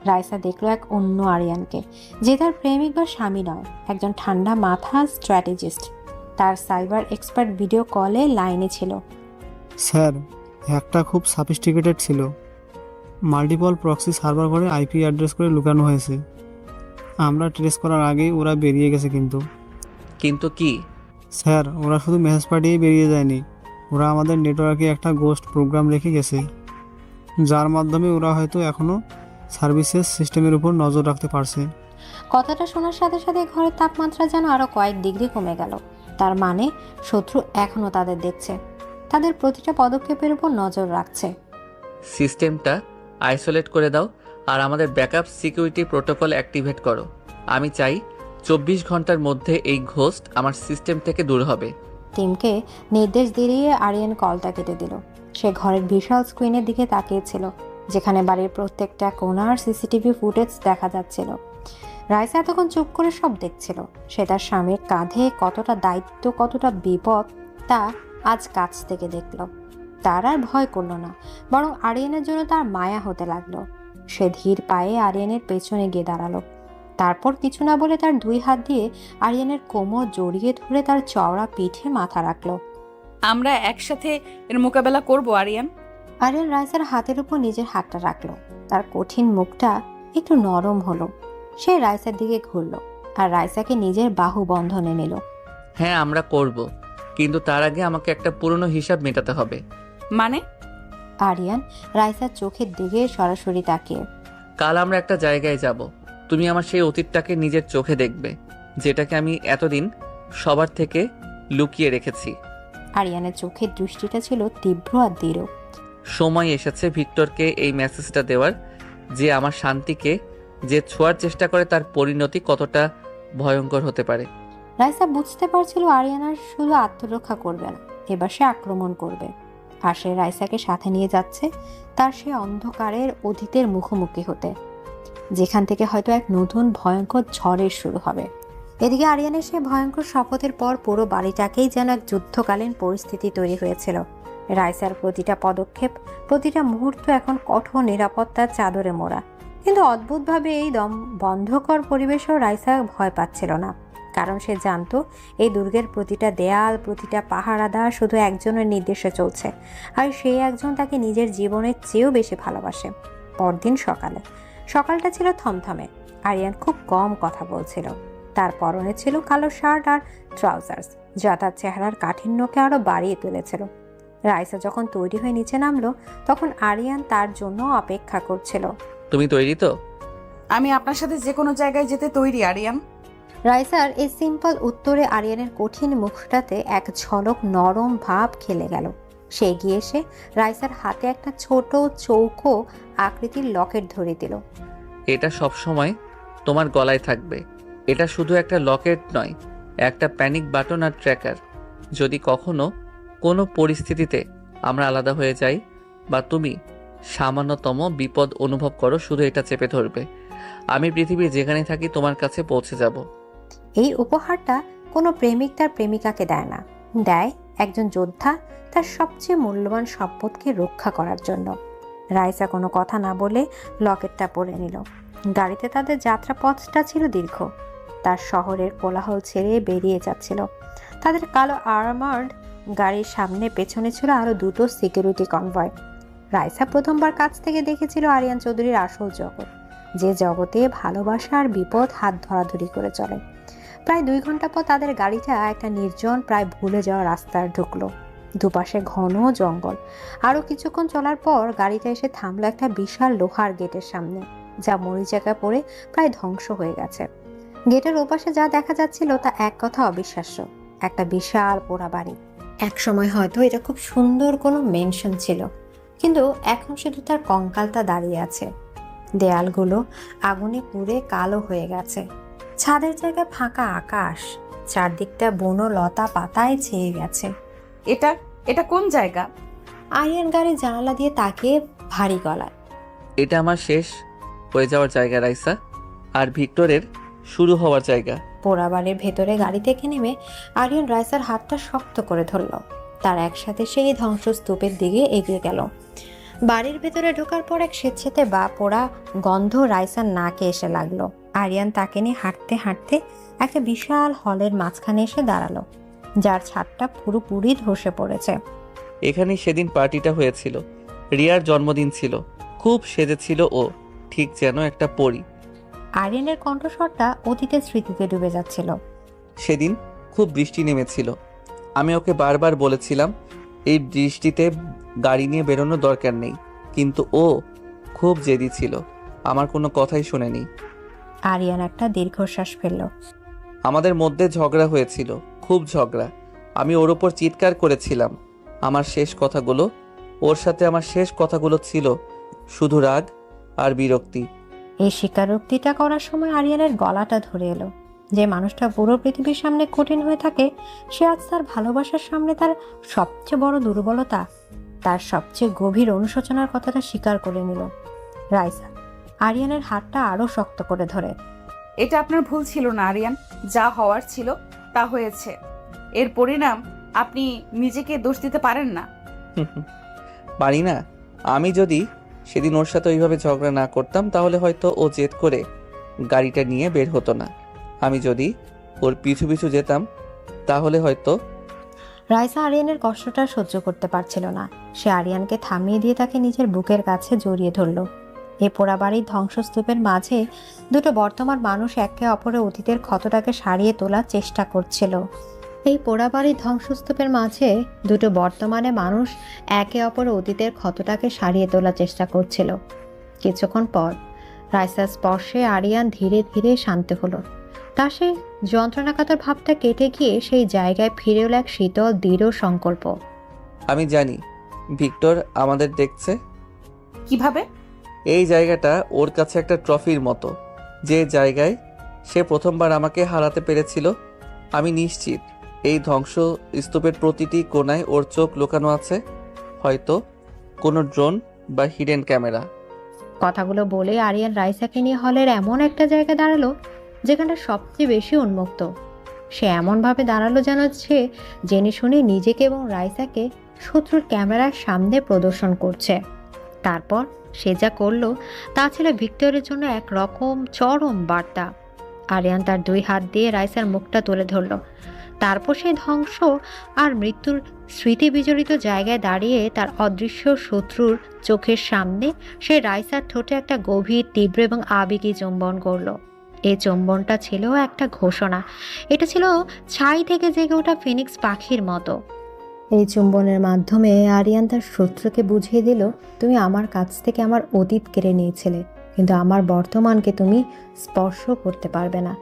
S2: রাইসা দেখলো এক অন্য আরিয়ানকে, যে তার প্রেমিক বা স্বামী নয়, একজন ঠান্ডা মাথা স্ট্র্যাটেজিস্ট। তার সাইবার এক্সপার্ট ভিডিও কলে লাইনে ছিল।
S11: স্যার, হ্যাকটা খুব সফিস্টিকেটেড ছিল। মাল্টিপল প্রক্সি সার্ভার করে আইপি অ্যাড্রেস করে লুকানো হয়েছে। আমরা ট্রেস করার আগেই ওরা বেরিয়ে গেছে।
S7: কিন্তু কি?
S11: স্যার, ওরা শুধু মেসেজ পাঠিয়ে বেরিয়ে যায়নি, ওরা আমাদের নেটওয়ার্কে একটা গোস্ট প্রোগ্রাম রেখে গেছে, যার মাধ্যমে ওরা হয়তো এখনও সার্ভিসেস সিস্টেমের উপর নজর রাখতে পারছে।
S2: কথাটা শোনার সাথে সাথে ঘরের তাপমাত্রা যেন আরো কয়েক ডিগ্রি কমে গেল। তার মানে শত্রু এখনো তাদের দেখছে, তাদের প্রতিটা পদক্ষেপের উপর নজর রাখছে।
S7: সিস্টেমটা আইসোলেট করে দাও আর আমাদের ব্যাকআপ সিকিউরিটি প্রোটোকল অ্যাক্টিভেট করো। আমি চাই 24 ঘন্টার মধ্যে এই ঘোস্ট আমার সিস্টেম থেকে দূর হবে।
S2: টিমকে নির্দেশ দিয়ে আরিয়ান কলটা কেটে দিল। সে ঘরের বিশাল স্ক্রিনের দিকে তাকিয়েছিল, যেখানে বাড়ির প্রত্যেকটা কোণার সিসিটিভি ফুটেজ দেখা যাচ্ছিল। রাইসা তখন চুপ করে সব দেখছিল। সে তার স্বামীর কাঁধে কতটা দায়িত্ব, কতটা বিপদ তা আজ কাছ থেকে দেখল। তার আর ভয় করলো না, বরং আরিয়ানের জন্য তার মায়া হতে লাগলো। সে ধীর পায়ে আরিয়ানের পেছনে গিয়ে দাঁড়ালো। তারপর কিছু না বলে তার 2 হাত দিয়ে আরিয়ানের কোমর জড়িয়ে ধরে তার চওড়া পিঠে মাথা রাখলো।
S3: আমরা একসাথে এর মোকাবেলা করব আরিয়ান।
S2: আরিয়ান রাইসার হাতের উপর নিজের হাতটা রাখলো। তার কঠিন মুখটা একটু নরম হলো। সে রাইসার দিকে ঘুরলো আর রাইসাকে নিজের বাহু বন্ধনে নিল।
S7: হ্যাঁ, আমরা করব, কিন্তু তার আগে আমাকে একটা পুরনো হিসাব মেটাতে হবে।
S3: মানে?
S2: আরিয়ান রাইসার চোখের দিকে সরাসরি তাকিয়ে।
S7: কাল আমরা একটা জায়গায় যাব। তুমি আমার সেই অতীতটাকে নিজের চোখে দেখবে, যেটাকে আমি এতদিন সবার থেকে লুকিয়ে রেখেছি।
S2: আরিয়ানের চোখের দৃষ্টিটা ছিল তীব্র আর দৃঢ়।
S7: সময় এসেছে ভিক্টরকে এই মেসেজটা দেওয়ার, যে আমার শান্তিকে যে ছোঁয়ার চেষ্টা করে তার পরিণতি কতটা ভয়ঙ্কর হতে পারে।
S2: রাইসা বুঝতে পারছিল আরিয়ান আর শুধু আত্মরক্ষা করবে না, এবার সে আক্রমণ করবে। আর সে রাইসাকে সাথে নিয়ে যাচ্ছে তার সে অন্ধকারের অতীতের মুখোমুখি হতে, যেখান থেকে হয়তো এক নতুন ভয়ঙ্কর ঝড়ের শুরু হবে। এদিকে আরিয়ানের সে ভয়ঙ্কর শপথের পর পুরো বাড়িটাকেই যেন এক যুদ্ধকালীন পরিস্থিতি তৈরি হয়েছিল। রাইসার প্রতিটা পদক্ষেপ, প্রতিটা মুহূর্ত এখন কঠোর নিরাপত্তার চাদরে মোড়া। কিন্তু অদ্ভুতভাবে এই বন্ধকর পরিবেশেও রাইসা ভয় পাচ্ছিল না। কারণ সে জানতো এই দুর্গের প্রতিটা দেয়াল, প্রতিটা পাহারাদার শুধু একজনের নির্দেশে চলছে, আর সেই একজন তাকে নিজের জীবনের চেয়েও বেশি ভালোবাসে। পরদিন সকালটা ছিল থমথমে। আরিয়ান খুব কম কথা বলছিল। তার পরনে ছিল কালো শার্ট আর ট্রাউজার্স, যা তার চেহারার কাঠিন্যকে আরো বাড়িয়ে তুলেছিল। রাইসা যখন তৈরি হয়ে নিচে নামলো, তখন আরিয়ান তার জন্য অপেক্ষা করছিল।
S7: তুমি তৈরি তো?
S3: আমি আপনার সাথে যে কোনো জায়গায় যেতে তৈরি আরিয়ান।
S2: রাইসার এই সিম্পল উত্তরে আরিয়ানের কঠিন মুখটাতে এক ঝলক নরম ভাব খেলে গেল। সে এগিয়ে এসে রাইসার হাতে একটা ছোট চৌকো আকৃতির লকেট ধরে দিল।
S7: এটা সব সময় তোমার গলায় থাকবে। এটা শুধু একটা লকেট নয়, একটা প্যানিক বাটন আর ট্র্যাকার। যদি কখনো কোনো পরিস্থিতিতে আমরা আলাদা হয়ে যাই বা তুমি সামান্যতম বিপদ অনুভব করো, শুধু এটা চেপে ধরবে। আমি পৃথিবীর যেখানে থাকি তোমার কাছে পৌঁছে যাব।
S2: এই উপহারটা কোনো প্রেমিক তার প্রেমিকাকে দেয় না, দেয় একজন যোদ্ধা তার সবচেয়ে মূল্যবান সম্পদকে রক্ষা করার জন্য। রাইসা কোনো কথা না বলে লকেটটা পরে নিল। গাড়িতে তাদের যাত্রাপথটা ছিল দীর্ঘ। তার শহরের কোলাহল ছেড়ে বেরিয়ে যাচ্ছিল। তাদের কালো আর্মার্ড গাড়ির সামনে পেছনে ছিল আরো দুটো সিকিউরিটি কনভয়। রাইসা প্রথমবার কাছ থেকে দেখেছিল আরিয়ান চৌধুরীর আসল জগৎ, যে জগতে ভালোবাসা আর বিপদ হাত ধরাধরি করে চলে। প্রায় 2 ঘন্টা পর তাদের গাড়িটা একটা নির্জন, প্রায় ভুলে যাওয়া রাস্তায় ঢুকলো। দুপাশে ঘন জঙ্গল। আরো কিছুক্ষণ চলার পর গাড়িটা এসে থামলো একটা বিশাল লোহার গেটের সামনে, যা মরিচাকা পড়ে প্রায় ধ্বংস হয়ে গেছে। গেটের ওপাশে যা দেখা যাচ্ছিল তা এক কথা অবিশ্বাস্য। একটা বিশাল পোড়া বাড়ি। এক সময় হয়তো এটা খুব সুন্দর কোনো মেনশন ছিল, কিন্তু এখন শুধু তার কঙ্কালটা দাঁড়িয়ে আছে। দেয়ালগুলো আগুনে পুড়ে কালো হয়ে গেছে। ছাদের জায়গায় ফাঁকা আকাশ, চারদিকটা বনো লতা পাতায় ছেয়ে গেছে।
S3: এটা কোন জায়গা?
S2: আরিয়ান গাড়ির জানালা দিয়ে তাকিয়ে ভারী গলায়।
S7: এটা আমার শেষ হয়ে যাওয়ার জায়গা রাইসা, আর ভিক্টরের শুরু হওয়ার জায়গা।
S2: পোড়া বাড়ির ভেতরে গাড়ি থেকে নেমে আরিয়ান রাইসার হাতটা শক্ত করে ধরল। তার একসাথে সেই ধ্বংসস্তূপের দিকে এগিয়ে গেল। বাড়ির ভেতরে ঢোকার পর এক স্বেচ্ছাতে বা পোড়া গন্ধ রাইসার নাকে এসে লাগলো। আরিয়ান তাকে নিয়ে হাঁটতে হাঁটতে একটা বিশাল হলের মাঝখানে এসে দাঁড়ালো, যার ছাদটা পুরোপুরি ধসে পড়েছে।
S7: এখানেই সেদিন পার্টিটা হয়েছিল। রিয়ার জন্মদিন ছিল। খুব সেজেছিল ও, ঠিক যেন একটা পরী।
S2: আরিয়ানের কণ্ঠস্বরটা অতীতের স্মৃতিতে ডুবে যাচ্ছিল।
S7: সেদিন খুব বৃষ্টি নেমেছিল। আমি ওকে বারবার বলেছিলাম এই বৃষ্টিতে গাড়ি নিয়ে বেরোনোর দরকার নেই, কিন্তু ও খুব জেদি ছিল, আমার কোনো কথাই শোনেনি।
S2: আরিয়ান একটা দীর্ঘশ্বাস ফেলল।
S7: আমাদের মধ্যে ঝগড়া হয়েছিল, খুব ঝগড়া। আমি ওর ওপর চিৎকার করেছিলাম। আমার শেষ কথাগুলো, ওর সাথে আমার শেষ কথাগুলো ছিল শুধু রাগ আর বিরক্তি।
S2: এই স্বীকারোক্তিটা করার সময় আরিয়ানের গলাটা ধরে এলো। যে মানুষটা পুরো পৃথিবীর সামনে কঠিন হয়ে থাকে, সে আজ তার ভালোবাসার সামনে তার সবচেয়ে বড় দুর্বলতা, তার সবচেয়ে গভীর অনুশোচনার কথাটা স্বীকার করে নিল। রাইসা আরিয়ানের হাতটা আরো শক্ত করে ধরে।
S3: এটা আপনার ভুল ছিল না আরিয়ান। যা হওয়ার ছিল তা হয়েছে। এর পরিণাম আপনি নিজেকে দোষ দিতে পারেন না।
S7: পারি না? আমি যদি সেদিন ওর সাথে ওইভাবে ঝগড়া না করতাম, তাহলে হয়তো ও জেদ করে গাড়িটা নিয়ে বের হতো না। আমি যদি ওর পিছু পিছু যেতাম, তাহলে হয়তো।
S2: রাইসা আরিয়ানের কষ্টটা সহ্য করতে পারছিল না। সে আরিয়ানকে থামিয়ে দিয়ে তাকে নিজের বুকের কাছে জড়িয়ে ধরল। এ পোড়া বাড়ির ধ্বংসস্তূপের মাঝে দুটো বর্তমান মানুষ একে অপরের অতীতের ক্ষতটাকে সারিয়ে তোলার চেষ্টা করছিল। এই পোড়া বাড়ির ধ্বংসস্তূপের মাঝে দুটো বর্তমানে মানুষ একে অপরের অতীতের ক্ষতটাকে সারিয়ে তোলার চেষ্টা করছিল। কিছুক্ষণ পর রাইসার স্পর্শে আরিয়ান ধীরে ধীরে শান্ত হলো। তা সে যন্ত্রণাকাতর ভাবটা কেটে গিয়ে সেই জায়গায় ফিরে এলো এক শীতল দৃঢ় সংকল্প।
S7: আমি জানি ভিক্টর আমাদের দেখছে।
S3: কিভাবে?
S7: এই জায়গাটা ওর কাছে একটা ট্রফির মতো, যে জায়গায় সে প্রথমবার আমাকে হারাতে পেরেছিল। আমি নিশ্চিত এই ধ্বংস স্তূপের প্রতিটি কোণায় ওর চোখ লুকানো আছে, হয়তো কোনো ড্রোন বা হিডেন ক্যামেরা।
S2: কথাগুলো বলে আরিয়ান রাইসাকে নিয়ে হলের এমন একটা জায়গায় দাঁড়ালো যেখানটা সবচেয়ে বেশি উন্মুক্ত। সে এমনভাবে দাঁড়ালো যেন সে জেনে শুনে নিজেকে এবং রাইসাকে শত্রুর ক্যামেরার সামনে প্রদর্শন করছে। তারপর সে যা করলো তা ছিল ভিক্টরের জন্য একরকম চরম বার্তা।
S10: আরিয়ান তার 2 হাত দিয়ে রাইসার মুখটা তুলে ধরল। তারপর সেই ধ্বংস আর মৃত্যুর স্মৃতি বিজড়িত জায়গায় দাঁড়িয়ে তার অদৃশ্য শত্রুর চোখের সামনে সে রাইসার ঠোঁটে একটা গভীর, তীব্র এবং আবেগী চুম্বন করল। এই চুম্বনটা ছিল একটা ঘোষণা। এটা ছিল ছাই থেকে জেগে ওঠা ফিনিক্স পাখির মতো। এই চুম্বনের মাধ্যমে আরিয়ান তার শত্রুকে বুঝিয়ে দিল, তুমি আমার কাছ থেকে আমার অতীত কেড়ে নিয়েছিলে, কিন্তু আমার বর্তমানকে তুমি স্পর্শ করতে পারবে না।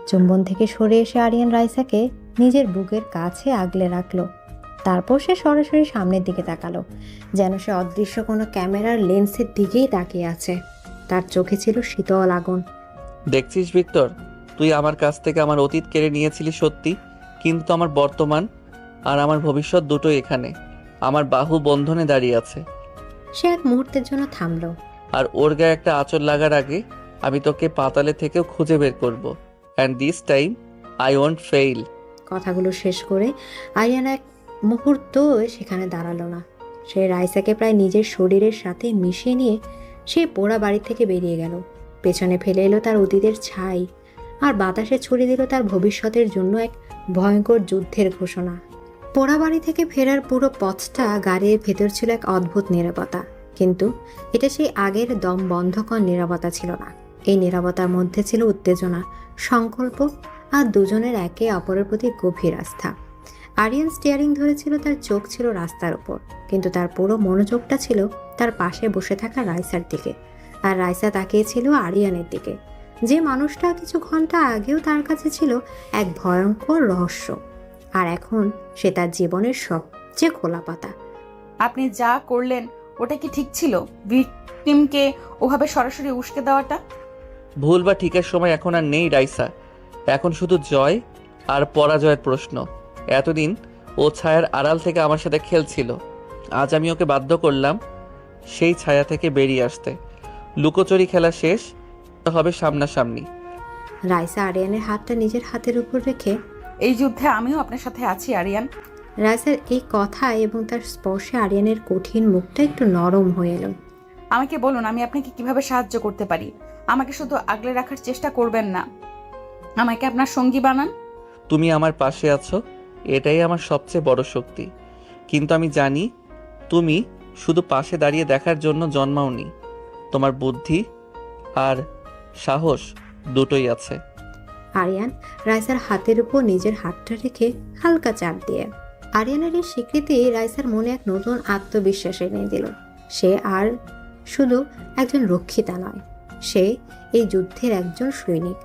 S10: চুম্বন থেকে সরে এসে আরিয়ান রাইসাকে নিজের বুকের কাছে আগলে রাখলো। তারপর সে সরাসরি সামনের দিকে তাকালো, যেন সে অদৃশ্য কোনো ক্যামেরার লেন্সের দিকেই তাকিয়ে আছে। তার চোখে ছিল শীতল আগুন।
S7: দেখছিস ভিক্টর, তুই আমার কাছ থেকে আমার অতীত কেড়ে নিয়েছিলি সত্যি, কিন্তু আমার বর্তমান আর আমার ভবিষ্যৎ দুটোই এখানে আমার বাহু বন্ধনে দাঁড়িয়ে আছে।
S10: সে এক মুহূর্তের জন্য থামলো।
S7: আর ওর গায়ে একটা আঁচড় লাগার আগে আমি তোকে পাতালে থেকেও খুঁজে বের করব। And this time I won't fail.
S10: কথাগুলো শেষ করে আরিয়ান এক মুহূর্ত সেখানে দাঁড়ালো না। সে রাইসাকে প্রায় নিজের শরীরের সাথে মিশিয়ে নিয়ে সে পোড়া বাড়ি থেকে বেরিয়ে গেল। পেছনে ফেলে এলো তার অতীতের ছাই, আর বাতাসে ছড়িয়ে দিল তার ভবিষ্যতের জন্য এক ভয়ঙ্কর যুদ্ধের ঘোষণা। পোড়া বাড়ি থেকে ফেরার পুরো পথটা গাড়ির ভেতর ছিল এক অদ্ভুত নীরবতা, কিন্তু এটা সেই আগের দম বন্ধকর নীরবতা ছিল না। এই নীরবতার মধ্যে ছিল উত্তেজনা, সংকল্প আর দুজনের একে অপরের প্রতি গভীর আস্থা। আরিয়ান স্টিয়ারিং ধরেছিল, তার চোখ ছিল রাস্তার উপর, কিন্তু তার পুরো মনোযোগটা ছিল তার পাশে বসে থাকা রাইসার দিকে। আর রাইসা তাকিয়েছিল আরিয়ানের দিকে, যে মানুষটা কিছু ঘন্টা আগেও তার কাছে ছিল এক ভয়ঙ্কর রহস্য, আর এখন সে তার জীবনের সবচেয়ে খোলা পাতা।
S3: আপনি যা করলেন ওটা কি ঠিক ছিল? ভিকটিমকে ওভাবে সরাসরি উস্কে দেওয়াটা?
S7: ভুল বা ঠিকের সময় এখন আর নেই রাইসা, এখন শুধু জয় আর পরাজয়ের প্রশ্ন। এতদিন ও ছায়ার আড়াল থেকে আমার সাথে খেলছিল, আজ আমি ওকে বাধ্য করলাম সেই ছায়া থেকে বেরিয়ে আসতে। লুকোচুরি খেলা শেষ হবে সামনাসামনি।
S10: রাইসা আরিয়ানের হাতটা নিজের হাতের উপর রেখে,
S3: এই যুদ্ধে আমিও আপনার সাথে আছি আরিয়ান।
S10: রাইসার এই কথা এবং তার স্পর্শে আরিয়ানের কঠিন মুখটা একটু নরম হয়ে এলো।
S3: আমাকে বলুন আমি আপনাকে কিভাবে সাহায্য করতে পারি। আমাকে শুধু আগলে রাখার চেষ্টা করবেন না, আমাকে আপনার সঙ্গী বানান।
S7: তুমি আমার পাশে আছো, এটাই আমার সবচেয়ে বড় শক্তি। কিন্তু আমি জানি তুমি শুধু পাশে দাঁড়িয়ে দেখার জন্য জন্মাওনি, তোমার বুদ্ধি আর সাহস দুটোই আছে।
S10: আরিয়ান রাইসার হাতের উপর নিজের হাতটা রেখে হালকা চাপ দিয়ে। আরিয়ানের এই স্বীকৃতি রাইসার মনে এক নতুন আত্মবিশ্বাস এনে দিল। সে আর শুধু একজন রক্ষিতা নয়, সে এই যুদ্ধের একজন সৈনিক।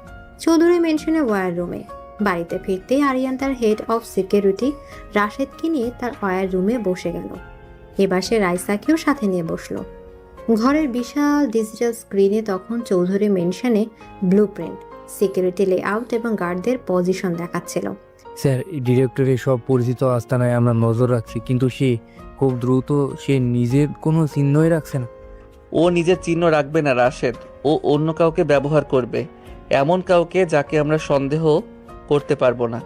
S10: চৌধুরী মেনশনে ওয়ার রুমে বাড়িতে ফিরতেই আরিয়ান তার হেড অফ সিকিউরিটি রাশেদকে নিয়ে তার ওয়ার রুমে বসে গেল। এবার সে রাইসাকেও সাথে নিয়ে বসলো। ঘরের বিশাল ডিজিটাল স্ক্রিনে তখন চৌধুরী মেনশনে ব্লুপ্রিন্ট, সিকিউরিটি লেআউট এবং গার্ডদের পজিশন দেখাচ্ছিল।
S12: স্যার, ডিরেক্টরের সব পরিচিত আস্তানায় আমরা নজর রাখছি, কিন্তু সে খুব দ্রুত সে নিজের কোনো চিহ্নই রাখছে না।
S7: ও নিজের চিহ্ন রাখবে না রাশেদ, ও অন্য কাউকে ব্যবহার করবে, এমন কাউকে যাকে আমরা সন্দেহ করতে পারবো না।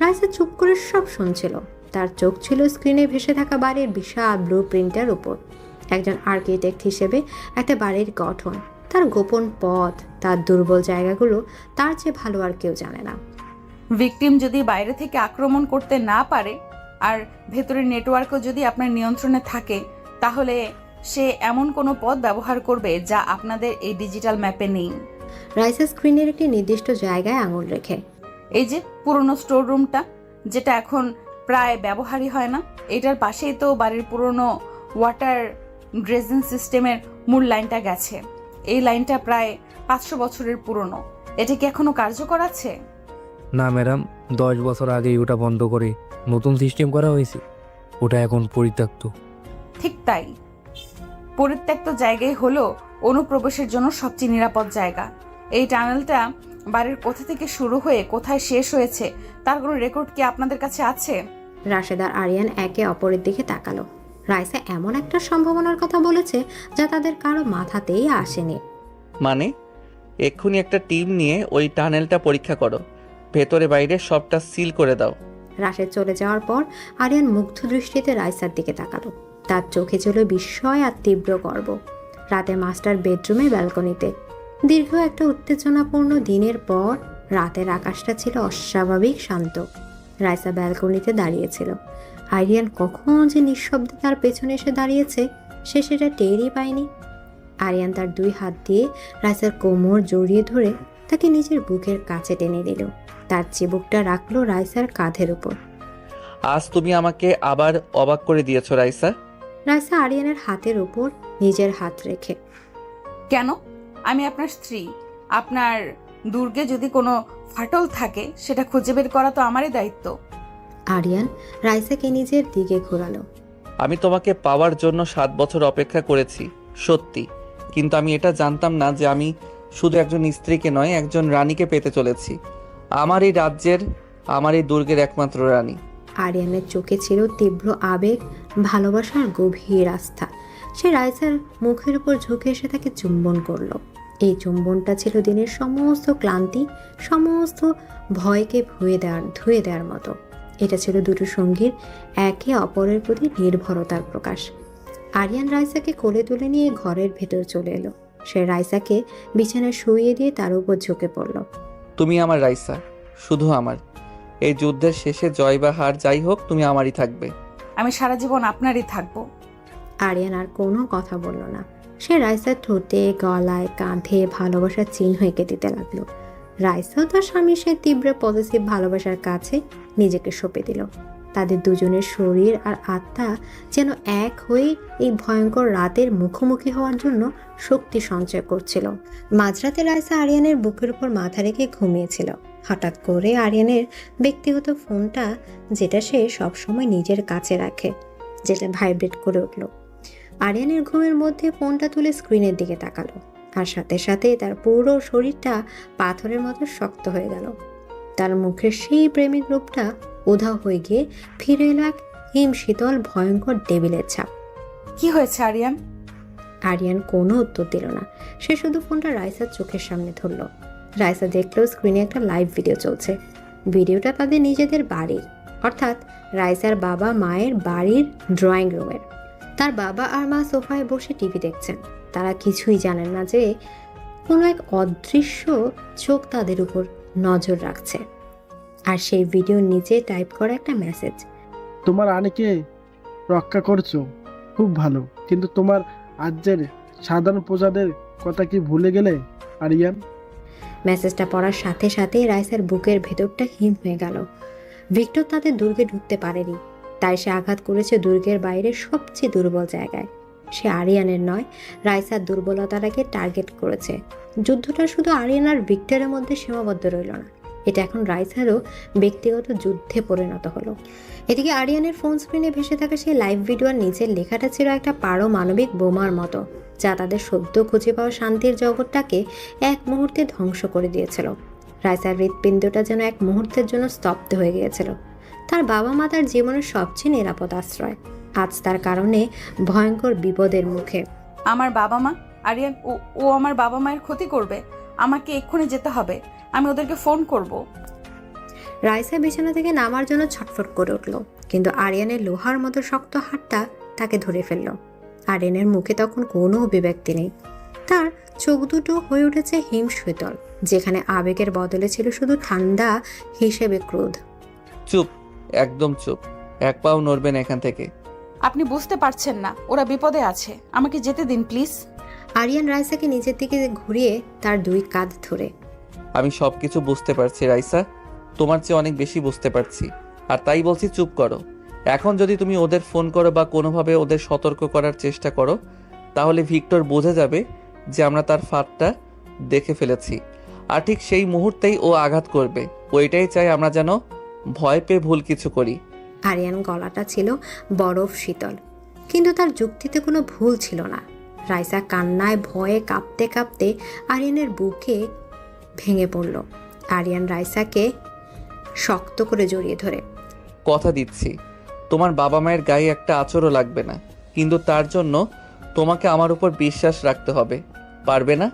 S10: রাইসা চুপ করে সব শুনছিল। তার চোখ ছিল স্ক্রিনে ভেসে থাকা বাড়ির বিশাল ব্লু প্রিন্টের উপর। একজন আর্কিটেক্ট হিসেবে একটা বাড়ির গঠন, তার গোপন পথ, তার দুর্বল জায়গাগুলো তার চেয়ে ভালো আর কেউ জানে না।
S3: ভিকটিম যদি বাইরে থেকে আক্রমণ করতে না পারে আর ভেতরের নেটওয়ার্কও যদি আপনার নিয়ন্ত্রণে থাকে, তাহলে সে এমন কোনো পথ ব্যবহার করবে যা আপনাদের এই ডিজিটাল ম্যাপে নেই।
S10: রাইসা স্ক্রিনের একটি নির্দিষ্ট জায়গায় আঙুল রেখে,
S3: এই যে পুরনো স্টোর রুমটা, যেটা এখন প্রায় ব্যবহারই হয় না, এটার পাশেই তো বাড়ির পুরনো ওয়াটার ড্রেজিং সিস্টেমের মূল লাইনটা গেছে। এই লাইনটা প্রায় 500 বছরের পুরনো। এটা কি এখনো কার্যকর আছে?
S12: না ম্যাডাম, 10 বছর আগেই ওটা বন্ধ করে নতুন সিস্টেম করা হয়েছে। ওটা এখন পরিত্যক্ত।
S3: ঠিক তাই, পরিত্যক্ত জায়গায় হলো অনুপ্রবেশের জন্য সবচেয়ে নিরাপদ জায়গা। এই টানেলটা বাড়ির কোথা থেকে শুরু হয়ে কোথায় শেষ হয়েছে তার কোনো রেকর্ড কি আপনাদের কাছে আছে?
S10: রাশেদ আর আরিয়ান একে অপরের দিকে তাকালো। রাইসা এমন একটা সম্ভাবনার কথা বলেছে যা তাদের কারো মাথাতেই আসেনি।
S7: মানে এক্ষুনি একটা টিম নিয়ে ওই টানেলটা পরীক্ষা করো, ভেতরে বাইরে সবটা সিল করে দাও।
S10: রাশেদ চলে যাওয়ার পর আরিয়ান মুগ্ধ দৃষ্টিতে রাইসার দিকে তাকালো। তার চোখে ছিল বিস্ময় আর তীব্র গর্ব। রাতে মাস্টার বেডরুমে ব্যালকনিতে দীর্ঘ একটা উত্তেজনাপূর্ণ দিনের পর রাতের আকাশটা ছিল অস্বাভাবিক শান্ত। রাইসা ব্যালকনিতে দাঁড়িয়েছিল। আরিয়ান কখন যে নিঃশব্দে তার পেছনে এসে দাঁড়িয়েছে সে সেটা টেরই পায়নি। আরিয়ান তার 2 হাত দিয়ে রাইসার কোমর জড়িয়ে ধরে তাকে নিজের বুকের কাছে টেনে দিল। তার চিবুকটা রাখলো রাইসার কাঁধের উপর।
S7: আজ তুমি আমাকে আবার অবাক করে দিয়েছো রাইসা।
S10: রাইসা আরিয়ানের হাতের উপর নিজের হাত রেখে,
S3: কেন? আমি আপনার স্ত্রী। আপনার দুর্গে যদি কোনো ফাটল থাকে সেটা খুঁজে বের করা তো আমারই দায়িত্ব।
S10: আরিয়ান রাইসাকে নিজের দিকে ঘোরালো।
S7: আমি তোমাকে পাওয়ার জন্য 7 বছর অপেক্ষা করেছি সত্যি, কিন্তু আমি এটা জানতাম না যে আমি শুধু একজন স্ত্রীকে নয়, একজন রানীকে পেতে চলেছি। আমার এই রাজ্যের, আমার এই দুর্গের একমাত্র রানী।
S10: আরিয়ানের চোখে ছিল তীব্র আবেগ, ভালোবাসার গভীর আস্থা। সে রাইসার মুখের উপর ঝুঁকে এসে তাকে চুম্বন করলো। এই চুম্বনটা ছিল দিনের সমস্ত ক্লান্তি, সমস্ত ভয়কে ধুয়ে দেওয়ার মতো। এটা ছিল দুটো সঙ্গীর একে অপরের প্রতি নির্ভরতার প্রকাশ। আরিয়ান রাইসাকে কোলে তুলে নিয়ে ঘরের ভেতর চলে এলো। সে রাইসাকে বিছানায় শুইয়ে দিয়ে তার উপর ঝুঁকে পড়ল।
S7: তুমি আমার রাইসা, শুধু আমার। এই যুদ্ধের শেষে জয় বা হার যাই হোক, তুমি আমারই থাকবে।
S3: আমি সারা জীবন আপনারই থাকবো।
S10: আরিয়ান আর কোনো কথা বলল না। সে রাইসার ঠোঁটে, গলায়, কাঁধে ভালোবাসার চিহ্ন এঁকে দিতে লাগলো। রাইসাও তার স্বামীর সেই তীব্র পজিটিভ ভালোবাসার কাছে নিজেকে সঁপে দিল। তাদের দুজনের শরীর আর আত্মা যেন এক হয়ে এই ভয়ঙ্কর রাতের মুখোমুখি হওয়ার জন্য শক্তি সঞ্চয় করছিল। মাঝরাতে রাইসা আরিয়ানের বুকের উপর মাথা রেখে ঘুমিয়েছিল। হঠাৎ করে আরিয়ানের ব্যক্তিগত ফোনটা, যেটা সে সবসময় নিজের কাছে রাখে, যেটা ভাইব্রেট করে উঠল। আরিয়ানের ঘুমের মধ্যে ফোনটা তুলে স্ক্রিনের দিকে তাকালো, আর সাথে সাথে তার পুরো শরীরটা পাথরের মতো শক্ত হয়ে গেল। তার মুখের সেই প্রেমিক রূপটা উধাও হয়ে গিয়ে ফিরে এলো এক হিম শীতল ভয়ঙ্কর টেবিলের ছাপ।
S3: কি হয়েছে আরিয়ান?
S10: আরিয়ান কোনো উত্তর দিল না। সে শুধু ফোনটা রাইসার চোখের সামনে ধরল। রাইসা দেখলো স্ক্রিনে একটা লাইভ ভিডিও চলছে। ভিডিওটা তাদের নিজেদের বাড়ির, অর্থাৎ রাইসার বাবা মায়ের বাড়ির ড্রয়িং রুমের। তার বাবা আর মা সোফায় বসে টিভি দেখছেন। তারা কিছুই জানেন না যে কোনো এক অদৃশ্য চোখ তাদের উপর নজর রাখছে। আর সেই ভিডিওর নিচে টাইপ করা একটা মেসেজ।
S8: তোমার রানীকে রক্ষা করছো, খুব ভালো, কিন্তু তোমার রাজ্যের সাধারণ প্রজাদের কথা কি ভুলে গেলে আরিয়ান?
S10: মেসেজটা পড়ার সাথে সাথে রাইসার বুকের ভেতরটা হিম হয়ে গেল। ভিক্টর তাদের দুর্গে ঢুকতে পারেনি, তাই সে আঘাত করেছে দুর্গের বাইরে সবচেয়ে দুর্বল জায়গায়। সে আরিয়ানের নয়, রাইসার দুর্বলতাটাকে টার্গেট করেছে। যুদ্ধটা শুধু আরিয়ান আর ভিক্টরের মধ্যে সীমাবদ্ধ রইল না, এটা এখন রাইসারও ব্যক্তিগত যুদ্ধে পরিণত হলো। এদিকে আরিয়ানের ফোন স্ক্রিনে ভেসে থাকা সেই লাইভ ভিডিওর নিচের লেখাটা ছিল একটা পারমাণবিক বোমার মতো, যা তাদের সদ্য খুঁজে পাওয়া শান্তির জগৎটাকে এক মুহূর্তে ধ্বংস করে দিয়েছিল। রাইসার হৃৎপিণ্ডটা যেন এক মুহূর্তের জন্য স্তব্ধ হয়ে গিয়েছিল। তার বাবা মা তার জীবনের সবচেয়ে নিরাপদ আশ্রয়, আজ তার কারণে ভয়ঙ্কর বিপদের মুখে।
S3: আমার বাবা মা? আরিয়ান, ও আমার বাবা মায়ের ক্ষতি করবে। আমাকে এক্ষুনি যেতে হবে। আমি ওদেরকে ফোন করব।
S10: রাইসা বিছানা থেকে নামার জন্য ছটফট করে উঠল, কিন্তু আরিয়ানের লোহার মতো শক্ত হাতটা তাকে ধরে ফেলল। আরিয়ানের মুখে তখন কোনো অভিব্যক্তি নেই। তার চোখ দুটো হয়ে উঠেছে হিম শীতল, যেখানে আবেগের বদলে ছিল শুধু ঠান্ডা হিসেবে ক্রোধ।
S7: চুপ, একদম চুপ, এক পাও নড়বেন এখান থেকে।
S3: আপনি বুঝতে পারছেন না, ওরা বিপদে আছে। আমাকে যেতে দিন প্লিজ।
S10: আরিয়ান রাইসাকে নিজের দিকে ঘুরিয়ে তার 2 কাঁধ ধরে।
S7: আমি সবকিছু বুঝতে পারছি রাইসা, তোমার চেয়ে অনেক বেশি বুঝতে পারছি, আর তাই বলছি চুপ করো। এখন যদি তুমি ওদের ফোন করো বা কোনোভাবে ওদের সতর্ক করার চেষ্টা করো, তাহলে ভিক্টর বুঝে যাবে যে আমরা তার ফাঁদটা দেখে ফেলেছি, আর ঠিক সেই মুহূর্তেই ও আঘাত করবে। ওইটাই চাই আমরা যেন ভয় পেয়ে ভুল কিছু করি।
S10: আরিয়ান গলাটা ছিল বরফ শীতল, কিন্তু তার যুক্তিতে কোনো ভুল ছিল না। রাইসা কান্নায় ভয়ে কাঁপতে কাঁপতে আরিয়ানের বুকে ভেঙে পড়ল। আরিয়ান রাইসাকে শক্ত করে জড়িয়ে ধরে।
S7: কথা দিচ্ছি তোমার বাবা মায়ের গায়ে একটা আঁচড়ও লাগবে না, কিন্তু তার জন্য তোমাকে আমার উপর বিশ্বাস রাখতে হবে, পারবে না?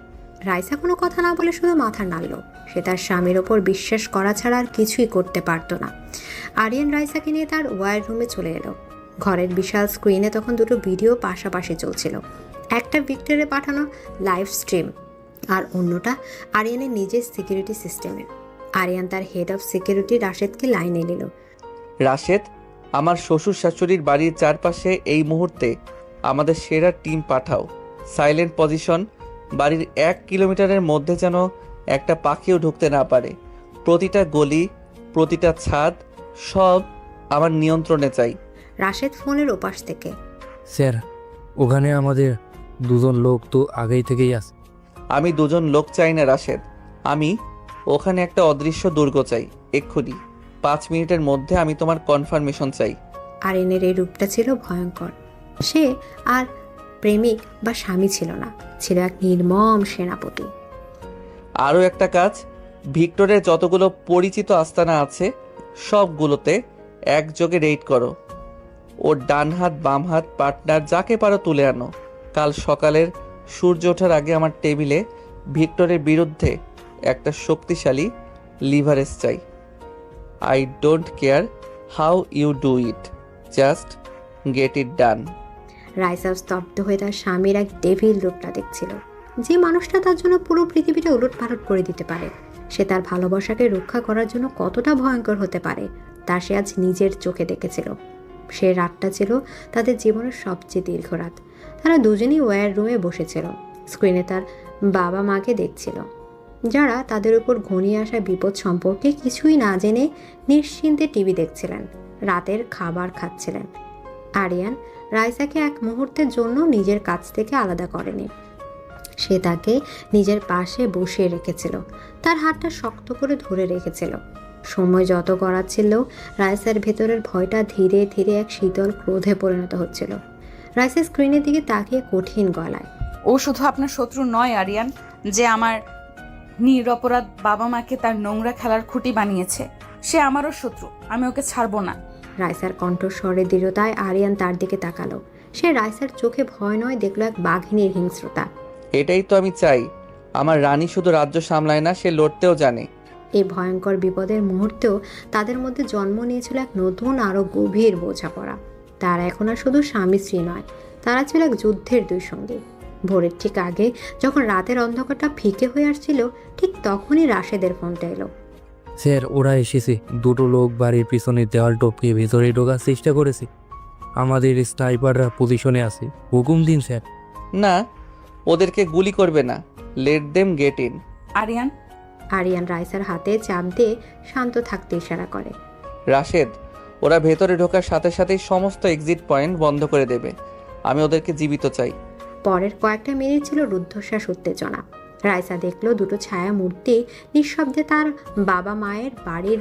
S10: রাইসা কোনো কথা না বলে শুধু মাথা নাড়ল। সে তার স্বামীর ওপর বিশ্বাস করা ছাড়া আর কিছুই করতে পারত না। আরিয়ান রাইসাকে নিয়ে তার ওয়ার রুমে চলে এলো। ঘরের বিশাল স্ক্রিনে তখন 2টো ভিডিও পাশাপাশি চলছিল। একটা ভিক্টরে পাঠানো লাইভ স্ট্রিম, আর অন্যটা আরিয়ানের নিজের সিকিউরিটি সিস্টেমের। আরিয়ান তার হেড অফ সিকিউরিটি রাশেদকে লাইনে নিল।
S7: রাশেদ, আমার শ্বশুর শাশুড়ির বাড়ির চারপাশে এই মুহূর্তে আমাদের সেরা টিম পাঠাও। সাইলেন্ট পজিশন, বাড়ির 1 কিলোমিটারের মধ্যে যেন একটা পাখিও ঢুকতে না পারে। প্রতিটা গলি, প্রতিটা ছাদ, সব আমার নিয়ন্ত্রণে চাই।
S10: রাশেদ ফোনের ওপাশ থেকে,
S12: স্যার, ওখানে আমাদের 2জন লোক তো আগেই থেকেই আছে।
S7: আমি 2জন লোক চাই না রাশেদ, আমি ওখানে একটা অদৃশ্য দুর্গ চাই। এক্ষুনি 5 মিনিটের মধ্যে আমি তোমার কনফার্মেশন চাই।
S10: আরিয়ানের এই রূপটা ছিল ভয়ঙ্কর। সে আর প্রেমিক বা স্বামী ছিল না, ছিল এক নির্মম সেনাপতি।
S7: আরও একটা কাজ, ভিক্টরের যতগুলো পরিচিত আস্তানা আছে সবগুলোতে একযোগে রেড করো। ওর ডান হাত বাম হাত পার্টনার যাকে পারো তুলে আনো। কাল সকালের সূর্য ওঠার আগে আমার টেবিলে ভিক্টরের বিরুদ্ধে একটা শক্তিশালী লিভারেজ চাই। I don't care how you do it, just get it done.
S10: Raisa স্তব্ধ হয়ে তার স্বামীর এক ডেভিল রূপটা দেখছিল, যে মানুষটা তার জন্য পুরো পৃথিবীটা উলটপালট করে দিতে পারে। সে তার ভালোবাসাকে রক্ষা করার জন্য কতটা ভয়ঙ্কর হতে পারে তা সে আজ নিজের চোখে দেখেছিল। সে রাতটা ছিল তাদের জীবনের সবচেয়ে দীর্ঘ রাত। তারা দুজনেই ওয়্যার রুমে বসেছিল, স্ক্রিনে তার বাবা মাকে দেখছিল, যারা তাদের উপর ঘনিয়ে আসা বিপদ সম্পর্কে কিছুই না জেনে নিশ্চিন্তে টিভি দেখছিলেন, রাতের খাবার খাচ্ছিলেন। আরিয়ান রাইসাকে এক মুহূর্তের জন্য নিজের কাছ থেকে আলাদা করেনি। সে তাকে নিজের পাশে বসিয়ে রেখেছিল, তার হাতটা শক্ত করে ধরে রেখেছিল। সময় যত গড়াচ্ছিল, রাইসার ভেতরের ভয়টা ধীরে ধীরে এক শীতল ক্রোধে পরিণত হচ্ছিল। রাইসা স্ক্রিনের দিকে তাকিয়ে কঠিন গলায়,
S3: ও শুধু আপনার শত্রু নয় আরিয়ান, যে আমার নিরপরাধ বাবা মাকে তার নোংরা খেলার খুঁটি বানিয়েছে, সে আমারও শত্রু, আমি ওকে ছাড়বো না।
S10: রাইসার কণ্ঠস্বরের দৃঢ়তায় আরিয়ান তার দিকে তাকালো। সে রাইসার চোখে ভয় নয়, দেখলো এক বাঘিনীর হিংস্রতা।
S7: এটাই তো আমি চাই। আমার রানী শুধু রাজ্য সামলায় না, সে লড়তেও জানে।
S10: এই ভয়ঙ্কর বিপদের মুহূর্তেও তাদের মধ্যে জন্ম নিয়েছিল এক নতুন আরো গভীর বোঝাপড়া। তারা এখন আর শুধু স্বামী স্ত্রী নয়, তারা ছিল এক যুদ্ধের দুই সঙ্গী। ভোরের ঠিক আগে যখন রাতের অন্ধকারটা ফিকে হয়ে আসছিল, ঠিক তখনই রাশেদের ফোনটা এলো।
S12: স্যার, ওরা এসেছে। 2টো লোক বাড়ির পিছনে দেওয়াল টপকে ভেতরে ঢোকার চেষ্টা করেছে। আমাদের স্নাইপাররা পজিশনে আছে। হুকুম দিন স্যার।
S7: না, ওদেরকে গুলি করবে না, let them get in.
S10: Aryan রাইসার হাতে চাপ দিয়ে শান্ত থাকতে ইশারা করে।
S7: রাশেদ, ওরা ভেতরে ঢোকার সাথে সাথেই সমস্ত এক্সিট পয়েন্ট বন্ধ করে দেবে। আমি ওদেরকে জীবিত চাই।
S10: পরের কয়েকটা মিনিট ছিল রুদ্ধশ্বাস উত্তেজনা। রাইসা দেখলো 2টো ছায়া মূর্তি নিঃশব্দে তার বাবা মায়ের বাড়ির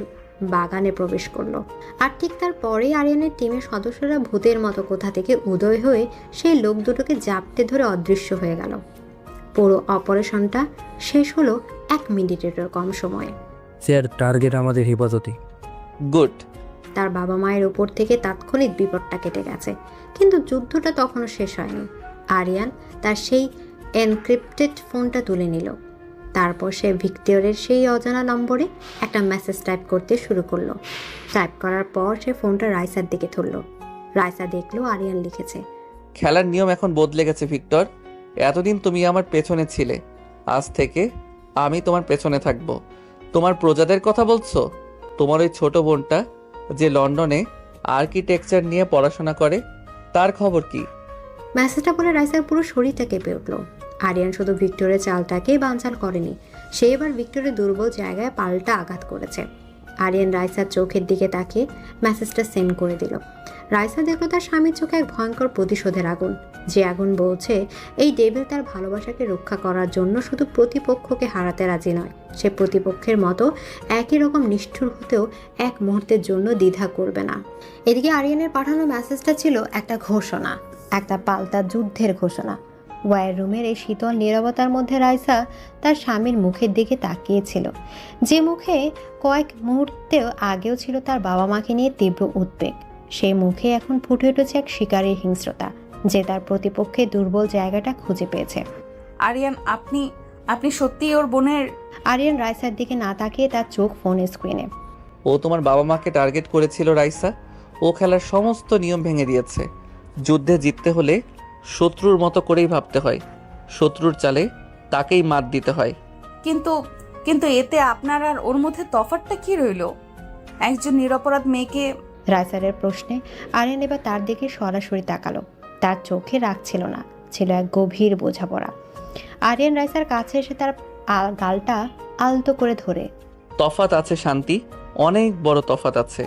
S10: বাগানে প্রবেশ করলো। আর ঠিক তারপরেই আরিয়ানের টিমের সদস্যরা ভূতের মতো কোথা থেকে উদয় হয়ে সেই লোক দুটোকে জাপটে ধরে অদৃশ্য হয়ে গেল। পুরো অপারেশনটা শেষ হলো 1 মিনিটেরও কম সময়ে।
S12: স্যার, টার্গেট আমাদের হেফাজতে।
S7: গুড।
S10: তার বাবা মায়ের উপর থেকে তাৎক্ষণিক বিপদটা কেটে গেছে, কিন্তু যুদ্ধটা তখনও শেষ হয়নি। আরিয়ান তার সেই এনক্রিপ্টেড ফোনটা তুলে নিল। তারপর সে ভিক্টরের সেই অজানা নম্বরে একটা মেসেজ টাইপ করতে শুরু করলো। টাইপ করার পর সে ফোনটা রাইসার দিকে ধরল। রাইসা দেখলো আরিয়ান লিখেছে,
S7: খেলার নিয়ম এখন বদলে গেছে ভিক্টর। এতদিন তুমি আমার পেছনে ছিলে, আজ থেকে আমি তোমার পেছনে থাকব। তোমার প্রজাদের কথা বলছো? তোমার ওই ছোট বোনটা যে লন্ডনে আর্কিটেকচার নিয়ে পড়াশোনা করে, তার খবর কি?
S10: মেসেজটা পরে রাইসার পুরো শরীরটা কেঁপে উঠল। আরিয়ান শুধু ভিক্টরের চালটাকেই বানচাল করেনি, সে এবার ভিক্টরের দুর্বল জায়গায় পাল্টা আঘাত করেছে। আরিয়ান রাইসার চোখের দিকে তাকিয়ে মেসেজটা সেন্ড করে দিল। রাইসা দেখলো তার স্বামীর চোখে এক ভয়ঙ্কর প্রতিশোধের আগুন, যে আগুন বলছে এই ডেভিল তার ভালোবাসাকে রক্ষা করার জন্য শুধু প্রতিপক্ষকে হারাতে রাজি নয়, সে প্রতিপক্ষের মতো একই রকম নিষ্ঠুর হতেও এক মুহূর্তের জন্য দ্বিধা করবে না। এদিকে আরিয়ানের পাঠানো মেসেজটা ছিল একটা ঘোষণা, একটা পাল্টা যুদ্ধের ঘোষণা। ওয়্যার রুমের এই শীতল নীরবতার মধ্যে রাইসা তার স্বামীর মুখের দিকে তাকিয়েছিল, যে মুখে কয়েক মুহূর্তে আগেও ছিল তার বাবা মাকে নিয়ে তীব্র উদ্বেগ। সেই মুখে এখন ফুটে উঠেছে এক শিকারীর হিংস্রতা, যে তার প্রতিপক্ষের দুর্বল জায়গাটা খুঁজে পেয়েছে।
S3: আরিয়ান, আপনি সত্যিই ওর বোনের?
S10: আরিয়ান রাইসার দিকে না তাকিয়ে তার চোখ ফোনের স্ক্রিনে।
S7: ও তোমার বাবা মাকে টার্গেট করেছিল রাইসা। ও খেলার সমস্ত নিয়ম ভেঙে দিয়েছে। যুদ্ধে জিততে হলে শত্রুর মতো করেই ভাবতে হয়, শত্রুর চালে তাকেই মাত দিতে হয়।
S3: কিন্তু কিন্তু এতে আপনার আর ওর মধ্যে তফাৎটা কি রইল? একজন নিরপরাধ মেয়েকে।
S10: রাইসারের প্রশ্নে আরিয়ান এবার তার দিকে সরাসরি তাকালো। তার চোখে রাগ ছিল না, ছিল এক গভীর বোঝাপড়া। আরিয়ান রাইসার কাছে এসে তার গালটা আলতো করে ধরে।
S7: তফাৎ আছে শান্তি, অনেক বড় তফাৎ আছে।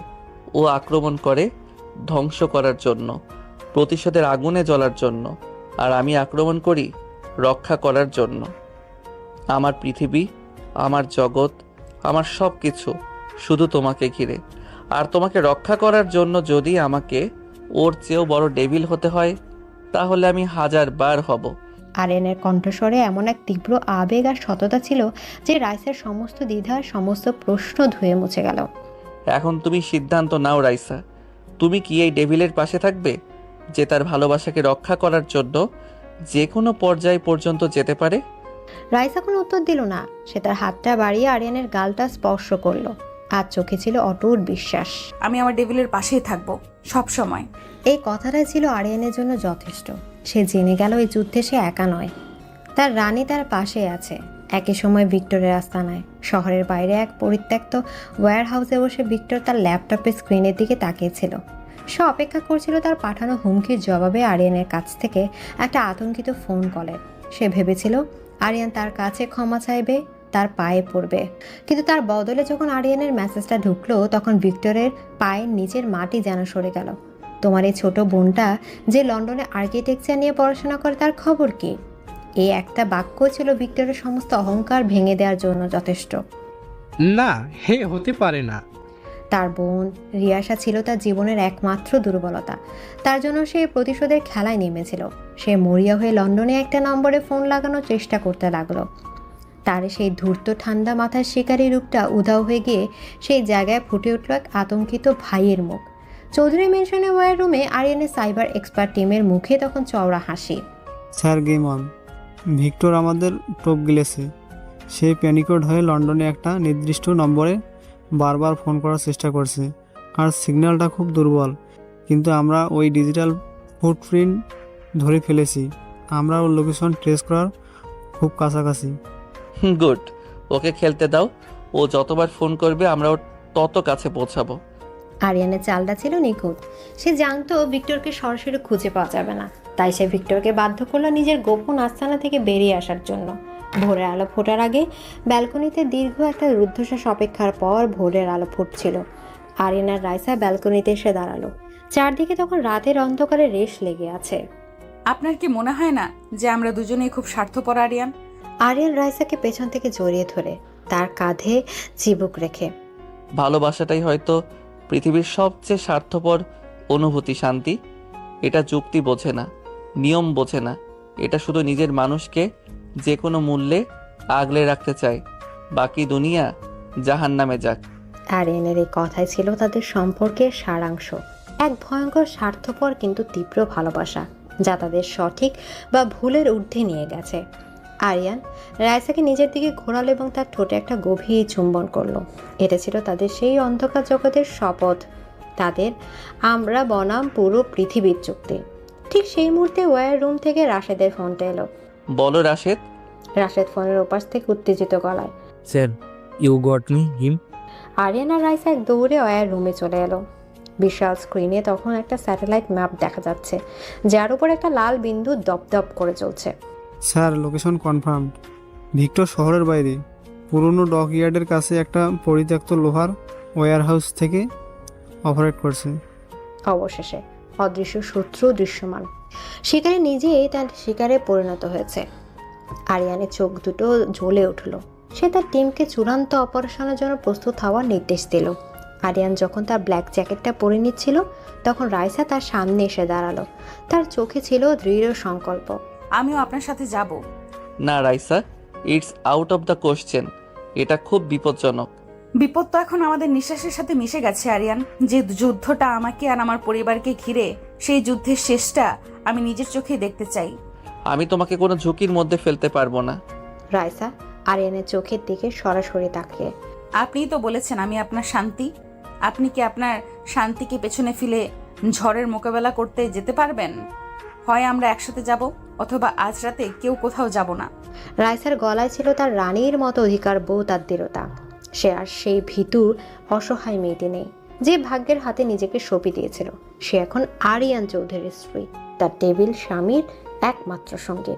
S7: ও আক্রমণ করে ধ্বংস করার জন্য, প্রতিশোধের আগুনে জ্বলার জন্য, আর আমি আক্রমণ করি রক্ষা করার জন্য। আমার পৃথিবী, আমার জগৎ, আমার সব কিছু শুধু তোমাকে ঘিরে। আর তোমাকে রক্ষা করার জন্য যদি আমাকে ওর চেয়েও বড় ডেভিল হতে হয়, তাহলে আমি 1000 বার হব।
S10: আরিয়ানের কণ্ঠস্বরে এমন এক তীব্র আবেগ আর সততা ছিল যে রাইসার সমস্ত দ্বিধার সমস্ত প্রশ্ন ধুয়ে মুছে গেল।
S7: এখন তুমি সিদ্ধান্ত নাও রাইসা, তুমি কি এই ডেভিলের পাশে থাকবে, যে তার ভালোবাসাকে রক্ষা করার জন্য যে কোনো পর্যায় পর্যন্ত যেতে পারে?
S10: রাইসা কোনো উত্তর দিল না। সে তার হাতটা বাড়িয়ে আরিয়ানের গালটা স্পর্শ করলো, আর চোখে ছিল অটুট বিশ্বাস।
S3: আমি আমার ডেভিলের পাশেই থাকবো সব সময়।
S10: এই কথাটাই ছিল আরিয়ানের জন্য যথেষ্ট। সে জেনে গেল এই যুদ্ধে সে একা নয়, তার রানী তার পাশে আছে। একই সময় ভিক্টরের আস্তানায় শহরের বাইরে এক পরিত্যক্ত ওয়্যার হাউসে বসে ভিক্টর তার ল্যাপটপের স্ক্রিনের দিকে তাকিয়েছিল। সে অপেক্ষা করছিল তার পাঠানো হুমকির জবাবে আরিয়ানের কাছ থেকে একটা আতঙ্কিত ফোন কলের। সে ভেবেছিল আরিয়ান তার কাছে ক্ষমা চাইবে, তার পায়ে পড়বে। কিন্তু তার বদলে যখন আরিয়ানের মেসেজটা ঢুকলো, তখন ভিক্টরের পায়ের নিচের মাটি যেন সরে গেল। তোমার এই ছোট বোনটা যে লন্ডনে আর্কিটেকচার নিয়ে পড়াশোনা করে, তার খবর কি? এই একটা বাক্য ছিল ভিক্টরের সমস্ত অহংকার ভেঙে দেওয়ার জন্য যথেষ্ট।
S13: না, হে হতে পারে না।
S10: তার বোন রিয়াসা ছিল তার জীবনের একমাত্র দুর্বলতা। তার জন্য সে প্রতিশোধের খেলায় নেমেছিল। সে মরিয়া হয়ে লন্ডনে একটা নম্বরে ফোন লাগানোর চেষ্টা করতে লাগলো। তার সেই ধূর্ত ঠান্ডা মাথার শিকারী রূপটা উধাও হয়ে গিয়ে সেই জায়গায় ফুটে উঠল এক আতঙ্কিত ভাইয়ের মুখ। চৌধুরী মেনশনের ওয়্যার রুমে আরিয়ানের সাইবার এক্সপার্ট টিমের মুখে তখন চওড়া হাসি।
S11: Sir game on. ভিক্টর আমাদের টোপ গিলেছে। সে প্যানিকড হয়ে লন্ডনে একটা নির্দিষ্ট নম্বরে বারবার ফোন করার চেষ্টা করছে, আর সিগন্যালটা খুব দুর্বল। কিন্তু আমরা ওই ডিজিটাল ফুটপ্রিন্ট ধরে ফেলেছি। আমরা ওর লোকেশন ট্রেস করার খুব কাছাকাছি।
S7: গুড, ওকে খেলতে দাও। ও যতবার ফোন করবে আমরা ওর তত কাছে পৌঁছাবো।
S10: আরিয়ানের চালটা ছিল নিখুঁত। সে জানতো ভিক্টরকে সরাসরি খুঁজে পাওয়া যাবে না, তাই সে ভিক্টরকে বাধ্য করলো নিজের গোপন আস্তানা থেকে বেরিয়ে আসার জন্য। ভোরের আলো ফোটার আগে ব্যালকনিতে দীর্ঘ একটা রুদ্ধশ্বাস অপেক্ষার পর ভোরের আলো ফুটছিল। আরিয়ান আর রাইসা ব্যালকনিতে এসে দাঁড়ালো। চারদিকে তখন রাতের অন্ধকারে রেশ লেগে আছে।
S3: আপনার কি মনে হয় না যে আমরা দুজনেই খুব স্বার্থপর আরিয়ান?
S10: আরিয়ান রাইসাকে পেছন থেকে জড়িয়ে ধরে তার কাঁধে চিবুক রেখে।
S7: ভালোবাসাটাই হয়তো পৃথিবীর সবচেয়ে স্বার্থপর অনুভূতি শান্তি। এটা যুক্তি বোঝে না, নিয়ম বোঝে না। এটা শুধু নিজের মানুষকে যে কোনো মূল্যে আগলে রাখতে চায়। বাকি দুনিয়া জাহান্নামে যাক।
S10: আরিয়ানের এই কথাই ছিল তাদের সম্পর্কের সারাংশ। এক ভয়ঙ্কর স্বার্থপর কিন্তু তীব্র ভালোবাসা, যা তাদের সঠিক বা ভুলের ঊর্ধ্বে নিয়ে গেছে। আরিয়ান রাইসাকে নিজের দিকে ঘোরালো এবং তার ঠোঁটে একটা গভীর চুম্বন করলো। এটা ছিল তাদের সেই অন্ধকার জগতের শপথ, তাদের আমরা বনাম পুরো পৃথিবীর চুক্তি। ঠিক সেই মুহূর্তে ওয়্যার রুম থেকে রাশেদের ফোনটা এলো।
S7: বলো রাশেদ।
S10: রাশেদ ফোনের ওপাশ থেকে উত্তেজিত গলায়,
S12: স্যার ইউ গট মি হিম।
S10: আরিয়ান আর রাইসা এক দৌড়ে ওয়্যার রুমে চলে এলো। বিশাল স্ক্রিনে তখন একটা স্যাটেলাইট ম্যাপ দেখা যাচ্ছে, যার উপর একটা লাল বিন্দু দপদপ করে চলছে।
S11: Sir location confirmed. ভিক্টর শহরের বাইরে পুরনো ডকইয়ার্ডের কাছে একটা পরিত্যক্ত লোহার ওয়্যার হাউস থেকে অপারেট করছে।
S10: অবশেষে অদৃশ্য শত্রু দৃশ্যমান। শিকারে নিজেই তার শিকারে পরিণত হয়েছে। আরিয়ানের চোখ দুটো জ্বলে উঠল। সে তার টিমকে চূড়ান্ত অপারেশনের জন্য প্রস্তুত হওয়ার নির্দেশ দিল। আরিয়ান যখন তার ব্ল্যাক জ্যাকেটটা পরে নিচ্ছিল, তখন রাইসা তার সামনে এসে দাঁড়ালো। তার চোখে ছিল দৃঢ় সংকল্প।
S3: আমিও আপনার সাথে যাব।
S7: না Raisa, it's out of the question. এটা খুব বিপজ্জনক।
S3: বিপদ তো এখন আমাদের নিঃশ্বাসের সাথে মিশে গেছে আরিয়ান। যে যুদ্ধটা আমাকে আর আমার পরিবারকে ঘিরে, সেই যুদ্ধের শেষটা আমি নিজের চোখে দেখতে চাই।
S7: আমি তোমাকে কোনো ঝুঁকির মধ্যে ফেলতে পারবো না।
S10: রাইসা আরিয়ানের চোখের দিকে সরাসরি তাকিয়ে,
S3: আপনিই তো বলেছেন আমি আপনার শান্তি। আপনি কি আপনার শান্তিকে পেছনে ফেলে ঝড়ের মোকাবেলা করতে যেতে পারবেন? হয় আমরা একসাথে যাব, অথবা আজ রাতে কেউ কোথাও যাব না।
S10: রাইসার গলায় ছিল তার রানীর মতো অধিকার বোধ আর দৃঢ়তা। সে আর সেই ভীতু অসহায় মেয়েটি নেই যে ভাগ্যের হাতে নিজেকে সঁপে দিয়েছিল। সে এখন আরিয়ান চৌধুরীর স্ত্রী, তার টেবিল স্বামীর একমাত্র সঙ্গী।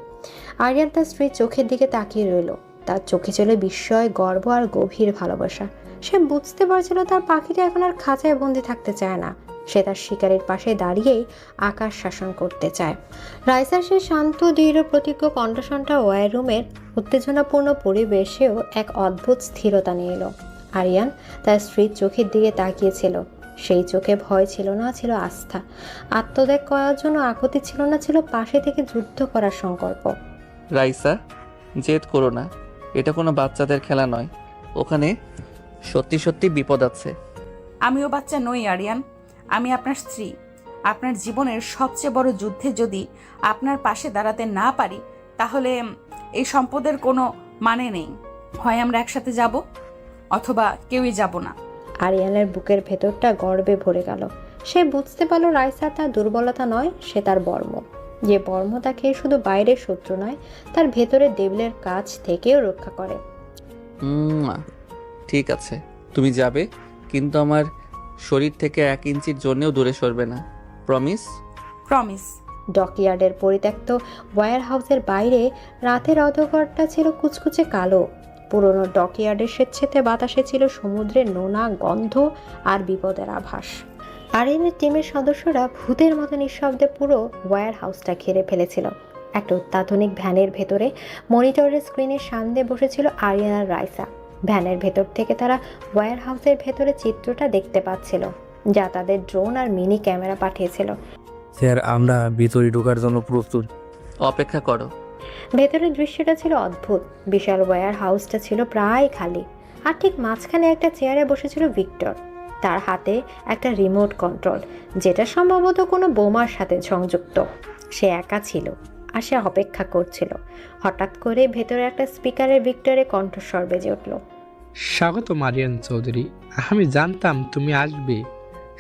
S10: আরিয়ান তার স্ত্রীর চোখের দিকে তাকিয়ে রইল। তার চোখে ছিল বিস্ময়, গর্ব আর গভীর ভালোবাসা। সে বুঝতে পারছিল তার পাখিটা এখন আর খাঁচায় বন্দি থাকতে চায় না। সে তার শিকারের পাশে দাঁড়িয়েই আকাশ শাসন করতে চায়। রাইসার সে শান্ত দৃঢ় প্রতিজ্ঞ কণ্ঠস্বরটা ওয়ার রুমের উত্তেজনাপূর্ণ পরিবেশেও এক অদ্ভুত স্থিরতা নিয়ে এলো। আরিয়ান তার স্ত্রীর চোখের দিকে তাকিয়েছিল। সেই চোখে ভয় ছিল না, ছিল আস্থা। আত্মত্যাগ করার জন্য আকুতি ছিল না, ছিল পাশে থেকে যুদ্ধ করার সংকল্প।
S7: রাইসা, জেদ করো না, এটা কোনো বাচ্চাদের খেলা নয়। ওখানে সত্যি সত্যি বিপদ আছে।
S3: আমিও বাচ্চা নই আরিয়ান, আমি আপনার স্ত্রী। আপনার জীবনের সবচেয়ে বড় যুদ্ধে যদি আপনার পাশে দাঁড়াতে না পারি, তাহলে এই সম্পদের কোনো মানে নেই। হয় আমরা একসাথে যাব, অথবা কেউই যাব না।
S10: আরিয়ানের বুকের ভেতরটা গর্বে ভরে গেল। সে বুঝতে পারল রাইসা তার দুর্বলতা নয়, সে তার বর্ম। যে বর্ম তাকে শুধু বাইরের শত্রু নয়, তার ভেতরের দেবলের কাছ থেকেও রক্ষা করে।
S7: ঠিক আছে, তুমি যাবে, কিন্তু আমার শরীর থেকে 1 ইঞ্চির জন্যও দূরে সরবে না। প্রমিস?
S3: প্রমিস।
S10: ডকইয়ার্ডের পরিত্যক্ত ওয়্যার হাউসের বাইরে রাতের অন্ধকারটা ছিল কুচকুচে কালো। পুরনো ডকইয়ার্ডের স্বেচ্ছেতে বাতাসে ছিল সমুদ্রের নোনা গন্ধ আর বিপদের আভাস। আরিয়ানের টিমের সদস্যরা ভূতের মতো নিঃশব্দে পুরো ওয়্যার হাউসটা ঘিরে ফেলেছিল। একটা অত্যাধুনিক ভ্যানের ভেতরে মনিটরের স্ক্রিনের সামনে বসেছিল আরিয়ান আর রাইসা। ভ্যানের ভেতর থেকে তারা ওয়্যার হাউসের ভেতরে চিত্রটা দেখতে পাচ্ছিল, যা তাদের ড্রোন আর মিনি ক্যামেরা পাঠিয়েছিল।
S12: স্যার, আমরা ভিতরে ঢোকার জন্য প্রস্তুত।
S7: অপেক্ষা করো।
S10: ভেতরের দৃশ্যটা ছিল অদ্ভুত। বিশাল ওয়্যার হাউসটা ছিল প্রায় খালি, আর ঠিক মাঝখানে একটা চেয়ারে বসেছিল ভিক্টর। তার হাতে একটা রিমোট কন্ট্রোল, যেটা সম্ভবত কোনো বোমার সাথে সংযুক্ত। সে একা ছিল আর সে অপেক্ষা করছিল। হঠাৎ করে ভেতরে একটা স্পিকারের ভিক্টরের কণ্ঠস্বর বেজে উঠল।
S13: স্বাগত আরিয়ান চৌধুরী, আমি জানতাম তুমি আসবে।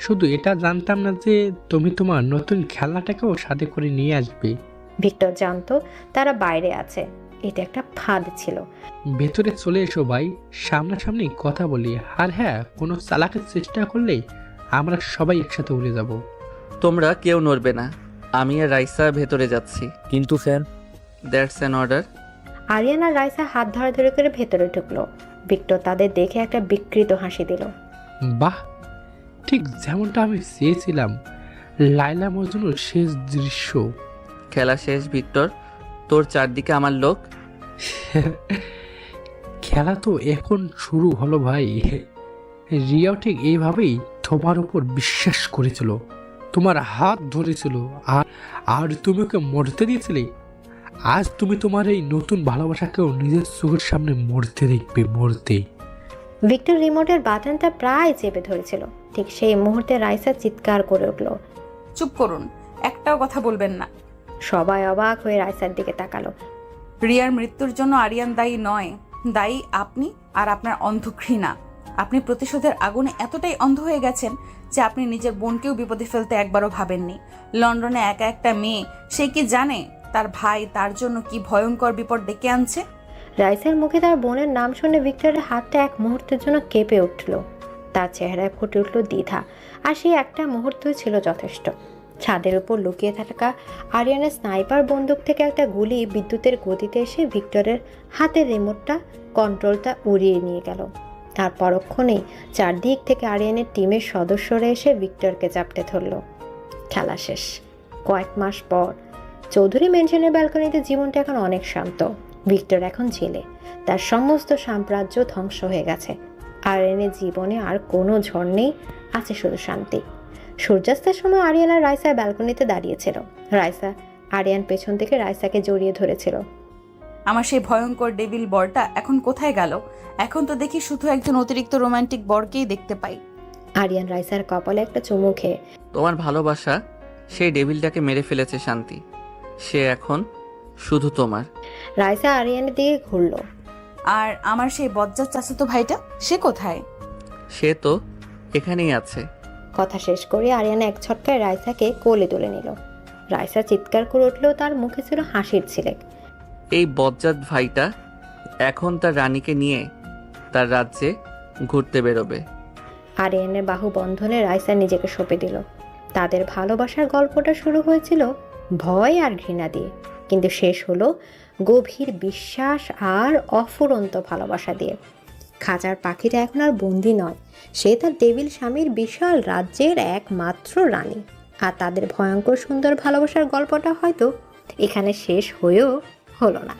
S13: শুধু এটা জানতাম না যে তুমি তোমার নতুন খেলাটাকেও সাথে করে নিয়ে আসবে।
S10: ভিক্টর জানতো তারা বাইরে আছে, এটা একটা ফাঁদ ছিল।
S13: ভেতরে চলে এসো ভাই, সামনাসামনি কথা বলি। আর হ্যাঁ, কোনো চালাকের চেষ্টা করলে আমরা সবাই একসাথে উড়ে যাব।
S7: তোমরা কেউ নড়বে না, আমি আর রাইসা ভেতরে যাচ্ছি।
S12: কিন্তু sir,
S7: that's an order.
S10: Aryan আর রাইসা হাত ধরাধরি করে ভেতরে ঢুকলো। ভিক্টর তাদের দেখে একটা বিকৃত হাসি দিল।
S13: বাহ, ঠিক যেমনটা আমি চেয়েছিলাম। লাইলা মজনুর শেষ দৃশ্য।
S7: খেলা শেষ ভিক্টর, তোর চারদিকে আমার লোক।
S13: খেলা তো এখন শুরু হলো ভাই। রিয়াও ঠিক এইভাবেই তোমার উপর বিশ্বাস করেছিল, তোমার হাত ধরেছিল, আর তুমি ওকে মরতে দিয়েছিলে। আজ তুমি তোমার এই নতুন ভালোবাসাকেও নিজের চোখের সামনে মরতে দেখবে, মরতে।
S10: ভিক্টর রিমোটের বাটনটা প্রায় চেপে ধরেছিল। ঠিক সেই মুহূর্তে রাইসা চিৎকার করে উঠল।
S3: চুপ করুন, একটাও কথা বলবেন না।
S10: সবাই অবাক হয়ে রাইসার দিকে তাকালো।
S3: রিয়ার মৃত্যুর জন্য আরিয়ান দায়ী নয়, দায়ী আপনি আর আপনার অন্ধ ঘৃণা। আপনি প্রতিশোধের আগুনে এতটাই অন্ধ হয়ে গেছেন যে আপনি নিজের বোনকেও বিপদে ফেলতে একবারও ভাবেননি। লন্ডনে একা একটা মেয়ে, সে কি জানে তার ভাই তার জন্য কি ভয়ঙ্কর বিপদ ডেকে আনছে?
S10: রাইসার মুখে তার বোনের নাম শুনে ভিক্টরের হাতটা এক মুহূর্তের জন্য কেঁপে উঠল। তার চেহারায় ফুটে উঠল দ্বিধা, আর সেই একটা মুহূর্তই ছিল যথেষ্ট। ছাদের উপর লুকিয়ে থাকা আরিয়ানের স্নাইপার বন্দুক থেকে একটা গুলি বিদ্যুতের গতিতে এসে ভিক্টরের হাতের রিমোটটা কন্ট্রোলটা উড়িয়ে নিয়ে গেল। আর পরক্ষণেই চারদিক থেকে আরিয়ানের টিমের সদস্যরা এসে ভিক্টরকে চাপটে ধরল। খেলা শেষ। কয়েক মাস পর চৌধুরী মেনশনের ব্যালকনিতে জীবনটা এখন অনেক শান্ত। ভিক্টর এখন জেলে, তার সমস্ত সাম্রাজ্য ধ্বংস হয়ে গেছে। আরিয়ানের জীবনে আর কোনো ঝড় নেই, আছে শুধু শান্তি। সূর্যাস্তের সময় আরিয়ান আর রাইসা ব্যালকনিতে দাঁড়িয়েছিল। রাইসা আরিয়ান পেছন থেকে রাইসাকে জড়িয়ে ধরেছিল।
S3: আমার সেই ভয়ঙ্কর ডেভিল বরটা এখন কোথায় গেল? এখন তো দেখি শুধু একজন অতিরিক্ত রোমান্টিক বরকেই দেখতে পাই।
S10: আরিয়ান রাইসার কপালে একটা চুমু খেয়ে,
S7: তোমার ভালোবাসা সেই ডেভিলটাকে মেরে ফেলেছে শান্তি, সে এখন শুধু তোমার।
S10: রাইসা আরিয়ানের দিকে ঘুরল।
S3: আর আমার সেই বজ্জাত চাচাতো ভাইটা, সে কোথায়?
S7: সে তো এখানেই আছে।
S10: কথা শেষ করে আরিয়ান এক ছটকায় রাইসাকে কোলে তুলে নিল। রাইসা চিৎকার করে উঠলেও তার মুখে ছিল হাসির ছিলেক।
S7: এই বজ্জাত ভাইটা এখন তার রানীকে নিয়ে তার রাজ্যে ঘুরতে বেরোবে।
S10: আরিয়ানের বাহু বন্ধনে রাইসা নিজেকে সঁপে দিল। তাদের ভালোবাসার গল্পটা শুরু হয়েছিল ভয় আর ঘৃণা দিয়ে, কিন্তু শেষ হলো গভীর বিশ্বাস আর অফুরন্ত ভালোবাসা দিয়ে। খাঁচার পাখিটা এখন আর বন্দি নয়, সে তার টেবিল স্বামীর বিশাল রাজ্যের একমাত্র রানী। আর তাদের ভয়ঙ্কর সুন্দর ভালোবাসার গল্পটা হয়তো এখানে শেষ হয়েও হলো না।